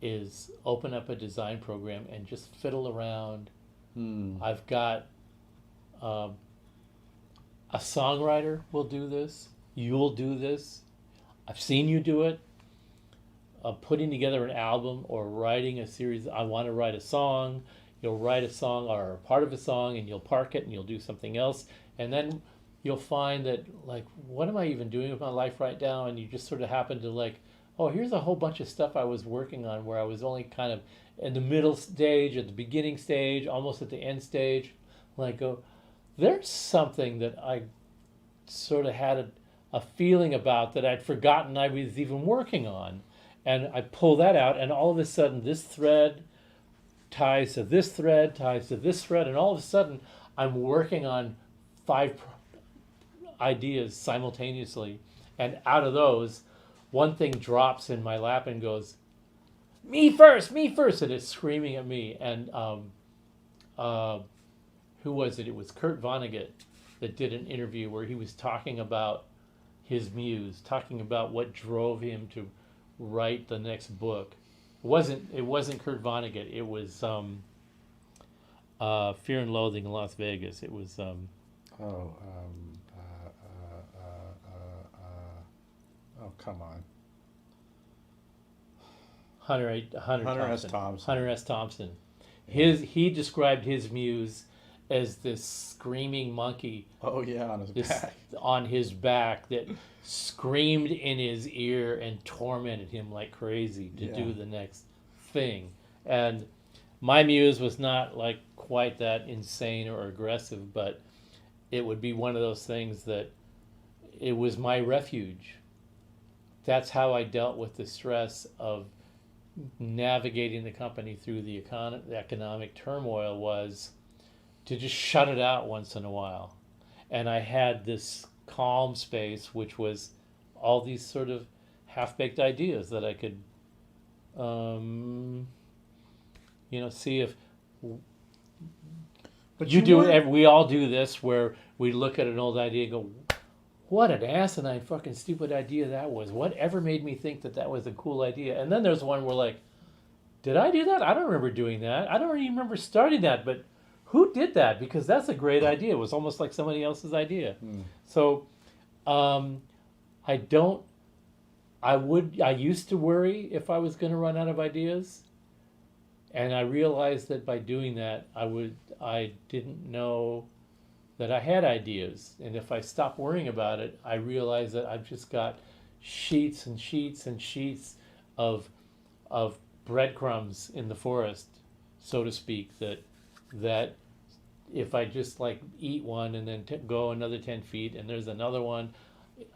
is open up a design program and just fiddle around. I've got a songwriter will do this. You'll do this. I've seen you do it. Putting together an album or writing a series. I want to write a song. You'll write a song or a part of a song, and you'll park it and you'll do something else. And then you'll find that, like, what am I even doing with my life right now? And you just sort of happen to, like, oh, here's a whole bunch of stuff I was working on where I was only kind of in the middle stage, at the beginning stage, almost at the end stage. Like, there's something that I sort of had a feeling about that I'd forgotten I was even working on. And I pull that out, and all of a sudden this thread ties to this thread, ties to this thread, and all of a sudden I'm working on 5 ideas simultaneously. And out of those, one thing drops in my lap and goes, me first, and it's screaming at me. And who was it? It was Kurt Vonnegut that did an interview where he was talking about his muse, talking about what drove him to write the next book. It wasn't Kurt Vonnegut. It was Fear and Loathing in Las Vegas. It was Oh, oh, come on. Hunter S. Thompson. Thompson. Hunter S. Thompson. Yeah. He described his muse as this screaming monkey Oh, yeah, on his back. on his back that screamed in his ear and tormented him like crazy to Yeah. do the next thing. And my muse was not like quite that insane or aggressive, but it would be one of those things that it was my refuge. That's how I dealt with the stress of navigating the company through the economic turmoil, was to just shut it out once in a while. And I had this calm space, which was all these sort of half-baked ideas that I could, see if But you do. weren't- We all do this, where we look at an old idea and go, "What an asinine, fucking stupid idea that was! Whatever made me think that was a cool idea?" And then there's one where like, "Did I do that? I don't remember doing that. I don't even remember starting that. But who did that? Because that's a great idea. It was almost like somebody else's idea." So, I don't. I used to worry if I was going to run out of ideas. And I realized that by doing that, I didn't know that I had ideas. And if I stop worrying about it, I realize that I've just got sheets and sheets and sheets of breadcrumbs in the forest, so to speak, that if I just like eat one and then go another 10 feet and there's another one,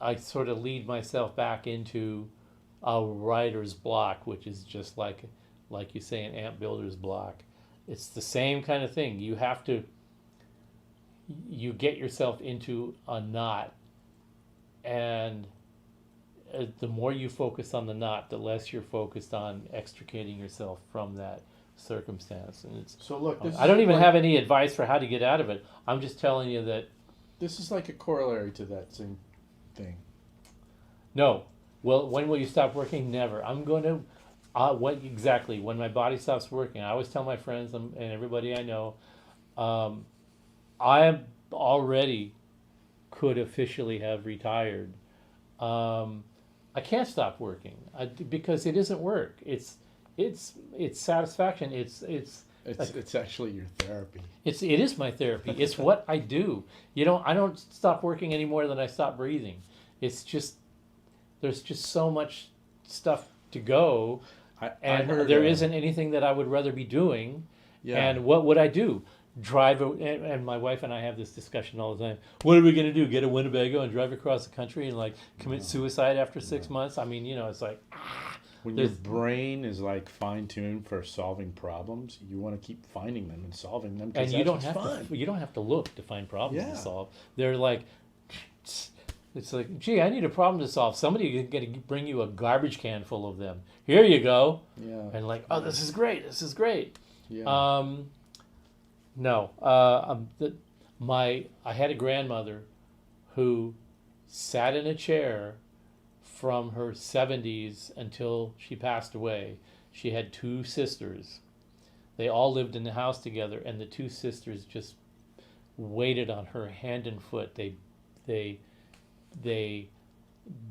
I sort of lead myself back into a writer's block, which is just like you say, an ant builder's block. It's the same kind of thing. You get yourself into a knot, and the more you focus on the knot, the less you're focused on extricating yourself from that circumstance. And it's So look, I don't even have any advice for how to get out of it. I'm just telling you that This is like a corollary to that same thing. no. Well, when will you stop working? Never. I'm going to. What exactly? When my body stops working, I always tell my friends and everybody I know, I already could officially have retired. I can't stop working because it isn't work. It's satisfaction. It's actually your therapy. It is my therapy. It's what I do. I don't stop working any more than I stop breathing. It's just there's just so much stuff to go. I heard there isn't anything that I would rather be doing. Yeah. And what would I do? And my wife and I have this discussion all the time. What are we going to do? Get a Winnebago and drive across the country and like commit suicide after 6 months? I mean, it's like when your brain is like fine-tuned for solving problems, you want to keep finding them and solving them. And you don't have to look to find problems Yeah. to solve. They're like, it's like, gee, I need a problem to solve. Somebody is going to bring you a garbage can full of them. Here you go. Yeah. And like, oh, this is great. This is great. Yeah. No. I had a grandmother who sat in a chair from her 70s until she passed away. She had 2 sisters. They all lived in the house together, and the 2 sisters just waited on her hand and foot. They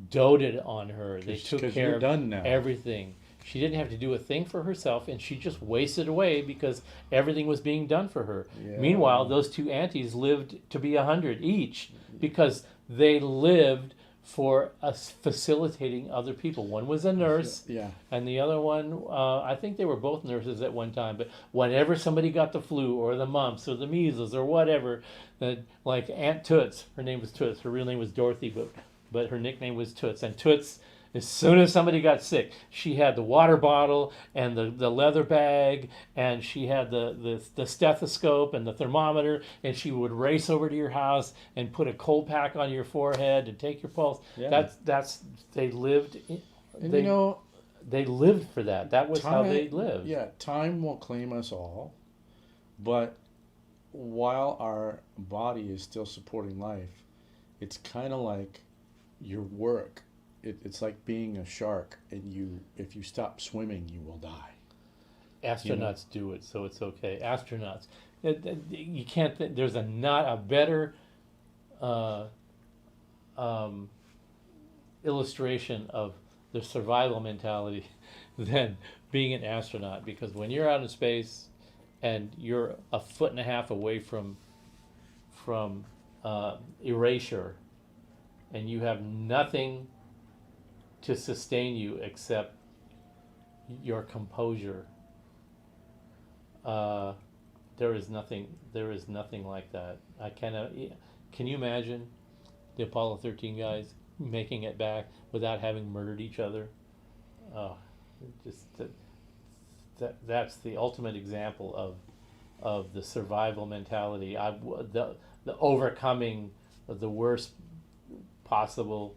doted on her. They took 'cause care you're of done now. everything. She didn't have to do a thing for herself, and she just wasted away because everything was being done for her. Yeah. Meanwhile, those 2 aunties lived to be 100 each because they lived for us facilitating other people. One was a nurse, Yeah. and the other one, I think they were both nurses at one time, but whenever somebody got the flu or the mumps or the measles or whatever, like Aunt Toots, her name was Toots, her real name was Dorothy, but her nickname was Toots, and Toots, as soon as somebody got sick, she had the water bottle and the leather bag, and she had the stethoscope and the thermometer, and she would race over to your house and put a cold pack on your forehead and take your pulse. Yeah. That's they lived. And They lived for that. That was how they lived. Yeah, time will claim us all, but while our body is still supporting life, it's kind of like your work. It's like being a shark, and if you stop swimming, you will die. Astronauts do it, so it's okay. Astronauts, you can't. There's not a better illustration of the survival mentality than being an astronaut, because when you're out in space and you're a foot and a half away from erasure, and you have nothing to sustain you except your composure. There is nothing like that. I cannot. Can you imagine the Apollo 13 guys making it back without having murdered each other? That's the ultimate example of the survival mentality. The overcoming of the worst possible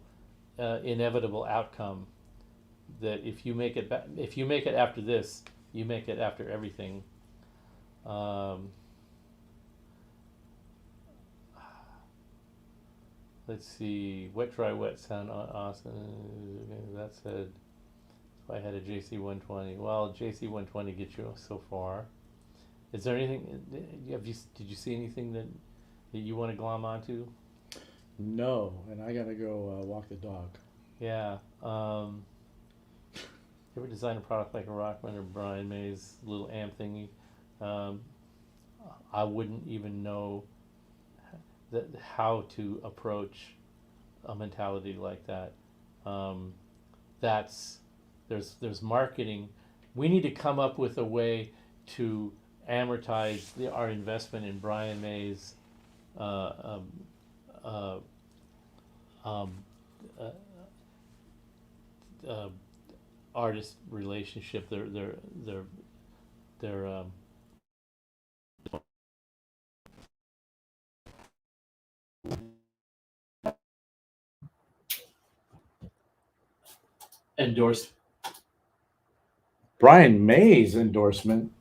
inevitable outcome. That if you make it after this, you make it after everything. Let's see. Wet, dry, wet sound awesome. That said, if I had a JC120, well, JC120 gets you so far. Is there anything? Did you see anything that you want to glom onto? No, and I gotta go walk the dog. Yeah. You ever design a product like a Rockman or Brian May's little amp thingy? I wouldn't even know how to approach a mentality like that. There's marketing. We need to come up with a way to amortize our investment in Brian May's artist relationship. Their endorsed Brian May's endorsement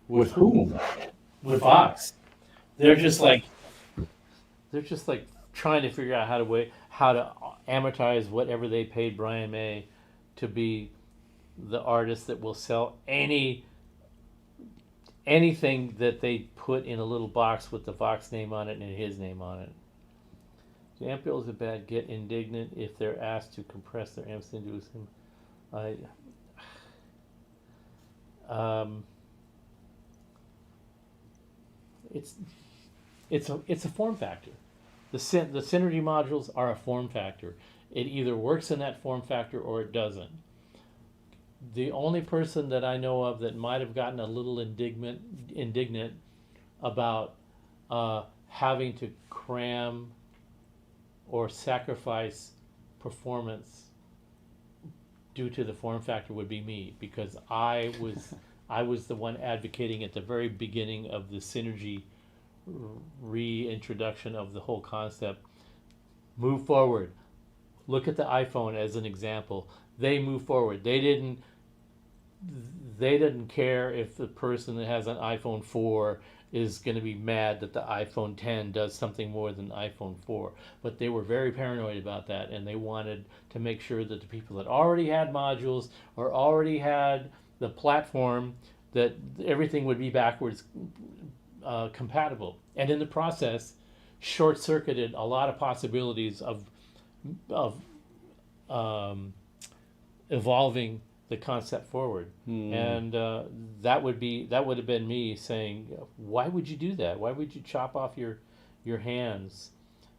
with whom? with Fox. They're just like trying to figure out how to amortize whatever they paid Brian May to be the artist that will sell anything that they put in a little box with the Fox name on it and his name on it. The amp builders at bad get indignant if they're asked to compress their amps into some. It's a form factor. The Synergy modules are a form factor. It either works in that form factor or it doesn't. The only person that I know of that might have gotten a little indignant about having to cram or sacrifice performance due to the form factor would be me, because I was the one advocating at the very beginning of the Synergy reintroduction of the whole concept. Move forward. Look at the iPhone as an example. They move forward. They didn't care if the person that has an iPhone 4 is going to be mad that the iPhone 10 does something more than the iPhone 4. But they were very paranoid about that, and they wanted to make sure that the people that already had modules or already had the platform, that everything would be backwards compatible. And in the process, short-circuited a lot of possibilities of evolving the concept forward. And that would have been me saying, why would you do that? Why would you chop off your hands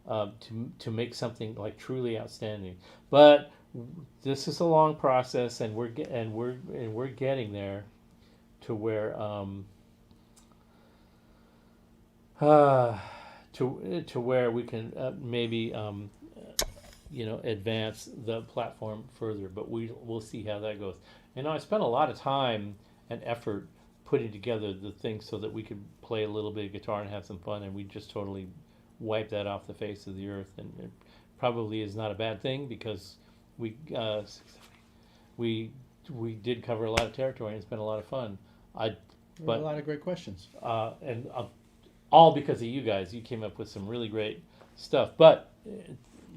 to make something like truly outstanding? But this is a long process, and we're getting there to where to where we can maybe advance the platform further, but we'll see how that goes. And I spent a lot of time and effort putting together the thing so that we could play a little bit of guitar and have some fun, and we just totally wiped that off the face of the earth. And it probably is not a bad thing, because we did cover a lot of territory and it's been a lot of fun. A lot of great questions. And all because of you guys. You came up with some really great stuff, but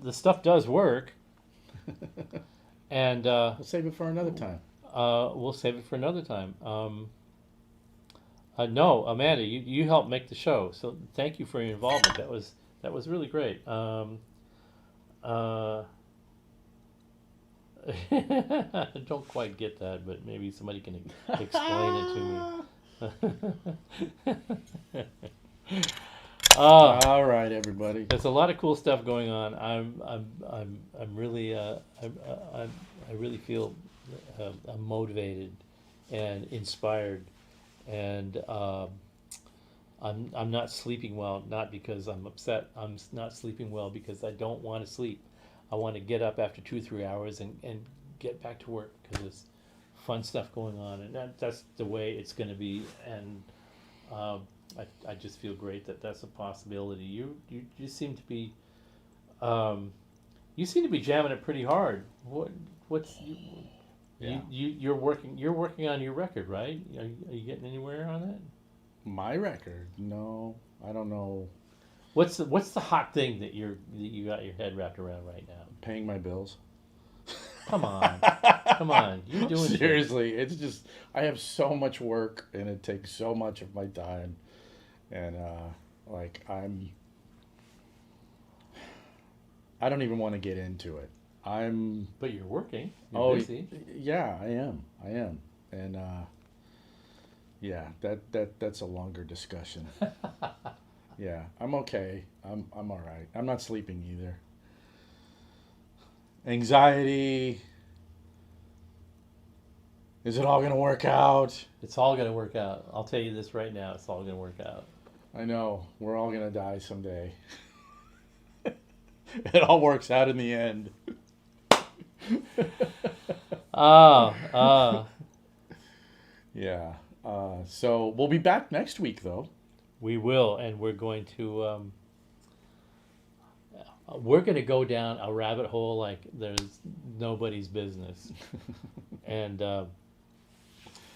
the stuff does work, and We'll save it for another time. we'll save it for another time. No, Amanda, you helped make the show, so thank you for your involvement. That was really great. I don't quite get that, but maybe somebody can explain it to me. All right, everybody. There's a lot of cool stuff going on. I'm really I really feel I'm motivated and inspired, and I'm not sleeping well. Not because I'm upset. I'm not sleeping well because I don't want to sleep. I want to get up after 2-3 hours and get back to work because there's fun stuff going on, and that's the way it's going to be. And I just feel great that that's a possibility. You seem to be jamming it pretty hard. You're working on your record, right? Are you getting anywhere on that? My record? No, I don't know. What's the hot thing that you got your head wrapped around right now? Paying my bills. Come on, you're doing shit. Seriously, it's just I have so much work and it takes so much of my time, and like I don't even want to get into it. But you're working. You're busy. Yeah, I am, and yeah, that's a longer discussion. Yeah, I'm okay. I'm all right. I'm not sleeping either. Anxiety. Is it all going to work out? It's all going to work out. I'll tell you this right now. It's all going to work out. I know. We're all going to die someday. It all works out in the end. Yeah. So we'll be back next week, though. We will, and we're going to go down a rabbit hole like there's nobody's business, and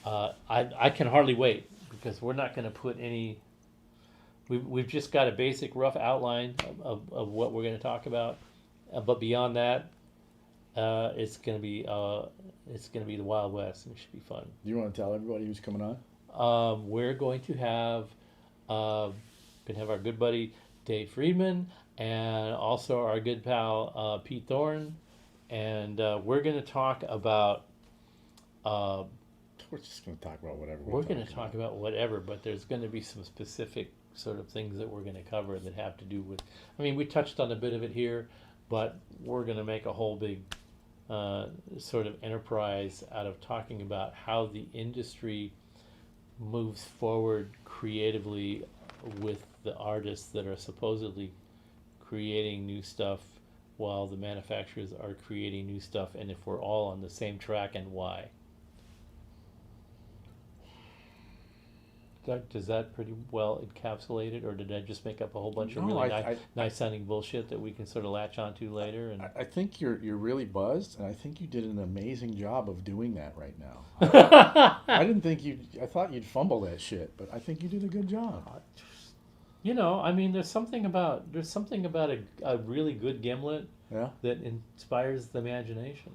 I can hardly wait because we're not going to put any. We've just got a basic rough outline of what we're going to talk about, but beyond that, it's going to be the Wild West, and it should be fun. Do you want to tell everybody who's coming on? We're going to have our good buddy Dave Friedman and also our good pal Pete Thorne, and we're going to talk about. We're just going to talk about whatever. We're going to talk about whatever, but there's going to be some specific sort of things that we're going to cover that have to do with. I mean, we touched on a bit of it here, but we're going to make a whole big sort of enterprise out of talking about how the industry moves forward creatively with the artists that are supposedly creating new stuff while the manufacturers are creating new stuff, and if we're all on the same track and why. Does that pretty well encapsulate it, or did I just make up a whole bunch of really nice sounding bullshit that we can sort of latch onto later? And I think you're really buzzed, and I think you did an amazing job of doing that right now. I didn't think I thought you'd fumble that shit, but I think you did a good job. You know, I mean, there's something about a really good gimlet that inspires the imagination.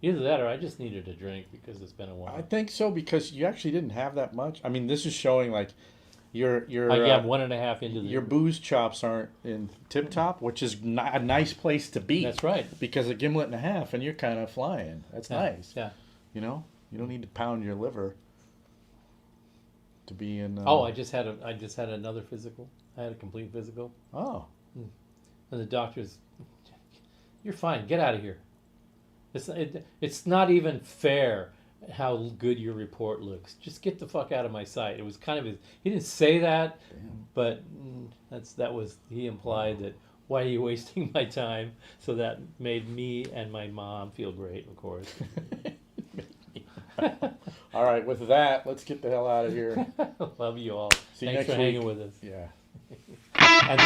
Either that, or I just needed a drink because it's been a while. I think so, because you actually didn't have that much. I mean, this is showing like your 1.5 into your booze chops aren't in tip top, which is a nice place to be. That's right. Because a gimlet and a half, and you're kind of flying. That's nice. Yeah. You know, you don't need to pound your liver to be in. I just had another physical. I had a complete physical. Oh. And the doctor's, you're fine. Get out of here. It's not even fair how good your report looks. Just get the fuck out of my sight. It was kind of he didn't say that, but he implied that, why are you wasting my time? So that made me and my mom feel great, of course. All right, with that, let's get the hell out of here. Love you all. See you Thanks next for week. hanging with us. Yeah. And